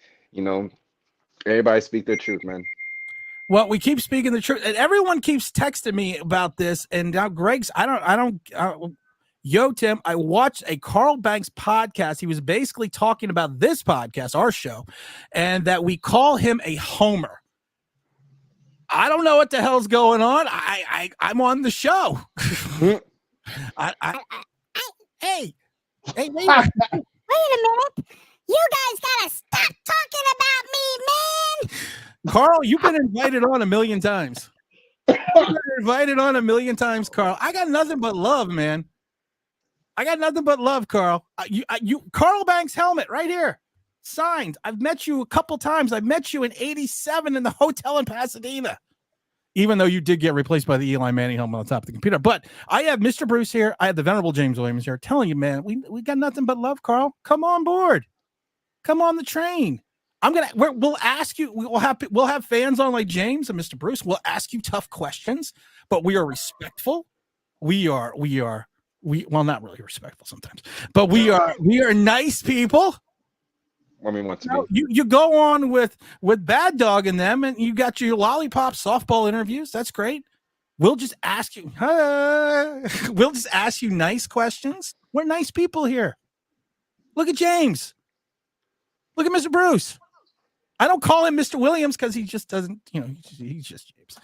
Everybody speak their truth, man. Well, we keep speaking the truth, and everyone keeps texting me about this. And now Greg's, yo, Tim, I watched a Carl Banks podcast. He was basically talking about this podcast, our show, and that we call him a homer. I don't know what the hell's going on. I'm on the show. Hey, wait a minute. You guys gotta stop talking about me, man. Carl, you've been invited on a million times. Carl. I got nothing but love, man. I got nothing but love, Carl. Carl Banks helmet right here. Signed. I've met you a couple times. I met you in '87 in the hotel in Pasadena, even though you did get replaced by the Eli Manning helmet on top of the computer. But I have Mr. Bruce here. I have the Venerable James Williams here telling you, man, we got nothing but love, Carl. Come on board. Come on the train. We'll ask you. We'll have fans on like James and Mr. Bruce. We'll ask you tough questions, but we are respectful. Well, not really respectful sometimes, but we are nice people. I mean, what's you go on with Bad Dog and them, and you got your lollipop softball interviews. That's great. We'll just ask you. We'll just ask you nice questions. We're nice people here. Look at James. Look at Mr. Bruce. I don't call him Mr. Williams because he just doesn't. He's just James.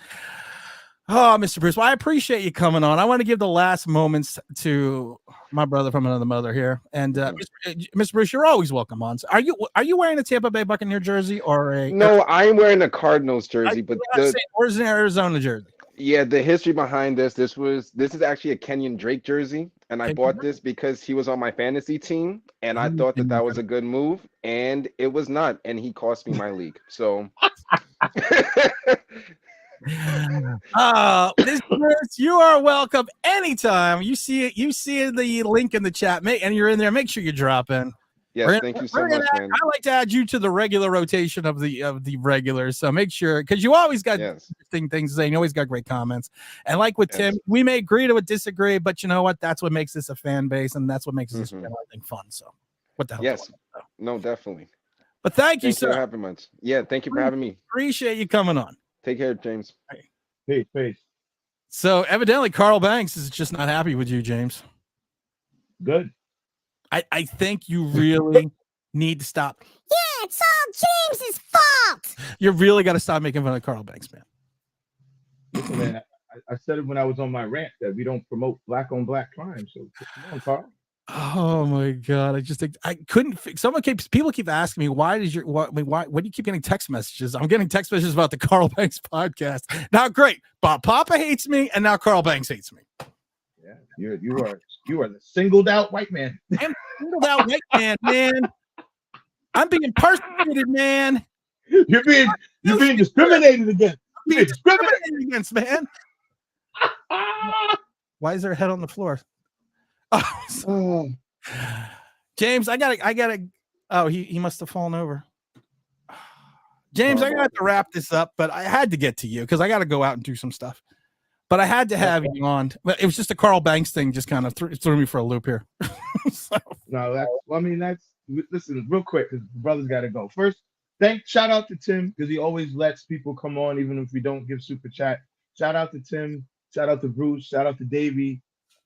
Oh, Mr. Bruce, well, I appreciate you coming on. I want to give the last moments to my brother from another mother here. And Mr. Bruce, you're always welcome on. Are you wearing a Tampa Bay Buccaneer jersey or a? No, I'm wearing a Cardinals jersey, but where's an Arizona jersey? Yeah, the history behind this is actually a Kenyon Drake jersey, and I bought this because he was on my fantasy team, and I thought that was a good move, and it was not, and he cost me my league. So. This Bruce, you are welcome anytime. You see the link in the chat, and you're in there. Make sure you drop in. Yes, thank you so much, man. I like to add you to the regular rotation of the regulars, so make sure, because you always got interesting things to say. You always got great comments, and like with Tim, we may agree to disagree, but you know what? That's what makes this a fan base, and that's what makes this I think fun. So, what the hell? Yes, no, definitely. But thank you, sir. Yeah, thank you for having me. Appreciate you coming on. Take care, James. Peace. So evidently Carl Banks is just not happy with you, James. Good. I think you really need to stop. Yeah, it's all James's fault. You really got to stop making fun of Carl Banks, man. Listen, man, I said it when I was on my rant that we don't promote black on black crime. So come on, Carl. Oh my God! I just think I couldn't. People keep asking me why do you keep getting text messages? I'm getting text messages about the Carl Banks podcast. Now, great, Bob Papa hates me, and now Carl Banks hates me. Yeah, you are the singled out white man. I'm singled out white man. I'm being persecuted, man. You're being discriminated against. Being discriminated against, man. Why is there a head on the floor? Oh. James, I gotta. Oh, he must have fallen over. James, I got to wrap this up, but I had to get to you because I got to go out and do some stuff. But I had to have you on. But it was just a Carl Banks thing, just kind of threw me for a loop here. No, listen, real quick, because brothers got to go. First, shout out to Tim because he always lets people come on, even if we don't give super chat. Shout out to Tim. Shout out to Bruce. Shout out to Davey.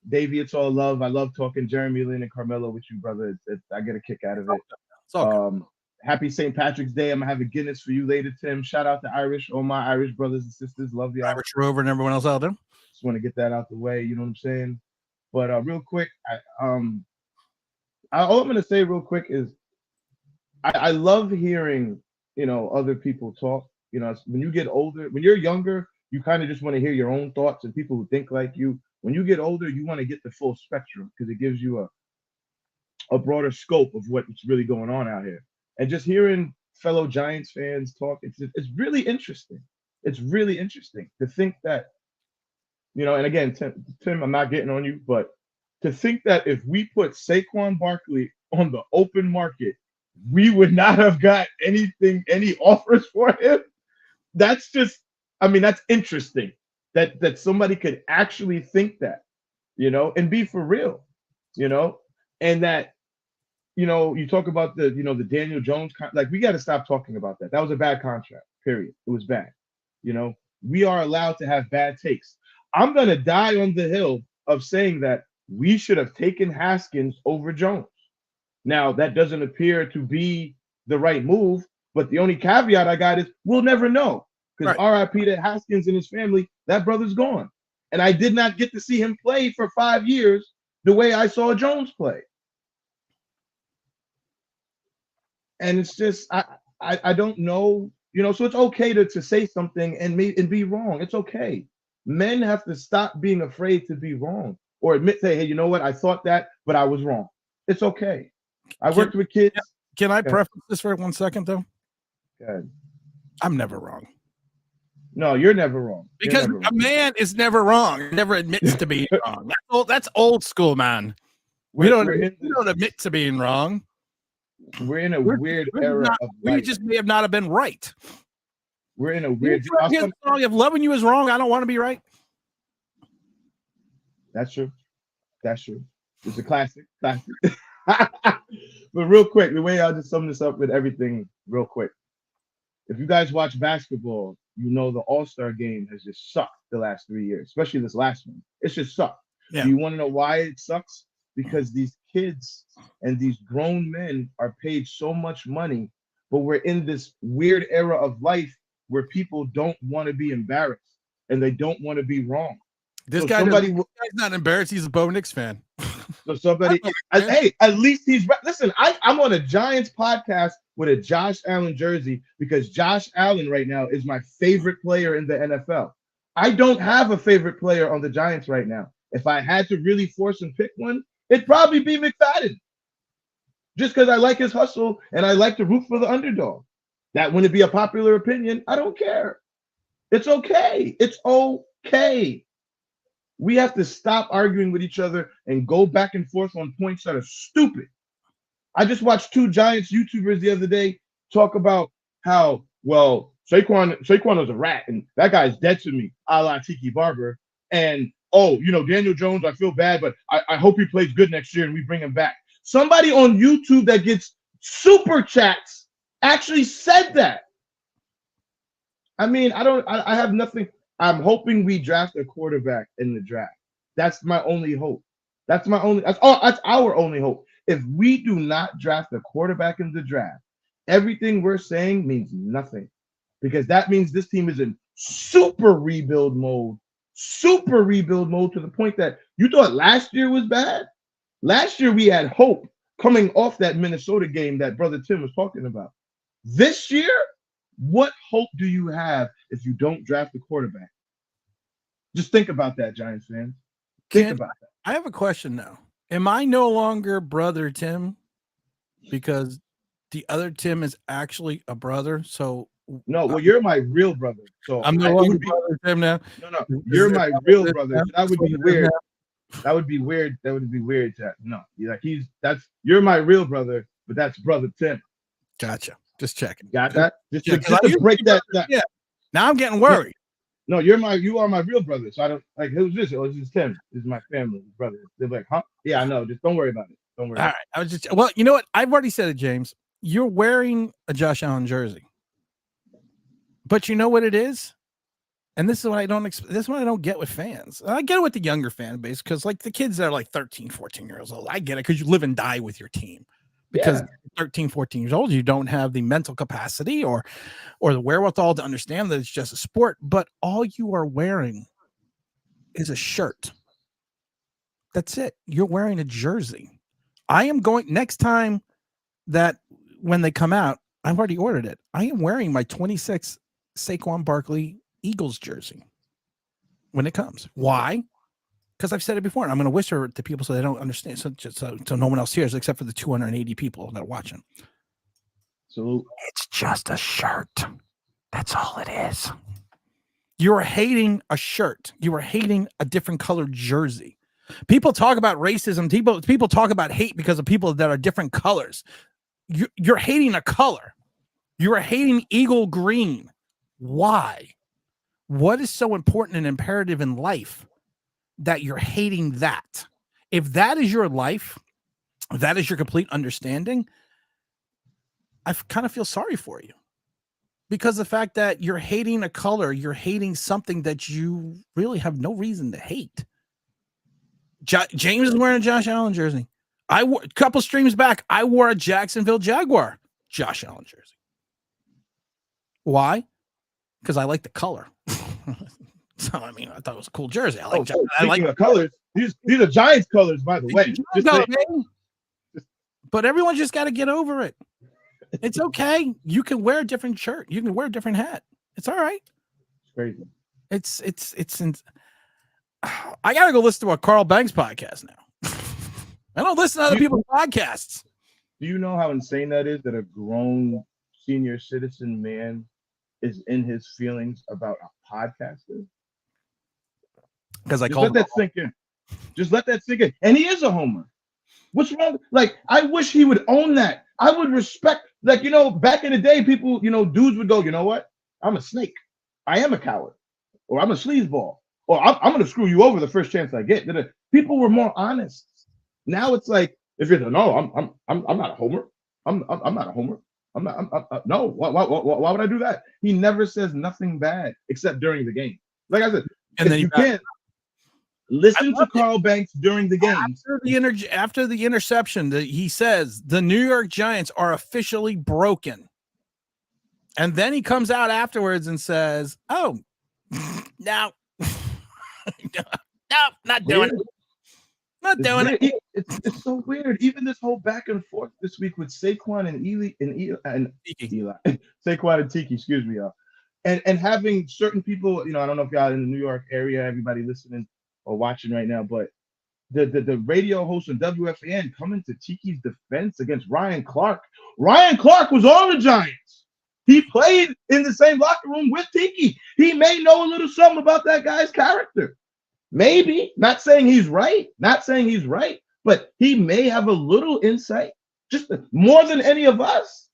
Davey, it's all love. I love talking Jeremy Lin and Carmelo with you, brother. I get a kick out of it. Happy St. Patrick's Day. I'm gonna have a Guinness for you later, Tim. Shout out to Irish, all my Irish brothers and sisters. Love you. Irish Rover and everyone else out there. Just want to get that out the way. You know what I'm saying? But real quick, all I'm gonna say real quick is I love hearing other people talk. When you get older, when you're younger, you kind of just want to hear your own thoughts and people who think like you. When you get older, you want to get the full spectrum because it gives you a broader scope of what's really going on out here. And just hearing fellow Giants fans talk, it's really interesting. It's really interesting to think that, and again, Tim, I'm not getting on you, but to think that if we put Saquon Barkley on the open market, we would not have got any offers for him. That's that's interesting that somebody could actually think that, and be for real, and that, you talk about the Daniel Jones, we got to stop talking about that. That was a bad contract, period. It was bad. We are allowed to have bad takes. I'm going to die on the hill of saying that we should have taken Haskins over Jones. Now, that doesn't appear to be the right move, but the only caveat I got is we'll never know because RIP to Haskins and his family, that brother's gone. And I did not get to see him play for 5 years the way I saw Jones play. And it's just I don't know, so it's okay to say something and be wrong. It's okay. Men have to stop being afraid to be wrong or say, hey, you know what? I thought that, but I was wrong. It's okay. I worked with kids. Can I preface this for 1 second though? Good. I'm never wrong. No, you're never wrong. Because a man is never wrong. Never admits to being wrong. That's old school, man. We don't admit to being wrong. We're in a weird era of life. We just may have not have been right. We're in a weird song. If loving you is wrong, I don't want to be right. That's true. It's a classic. But real quick, the way I'll just sum this up with everything real quick. If you guys watch basketball, the All-Star game has just sucked the last 3 years, especially this last one. It's just sucked. Yeah. Do you want to know why it sucks? Because these kids and these grown men are paid so much money, but we're in this weird era of life where people don't want to be embarrassed and they don't want to be wrong. This guy's not embarrassed. He's a Bo Nix fan. So somebody, hey, at least he's listen. I'm on a Giants podcast with a Josh Allen jersey because Josh Allen right now is my favorite player in the NFL. I don't have a favorite player on the Giants right now. If I had to really force and pick one, it'd probably be McFadden. Just because I like his hustle and I like to root for the underdog. That wouldn't be a popular opinion. I don't care. It's okay. It's okay. We have to stop arguing with each other and go back and forth on points that are stupid. I just watched 2 Giants YouTubers the other day talk about how, well, Saquon is a rat and that guy's dead to me, a la Tiki Barber. And, Daniel Jones, I feel bad, but I hope he plays good next year and we bring him back. Somebody on YouTube that gets super chats actually said that. I mean, I have nothing. I'm hoping we draft a quarterback in the draft. That's my only hope. That's our only hope. If we do not draft a quarterback in the draft, everything we're saying means nothing because that means this team is in super rebuild mode to the point that you thought last year was bad. Last year we had hope coming off that Minnesota game that Brother Tim was talking about. This year, what hope do you have if you don't draft a quarterback? Just think about that, Giants fans. Think about that. I have a question now. Am I no longer brother Tim because the other Tim is actually a brother? So No, well, you're my real brother. So I'm no it longer would be, brother Tim now. no, you're my real brother. So that would be weird. That would be weird. That would be weird. No, you're my real brother, but that's brother Tim. Gotcha. Just checking. Got that? Just Yeah, to break that. Yeah. Now I'm getting worried. No, you are my real brother. So I don't like who's this? Oh, this is Tim. This is my family, brother. They're like, huh? Yeah, I know. Just don't worry about it. Don't worry. All right. I was just you know what? I've already said it, James. You're wearing a Josh Allen jersey. But you know what it is? And this is what I don't this is what I don't get with fans. I get it with the younger fan base because like the kids that are like 13, 14 years old, I get it because you live and die with your team. Because 13, 14 years old, you don't have the mental capacity or the wherewithal to understand that it's just a sport. But all you are wearing is a shirt. That's it. You're wearing a jersey. I am going next time that when they come out, I've already ordered it. I am wearing my 26 Saquon Barkley Eagles jersey when it comes. Why? Because I've said it before, and I'm going to whisper to people so they don't understand, so no one else hears except for the 280 people that are watching. So it's just a shirt. That's all it is. You are hating a shirt. You are hating a different colored jersey. People talk about racism. People talk about hate because of people that are different colors. You're hating a color. You are hating eagle green. Why? What is so important and imperative in life that you're hating that? If that is your life, if that is your complete understanding, I kind of feel sorry for you. Because the fact that you're hating a color, you're hating something that you really have no reason to hate. James is wearing a Josh Allen jersey. A couple streams back, I wore a Jacksonville Jaguar Josh Allen jersey. Why? Because I like the color. So I mean, I thought it was a cool jersey. I like the colors. These are Giants colors, by the way. But everyone just got to get over it. It's okay. You can wear a different shirt. You can wear a different hat. It's all right. It's crazy. It's I gotta go listen to a Carl Banks podcast now. I don't listen to other people's podcasts. Do you know how insane that is that a grown senior citizen man is in his feelings about a podcaster? Because let that sink in. Just let that sink in. And he is a homer. What's wrong? Like, I wish he would own that. I would respect, like, back in the day, people, dudes would go, you know what? I'm a snake. I am a coward. Or I'm a sleazeball. Or I'm going to screw you over the first chance I get. People were more honest. Now it's like, if you're no, I'm not a homer. I'm not a homer. No. Why would I do that? He never says nothing bad except during the game. Like I said, and then you can't listen to Carl Banks during the game. After the interception, he says the New York Giants are officially broken. And then he comes out afterwards and says, "Oh, no, not doing it. Not doing it." It's so weird. Even this whole back and forth this week with Saquon and Eli Saquon and Tiki, excuse me, y'all. And having certain people, I don't know if y'all in the New York area, everybody listening or watching right now, but the radio host on WFAN coming to Tiki's defense against Ryan Clark. Ryan Clark was on the Giants. He played in the same locker room with Tiki. He may know a little something about that guy's character. Maybe. Not saying he's right. But he may have a little insight, just more than any of us.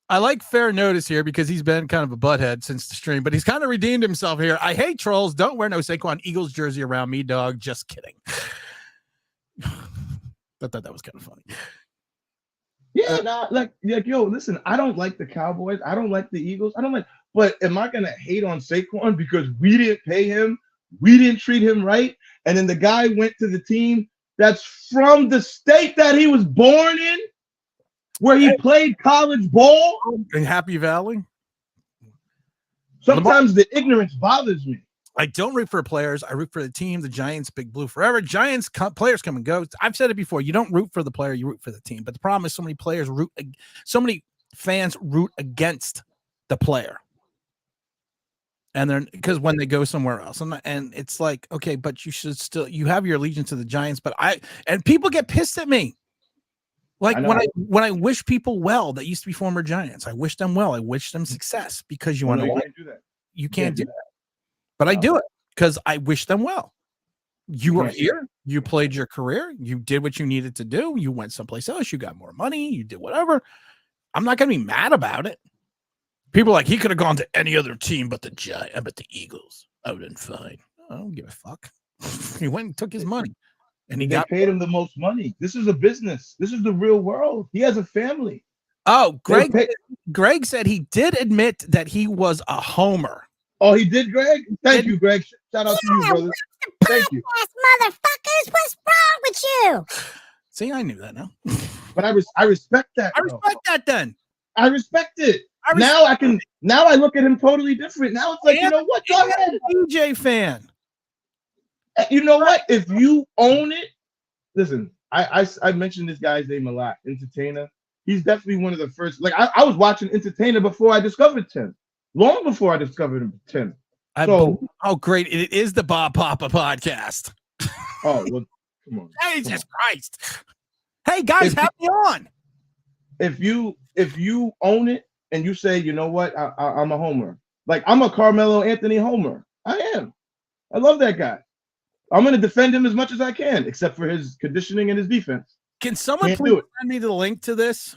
I like fair notice here because he's been kind of a butthead since the stream, but he's kind of redeemed himself here. I hate trolls. Don't wear no Saquon Eagles jersey around me, dog. Just kidding. I thought that was kind of funny. Yeah, yo, listen, I don't like the Cowboys. I don't like the Eagles. But am I going to hate on Saquon because we didn't pay him? We didn't treat him right? And then the guy went to the team that's from the state that he was born in, where he played college ball. In Happy Valley? Sometimes the ignorance bothers me. I don't root for players. I root for the team. The Giants, big blue forever. Giants players come and go. I've said it before. You don't root for the player. You root for the team. But the problem is so many fans root against the player. And then because when they go somewhere else, and it's like, okay, but you have your allegiance to the Giants, but and people get pissed at me. Like when I wish people well that used to be former Giants, I wish them well. I wish them success because you want to. You can't do that. You can't do that. But I do it because I wish them well. You were here. You played your career. You did what you needed to do. You went someplace else. You got more money. You did whatever. I'm not going to be mad about it. People are like, he could have gone to any other team but the Eagles. I would have been fine. I don't give a fuck. He went and took his money. And they paid him the most money. This is a business. This is the real world. He has a family. Oh, Greg said he did admit that he was a homer. Oh, he did, Greg? Thank you, Greg. Shout out to you, brother. Thank you. Motherfuckers, what's wrong with you? See, I knew that now. But I respect that. I respect that then. I respect it. Now I look at him totally different. Now it's like, you know what? Go ahead. DJ fan. You know what? If you own it, listen, I mentioned this guy's name a lot, Entertainer. He's definitely one of the first. Like I was watching Entertainer before I discovered Tim. Long before I discovered Tim. Oh, great. It is the Bob Papa podcast. Oh, well, come on. Jesus Christ. Hey, guys, have me on. If you own it and you say, you know what, I'm a homer. Like, I'm a Carmelo Anthony homer. I am. I love that guy. I'm going to defend him as much as I can, except for his conditioning and his defense. Can someone please send me the link to this?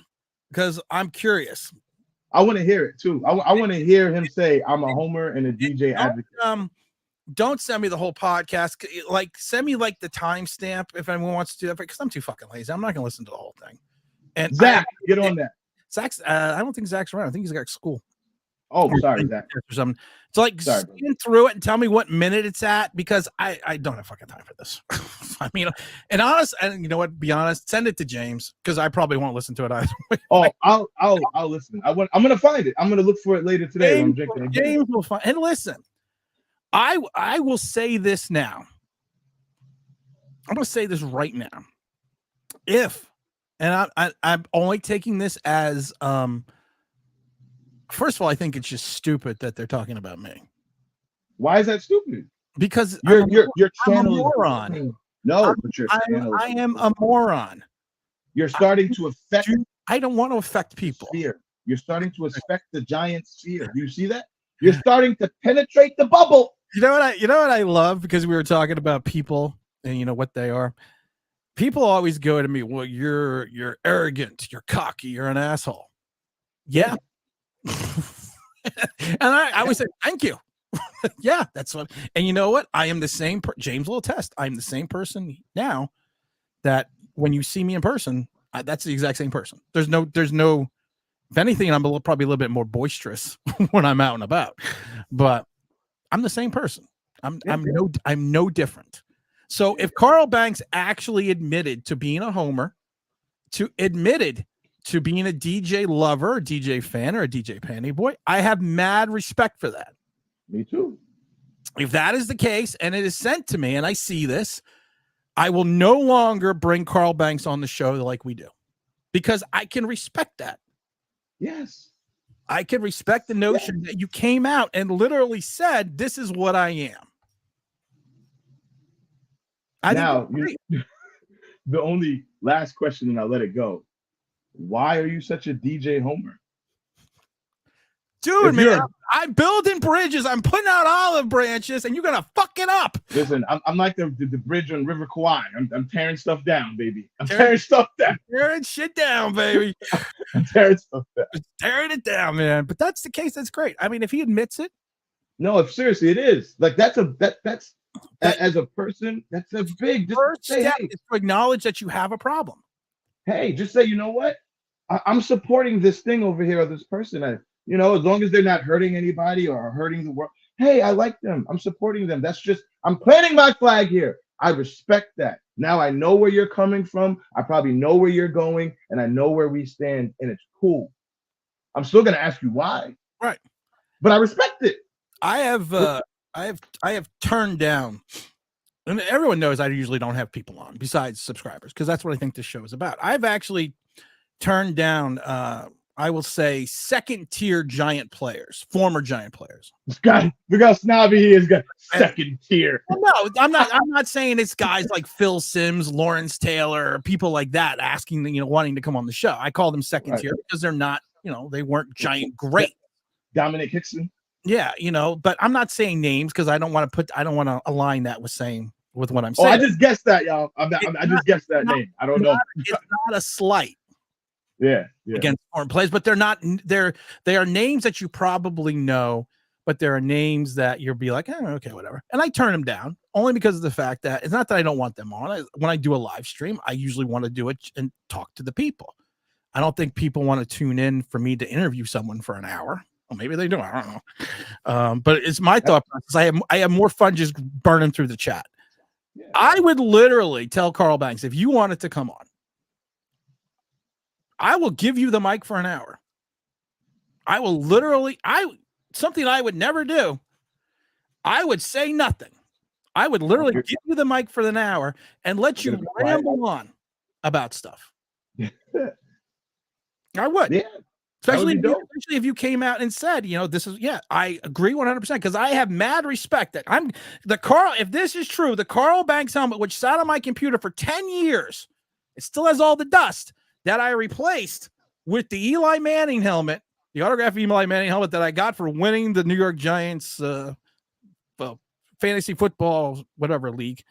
Because I'm curious. I want to hear it too. I want to hear him say, I'm a homer and a DJ advocate. Don't send me the whole podcast. Like, send me like the timestamp if anyone wants to do that, because I'm too fucking lazy. I'm not going to listen to the whole thing. And Zach, get on that. Zach's, I don't think Zach's around. I think he's got school. Oh, sorry, Zach. Or something. So like, scan through it and tell me what minute it's at, because I don't have fucking time for this. I mean, and honest, and you know what? Be honest. Send it to James, because I probably won't listen to it either. Oh, I'll listen. I'm gonna find it. I'm gonna look for it later today. James, when I'm drinking. James will find. And listen, I will say this now. I'm gonna say this right now. I'm only taking this as first of all, I think it's just stupid that they're talking about me. Why is that stupid? Because your I'm a channel moron. Is no, but your channel I am a moron. You're starting to affect. I don't want to affect people. Sphere. You're starting to affect the giant sphere. Do you see that? You're starting to penetrate the bubble. You know what I love, because we were talking about people and you know what they are. People always go to me, well, you're arrogant, you're cocky, you're an asshole. Yeah. And I always say, thank you. Yeah, that's what. And you know what? I am the same. James will attest. I'm the same person now that when you see me in person, that's the exact same person. There's no. If anything, I'm probably a little bit more boisterous when I'm out and about, but I'm the same person. I'm no different. So if Carl Banks actually admitted to being a homer, admitted to being a DJ lover, a DJ fan, or a DJ panty boy, I have mad respect for that. Me too. If that is the case and it is sent to me and I see this, I will no longer bring Carl Banks on the show like we do, because I can respect that. Yes. I can respect the notion that you came out and literally said, this is what I am. The only last question, and I'll let it go. Why are you such a DJ homer? Dude, man, I'm building bridges. I'm putting out olive branches, and you're going to fuck it up. Listen, I'm like the bridge on River Kauai. I'm tearing stuff down, baby. I'm tearing stuff down. Tearing shit down, baby. I'm tearing stuff down. Tearing it down, man. But that's the case. That's great. I mean, if he admits it. No, seriously, it is. Like, that's as a person, that's a big. First step is to acknowledge that you have a problem. Hey, just say, you know what? I'm supporting this thing over here of this person. As long as they're not hurting anybody or hurting the world. Hey, I like them. I'm supporting them. I'm planting my flag here. I respect that. Now I know where you're coming from. I probably know where you're going, and I know where we stand, and it's cool. I'm still going to ask you why. Right. But I respect it. I have turned down, and everyone knows I usually don't have people on besides subscribers, because that's what I think this show is about. I've actually turned down I will say second tier Giant players, former Giant players. God, look how snobby he is. Got second tier. Well, no, I'm not saying it's guys like Phil Simms, Lawrence Taylor, people like that asking, wanting to come on the show. I call them second tier because they're not, they weren't Giant great. Dominic Hickson. Yeah, but I'm not saying names because I don't want to align that with what I'm saying. Oh, I just guessed that, y'all. I just guessed that name. I don't know. It's not a slight. Yeah. Against foreign players, but they are names that you probably know, but there are names that you'll be like, okay, whatever. And I turn them down only because of the fact that it's not that I don't want them on. When I do a live stream, I usually want to do it and talk to the people. I don't think people want to tune in for me to interview someone for an hour. Well, maybe they do. I don't know. But it's my thought process. I have more fun just burning through the chat. Yeah. I would literally tell Carl Banks, if you wanted to come on, I will give you the mic for an hour. I will literally, something I would never do. I would say nothing. I would literally give you the mic for an hour and let you ramble on about stuff. I would. Yeah. Especially if you came out and said, this is, I agree 100% because I have mad respect that if this is true, the Carl Banks helmet, which sat on my computer for 10 years, it still has all the dust that I replaced with the Eli Manning helmet, the autographed Eli Manning helmet that I got for winning the New York Giants fantasy football, whatever league.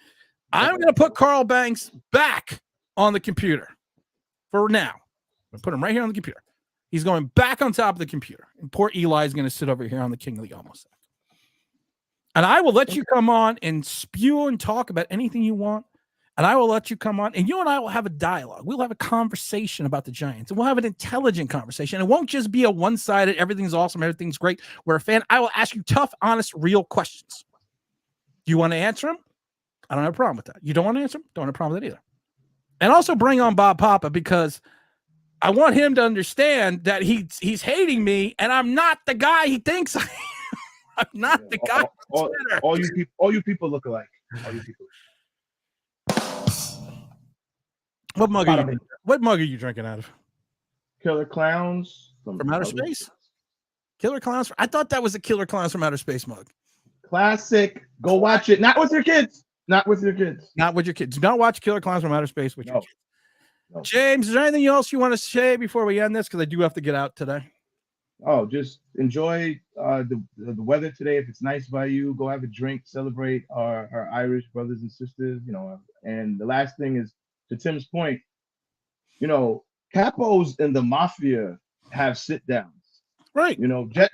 I'm going to put Carl Banks back on the computer for now. I'm going to put him right here on the computer. He's going back on top of the computer. And poor Eli is going to sit over here on the King League almost. And I will let you come on and spew and talk about anything you want. And I will let you come on and you and I will have a dialogue. We'll have a conversation about the Giants and we'll have an intelligent conversation. It won't just be a one-sided, everything's awesome, everything's great. We're a fan. I will ask you tough, honest, real questions. Do you want to answer them? I don't have a problem with that. You don't want to answer them? Don't have a problem with that either. And also bring on Bob Papa because I want him to understand that he's hating me and I'm not the guy he thinks I am. I'm not the guy. All you people look alike. All you people. What mug are you drinking out of? Killer Clowns from Outer Space. Killer Clowns. I thought that was a Killer Clowns from Outer Space mug. Classic. Go watch it. Not with your kids. Not with your kids. Not with your kids. Do not watch Killer Clowns from Outer Space with your kids. No. James, is there anything else you want to say before we end this? Because I do have to get out today. Oh, just enjoy the weather today. If it's nice by you, go have a drink, celebrate our Irish brothers and sisters. And the last thing is, to Tim's point, capos in the mafia have sit downs. Right.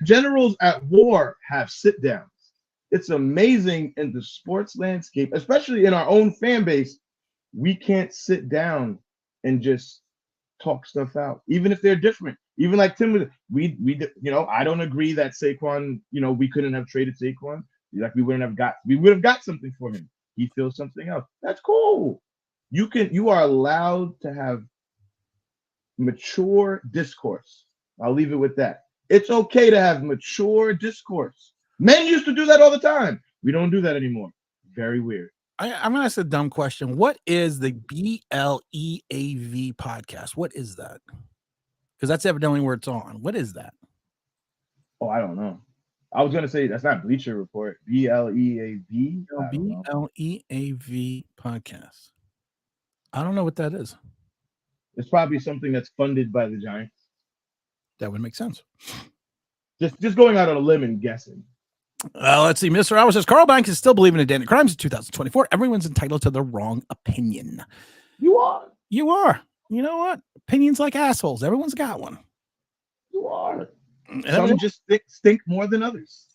Generals at war have sit downs. It's amazing in the sports landscape, especially in our own fan base. We can't sit down and just talk stuff out, even if they're different. Even like Tim, we I don't agree that Saquon, we couldn't have traded Saquon. Like we would have got something for him. He feels something else. That's cool. You are allowed to have mature discourse. I'll leave it with that. It's okay to have mature discourse. Men used to do that all the time. We don't do that anymore. Very weird. I'm going to ask a dumb question. What is the BLEAV podcast? What is that? Because that's evidently where it's on. What is that? Oh, I don't know. I was going to say that's not Bleacher Report. BLEAV. BLEAV podcast. I don't know what that is. It's probably something that's funded by the Giants. That would make sense. Just going out on a limb and guessing. Let's see. Mr. Howard says Carl Banks is still believing in Danny Crimes in 2024. Everyone's entitled to their wrong opinion. You are. You are. You know what? Opinions like assholes. Everyone's got one. You are. Some just stink more than others.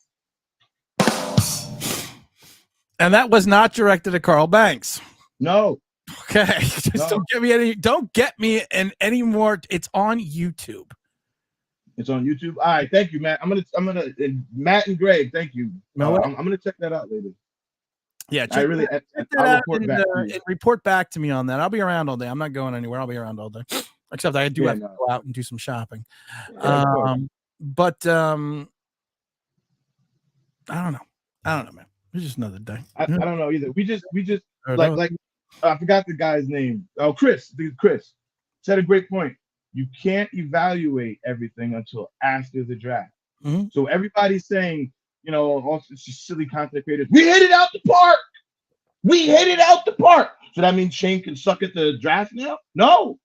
And that was not directed at Carl Banks. No. Okay. Just don't get me in any more. It's on YouTube. It's on YouTube. All right, thank you, Matt. I'm gonna Matt and Greg, thank you. I'm gonna check that out later. Yeah, check that out and report back to me on that. I'll be around all day. I'm not going anywhere. I'll be around all day, except I do have to go out and do some shopping. But I don't know, man. It's just another day. I don't know either. We just like I forgot the guy's name. Oh, Chris said a great point. you can't evaluate everything until after the draft. Mhm. So everybody's saying, you know, all it's just silly content creators. We hit it out the park. We hit it out the park. So that means Shane can suck at the draft now? No.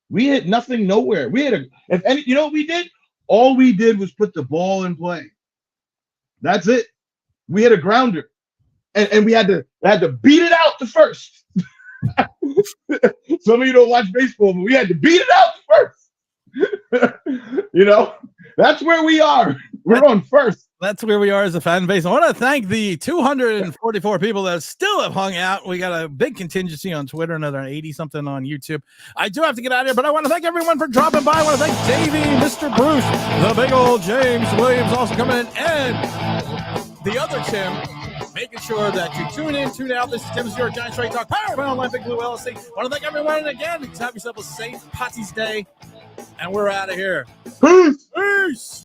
We hit nothing nowhere. We hit you know what we did? All we did was put the ball in play. That's it. We hit a grounder. And we had to beat it out the first. Some of you don't watch baseball, but we had to beat it out first. You know, that's where we are. We're on first. That's where we are as a fan base. I want to thank the 244 people that still have hung out. We got a big contingency on Twitter, another 80 something on YouTube. I do have to get out of here, but I want to thank everyone for dropping by. I want to thank Davey, Mr. Bruce, the big old James Williams also coming in, and the other Tim, making sure that you tune out. This is Tim's New York Giants Straight Talk, powered by Online Big Blue LLC. I want to thank everyone, and again, have yourself a safe Patsy's Day, and we're out of here. Peace. Peace.